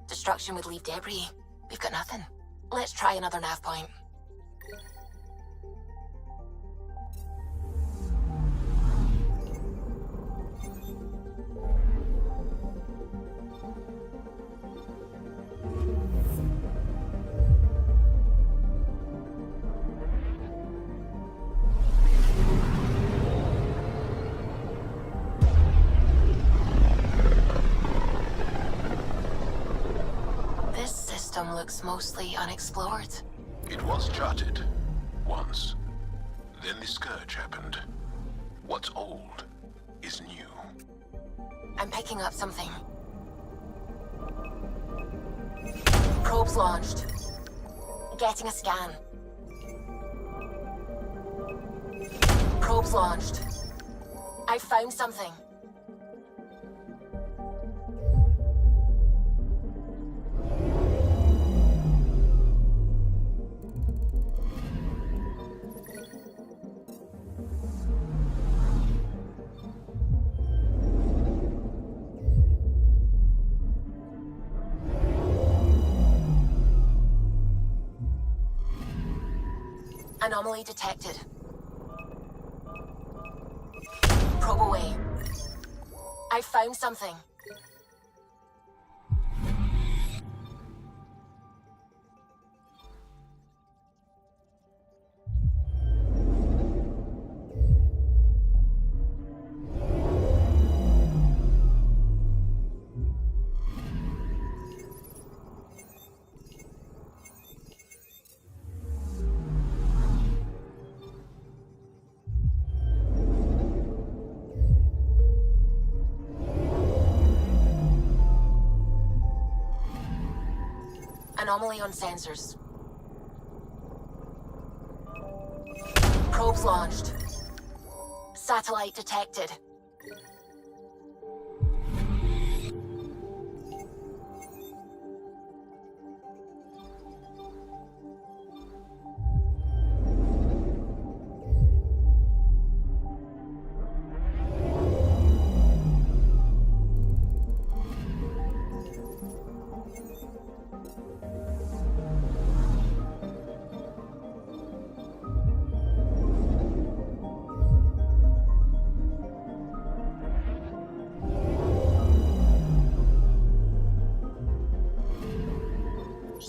S2: Destruction would leave debris. We've got nothing. Let's try another nav point. Looks mostly unexplored.
S1: It was charted. Once. Then the Scourge happened. What's old is new.
S2: I'm picking up something. Probes launched. Getting a scan. Probe's launched. I found something. Anomaly detected. Probe away. I found something. Anomaly on sensors. Probes launched. Satellite detected.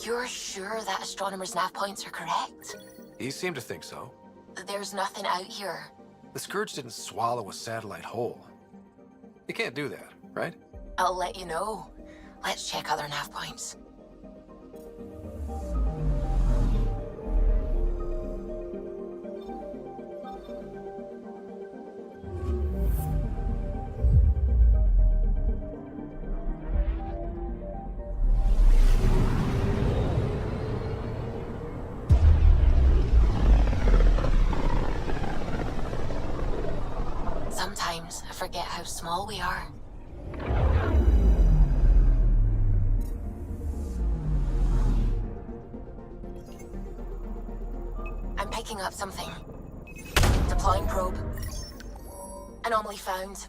S2: You're sure that astronomer's nav points are correct?
S9: He seemed to think so.
S2: There's nothing out here.
S9: The Scourge didn't swallow a satellite whole. You can't do that, right?
S2: I'll let you know. Let's check other nav points. Sometimes I forget how small we are. I'm picking up something. Deploying probe. Anomaly found.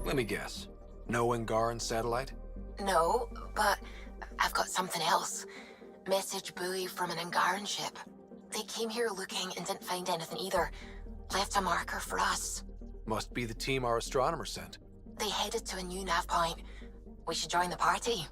S9: Let me guess. No Angaran satellite?
S2: No, but I've got something else. Message buoy from an Angaran ship. They came here looking and didn't find anything either. Left a marker for us.
S9: Must be the team our astronomer sent.
S2: They headed to a new nav point. We should join the party.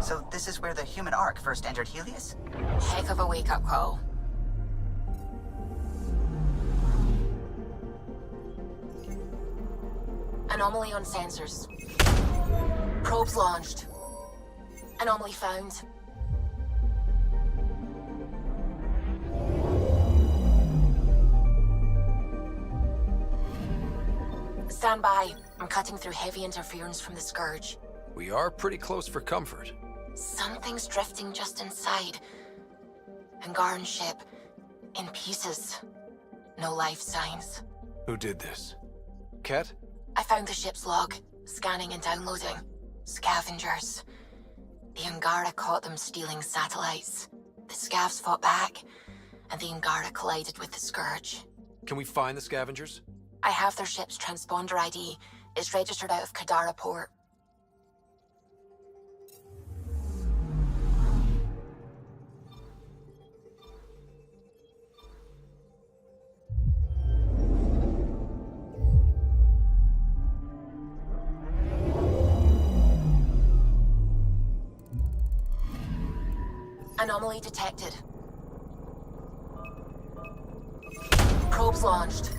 S3: So this is where the human Ark first entered Helios?
S2: Heck of a wake-up call. Anomaly on sensors. Probes launched. Anomaly found. Stand by. I'm cutting through heavy interference from the Scourge.
S9: We are pretty close for comfort.
S2: Something's drifting just inside. Angaran ship. In pieces. No life signs.
S9: Who did this? Ket?
S2: I found the ship's log. Scanning and downloading. Scavengers. The Angara caught them stealing satellites. The Scavs fought back, and the Angara collided with the Scourge.
S9: Can we find the scavengers?
S2: I have their ship's transponder ID. It's registered out of Kadara port. Anomaly detected. Probes launched.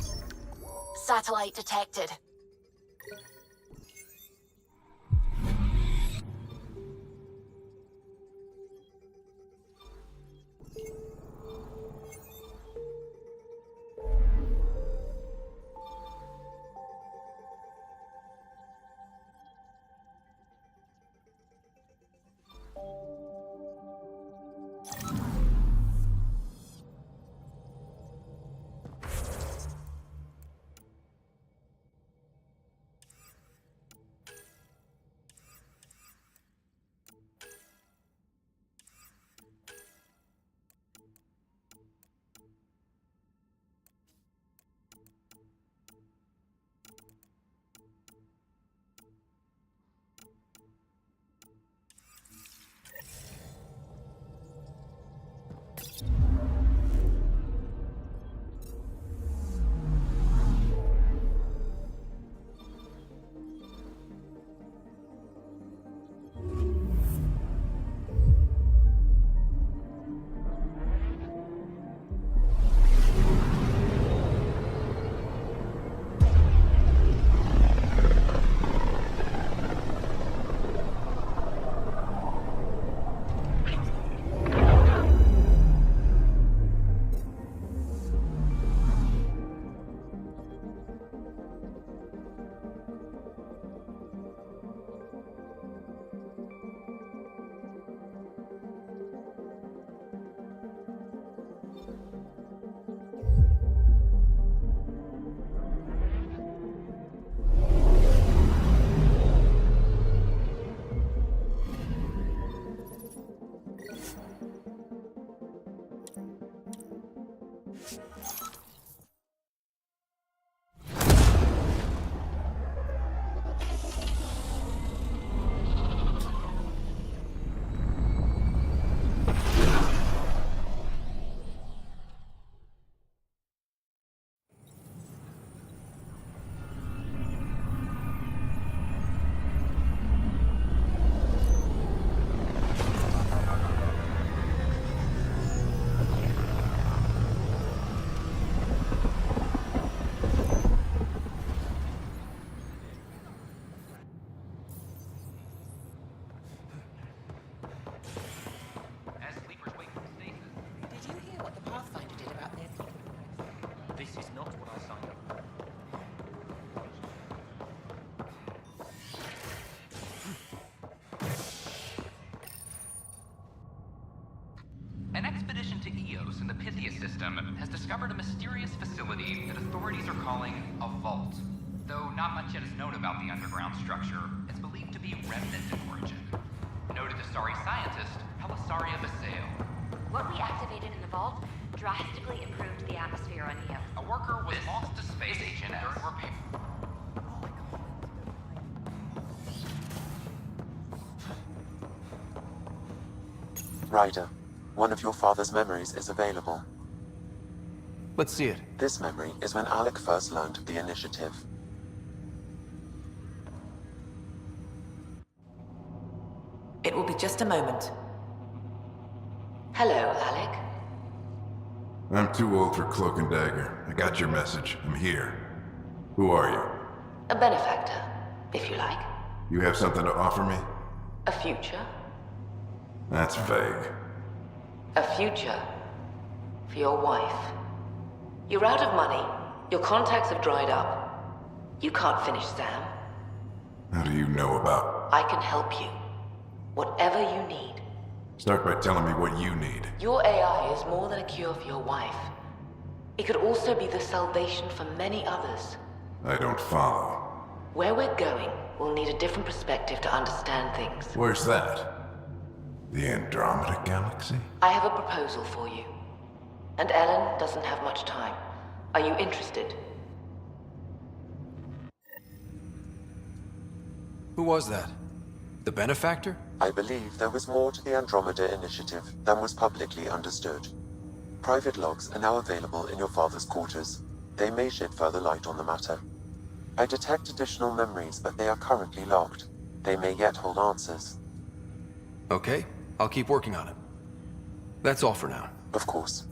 S2: Satellite detected.
S4: An expedition to Eos in the Pythia system has discovered a mysterious facility that authorities are calling a vault. Though not much yet is known about the underground structure, it's believed to be remnant in origin. Noted Asari scientist, Helisaria Basale.
S11: What we activated in the vault drastically improved the atmosphere on Eos.
S4: A worker was lost to space during repair.
S7: Ryder, one of your father's memories is available.
S9: Let's see it.
S7: This memory is when Alec first learned of the initiative.
S6: It will be just a moment.
S2: Hello, Alec.
S8: I'm too old for Cloak and Dagger. I got your message. I'm here. Who are you?
S2: A benefactor, if you like.
S8: You have something to offer me?
S2: A future.
S8: That's vague.
S2: A future for your wife. You're out of money. Your contacts have dried up. You can't finish Sam.
S8: How do you know about?
S2: I can help you. Whatever you need.
S8: Start by telling me what you need.
S2: Your AI is more than a cure for your wife. It could also be the salvation for many others.
S8: I don't follow.
S2: Where we're going, we'll need a different perspective to understand things.
S8: Where's that? The Andromeda Galaxy?
S2: I have a proposal for you. And Ellen doesn't have much time. Are you interested?
S9: Who was that? The benefactor?
S7: I believe there was more to the Andromeda initiative than was publicly understood. Private logs are now available in your father's quarters. They may shed further light on the matter. I detect additional memories, but they are currently locked. They may yet hold answers.
S9: Okay, I'll keep working on it. That's all for now.
S7: Of course.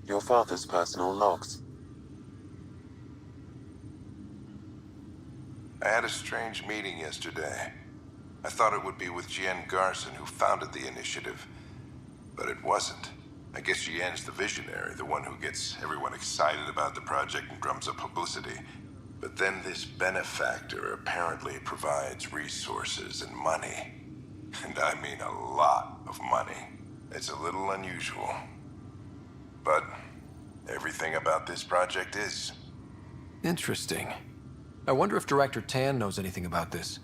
S7: Your father's personal logs.
S15: I had a strange meeting yesterday. I thought it would be with Jien Garson, who founded the initiative. But it wasn't. I guess Jien's the visionary, the one who gets everyone excited about the project and drums up publicity. But then this benefactor apparently provides resources and money. And I mean a lot of money. It's a little unusual. But everything about this project is.
S9: Interesting. I wonder if Director Tan knows anything about this.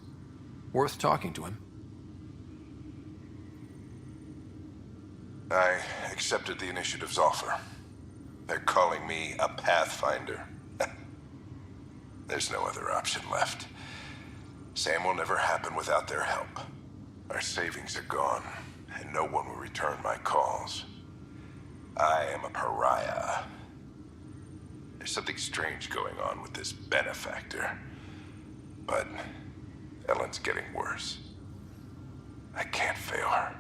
S9: Worth talking to him.
S15: I accepted the initiative's offer. They're calling me a Pathfinder. There's no other option left. Sam will never happen without their help. Our savings are gone, and no one will return my calls. I am a pariah. There's something strange going on with this benefactor. But Ellen's getting worse. I can't fail her.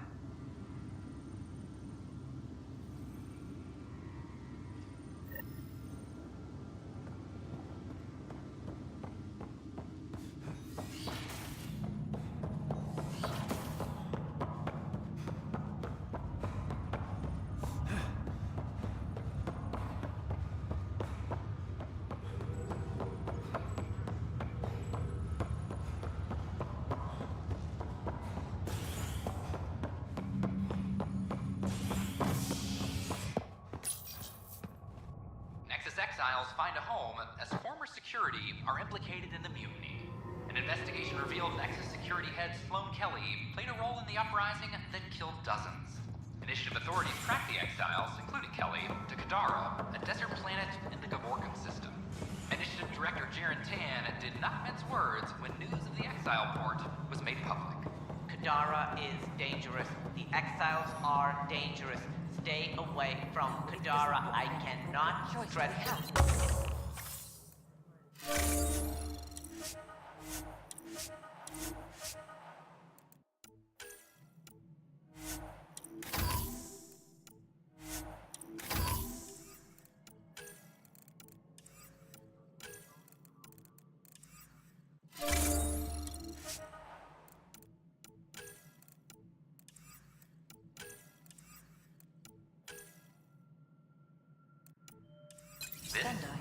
S4: Exiles find a home as former security are implicated in the mutiny. An investigation revealed Nexus security head Sloan Kelly played a role in the uprising that killed dozens. Initiative authorities tracked the exiles, including Kelly, to Kadara, a desert planet in the Gavorkan system. Initiative Director Jaren Tan did not mince words when news of the exile port was made public.
S23: Kadara is dangerous. The exiles are dangerous. Stay away from Kadara. I cannot stress it.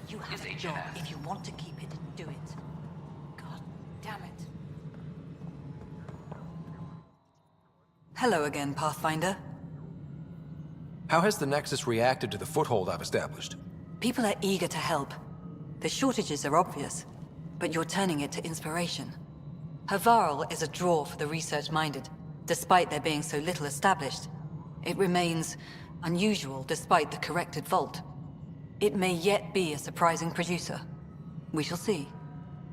S6: You have a job. If you want to keep it, do it. God damn it.
S24: Hello again, Pathfinder.
S9: How has the Nexus reacted to the foothold I've established?
S24: People are eager to help. The shortages are obvious, but you're turning it to inspiration. Havarl is a draw for the research-minded, despite there being so little established. It remains unusual despite the corrected vault. It may yet be a surprising producer. We shall see.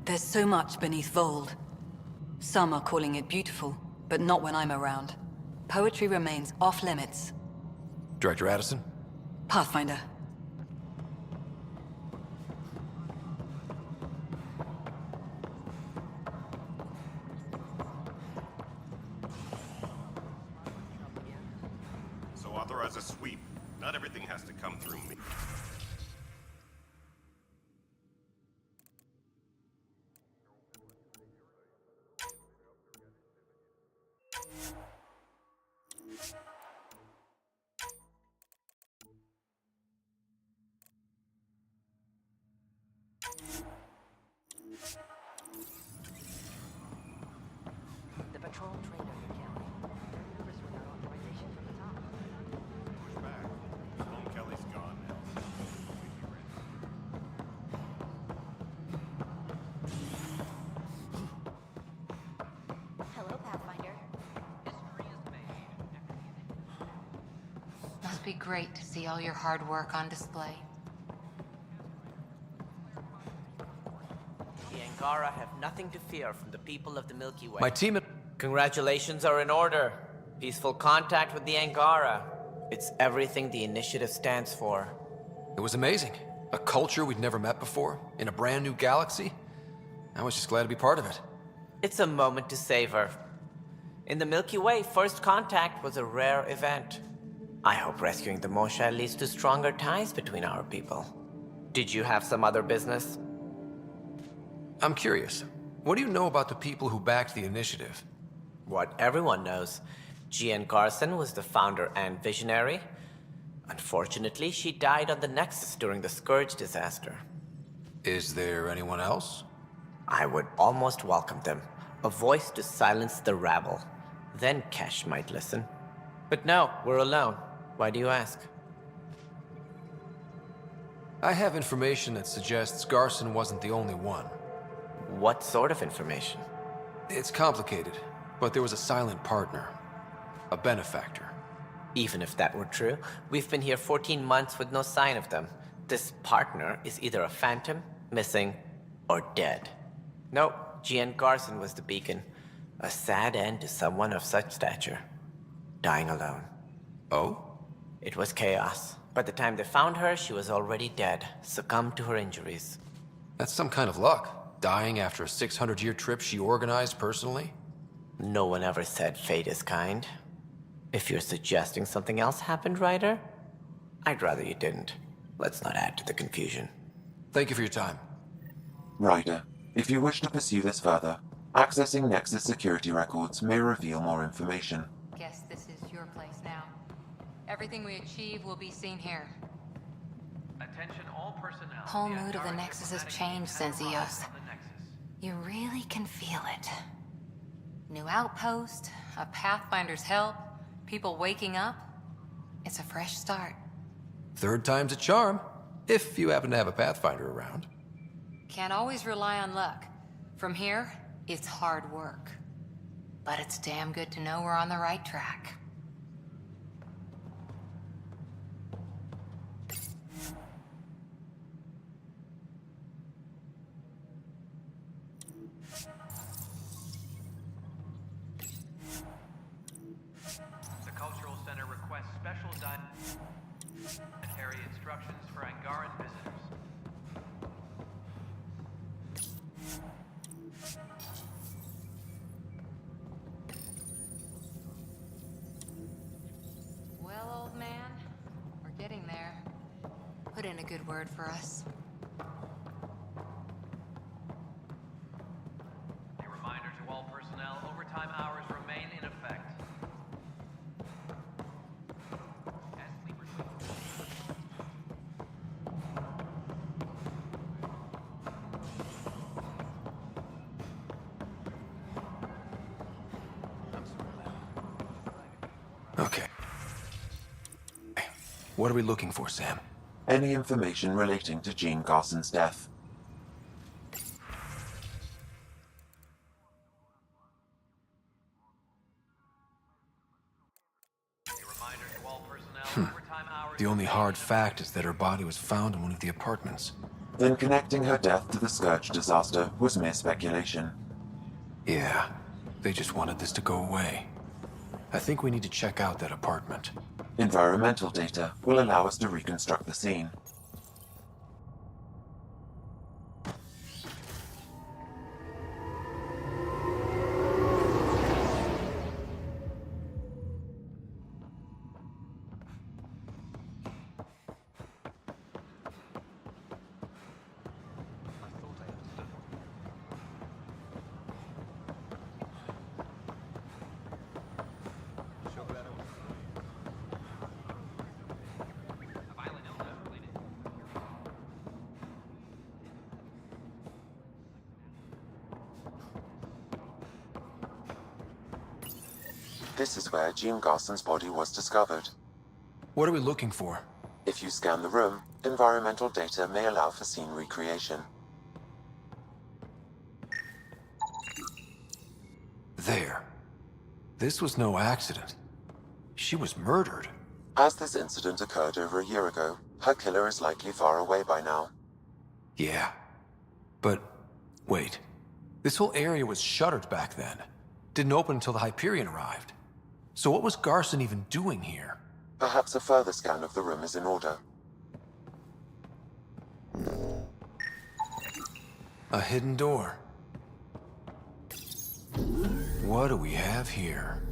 S24: There's so much beneath Vold. Some are calling it beautiful, but not when I'm around. Poetry remains off-limits.
S9: Director Addison?
S24: Pathfinder.
S10: So authorize a sweep. Not everything has to come through me.
S2: The patrol trainer you're counting. They're nervous without authorization from the top.
S10: Push back. Sloan Kelly's gone now.
S11: Hello, Pathfinder.
S2: Must be great to see all your hard work on display.
S23: The Angara have nothing to fear from the people of the Milky Way.
S9: My team...
S23: Congratulations are in order. Peaceful contact with the Angara. It's everything the initiative stands for.
S9: It was amazing. A culture we'd never met before, in a brand new galaxy. I was just glad to be part of it.
S23: It's a moment to savor. In the Milky Way, first contact was a rare event. I hope rescuing the Mosha leads to stronger ties between our people. Did you have some other business?
S9: I'm curious. What do you know about the people who backed the initiative?
S23: What everyone knows. Jean Garson was the founder and visionary. Unfortunately, she died on the Nexus during the Scourge disaster.
S9: Is there anyone else?
S23: I would almost welcome them. A voice to silence the rabble. Then Kesh might listen. But no, we're alone. Why do you ask?
S9: I have information that suggests Garson wasn't the only one.
S23: What sort of information?
S9: It's complicated, but there was a silent partner. A benefactor.
S23: Even if that were true, we've been here 14 months with no sign of them. This partner is either a phantom, missing, or dead. Nope, Jean Garson was the beacon. A sad end to someone of such stature. Dying alone.
S9: Oh?
S23: It was chaos. By the time they found her, she was already dead, succumbed to her injuries.
S9: That's some kind of luck. Dying after a 600-year trip she organized personally?
S23: No one ever said fate is kind. If you're suggesting something else happened, Ryder, I'd rather you didn't. Let's not add to the confusion.
S9: Thank you for your time.
S7: Ryder, if you wish to pursue this further, accessing Nexus security records may reveal more information.
S2: Guess this is your place now. Everything we achieve will be seen here.
S4: Attention all personnel.
S2: Whole mood of the Nexus has changed since EOS. You really can feel it. New outpost, a Pathfinder's help, people waking up. It's a fresh start.
S9: Third time's a charm, if you happen to have a Pathfinder around.
S2: Can't always rely on luck. From here, it's hard work. But it's damn good to know we're on the right track.
S4: The Cultural Center requests special dietary instructions for Angaran visitors.
S2: Well, old man, we're getting there. Put in a good word for us.
S4: A reminder to all personnel, overtime hours remain in effect.
S9: Okay. What are we looking for, Sam?
S7: Any information relating to Jean Garson's death.
S9: The only hard fact is that her body was found in one of the apartments.
S7: Then connecting her death to the Scourge disaster was mere speculation.
S9: Yeah, they just wanted this to go away. I think we need to check out that apartment.
S7: Environmental data will allow us to reconstruct the scene. This is where Jean Garson's body was discovered.
S9: What are we looking for?
S7: If you scan the room, environmental data may allow for scene recreation.
S9: There. This was no accident. She was murdered.
S7: As this incident occurred over a year ago, her killer is likely far away by now.
S9: Yeah. But, wait. This whole area was shuttered back then. Didn't open until the Hyperion arrived. So what was Garson even doing here?
S7: Perhaps a further scan of the room is in order.
S9: A hidden door. What do we have here?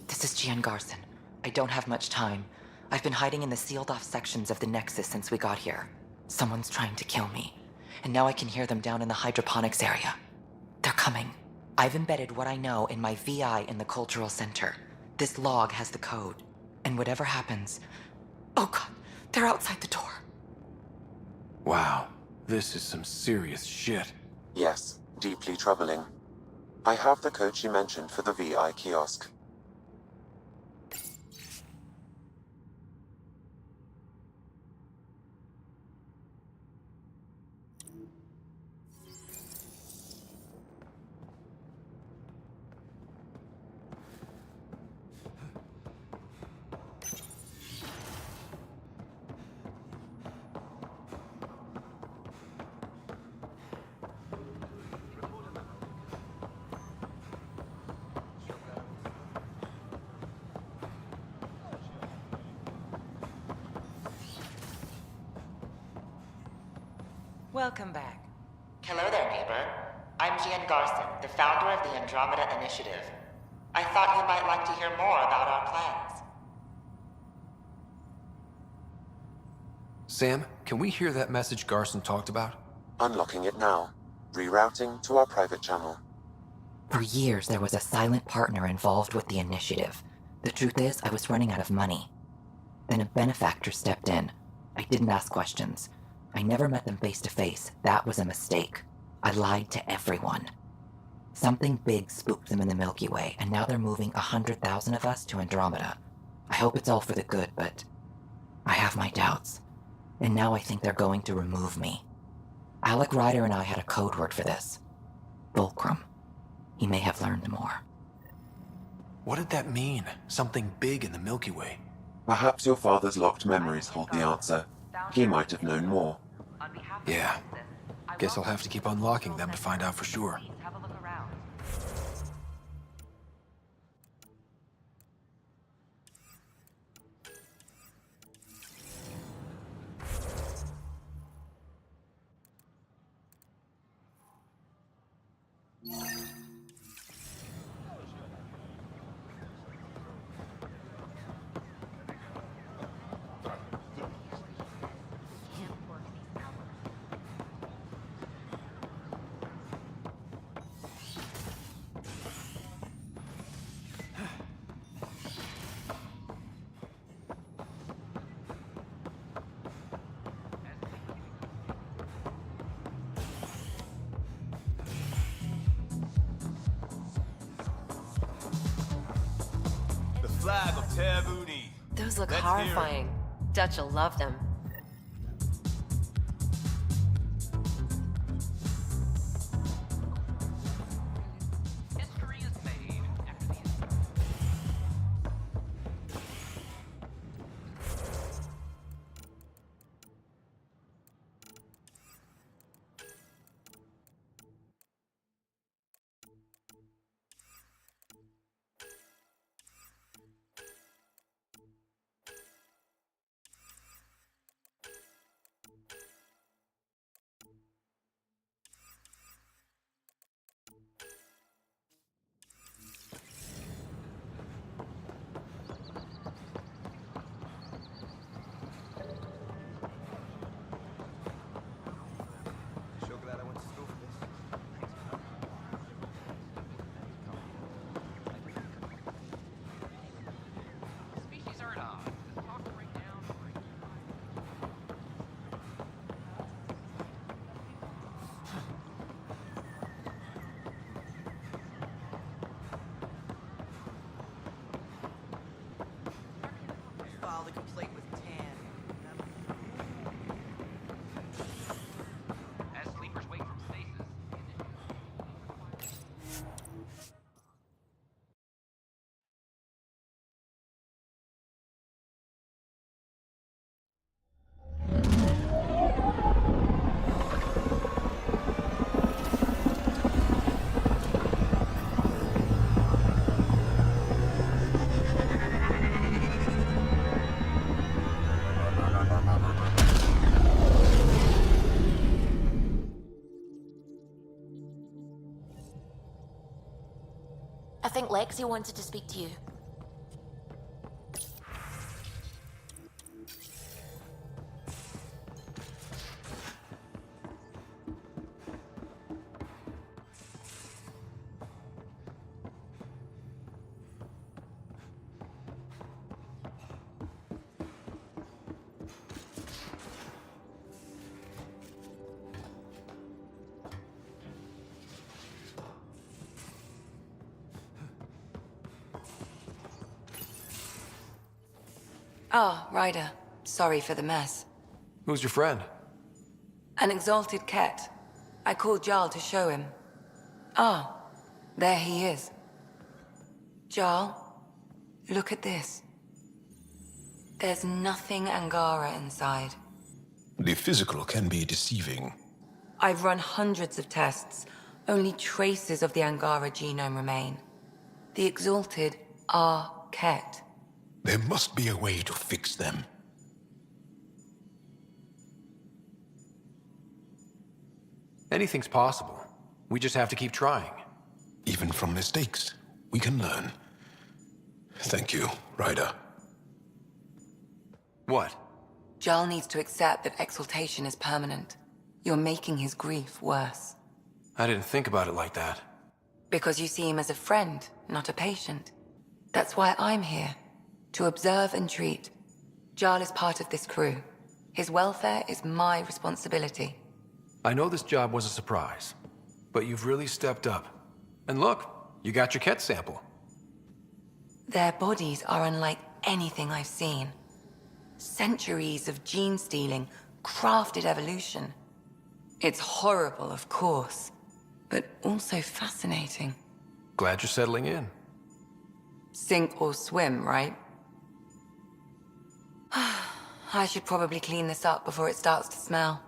S6: This is Gian Garson. I don't have much time. I've been hiding in the sealed-off sections of the Nexus since we got here. Someone's trying to kill me. And now I can hear them down in the hydroponics area. They're coming. I've embedded what I know in my VI in the Cultural Center. This log has the code. And whatever happens... Oh god, they're outside the door.
S9: Wow, this is some serious shit.
S7: Yes, deeply troubling. I have the code she mentioned for the VI kiosk.
S6: Welcome back.
S12: Hello there, neighbor. I'm Gian Garson, the founder of the Andromeda Initiative. I thought you might like to hear more about our plans.
S9: Sam, can we hear that message Garson talked about?
S7: Unlocking it now. Rerouting to our private channel.
S6: For years, there was a silent partner involved with the initiative. The truth is, I was running out of money. Then a benefactor stepped in. I didn't ask questions. I never met them face to face. That was a mistake. I lied to everyone. Something big spooked them in the Milky Way, and now they're moving 100,000 of us to Andromeda. I hope it's all for the good, but I have my doubts. And now I think they're going to remove me. Alec Ryder and I had a code word for this. Fulcrum. He may have learned more.
S9: What did that mean? Something big in the Milky Way?
S7: Perhaps your father's locked memories hold the answer. He might have known more.
S9: Yeah. Guess I'll have to keep unlocking them to find out for sure.
S14: Flag of Tabuni.
S20: Those look
S14: Let's hear it.
S20: horrifying. Dutch will love them.
S4: History is made after the
S6: file the complaint with Tan.
S4: As sleepers wake from stasis.
S2: I think Lexi wanted to speak to you.
S24: Ah, Ryder. Sorry for the mess.
S9: Who's your friend?
S24: An exalted cat. I called Jarl to show him. Ah, there he is. Jarl, look at this. There's nothing Angara inside.
S1: The physical can be deceiving.
S24: I've run hundreds of tests. Only traces of the Angara genome remain. The exalted are Ket.
S1: There must be a way to fix them.
S9: Anything's possible. We just have to keep trying.
S1: Even from mistakes, we can learn. Thank you, Ryder.
S9: What?
S24: Jarl needs to accept that exaltation is permanent. You're making his grief worse.
S9: I didn't think about it like that.
S24: Because you see him as a friend, not a patient. That's why I'm here. To observe and treat. Jarl is part of this crew. His welfare is my responsibility.
S9: I know this job was a surprise, but you've really stepped up. And look, you got your Ket sample.
S24: Their bodies are unlike anything I've seen. Centuries of gene stealing, crafted evolution. It's horrible, of course, but also fascinating.
S9: Glad you're settling in.
S24: Sink or swim, right? I should probably clean this up before it starts to smell.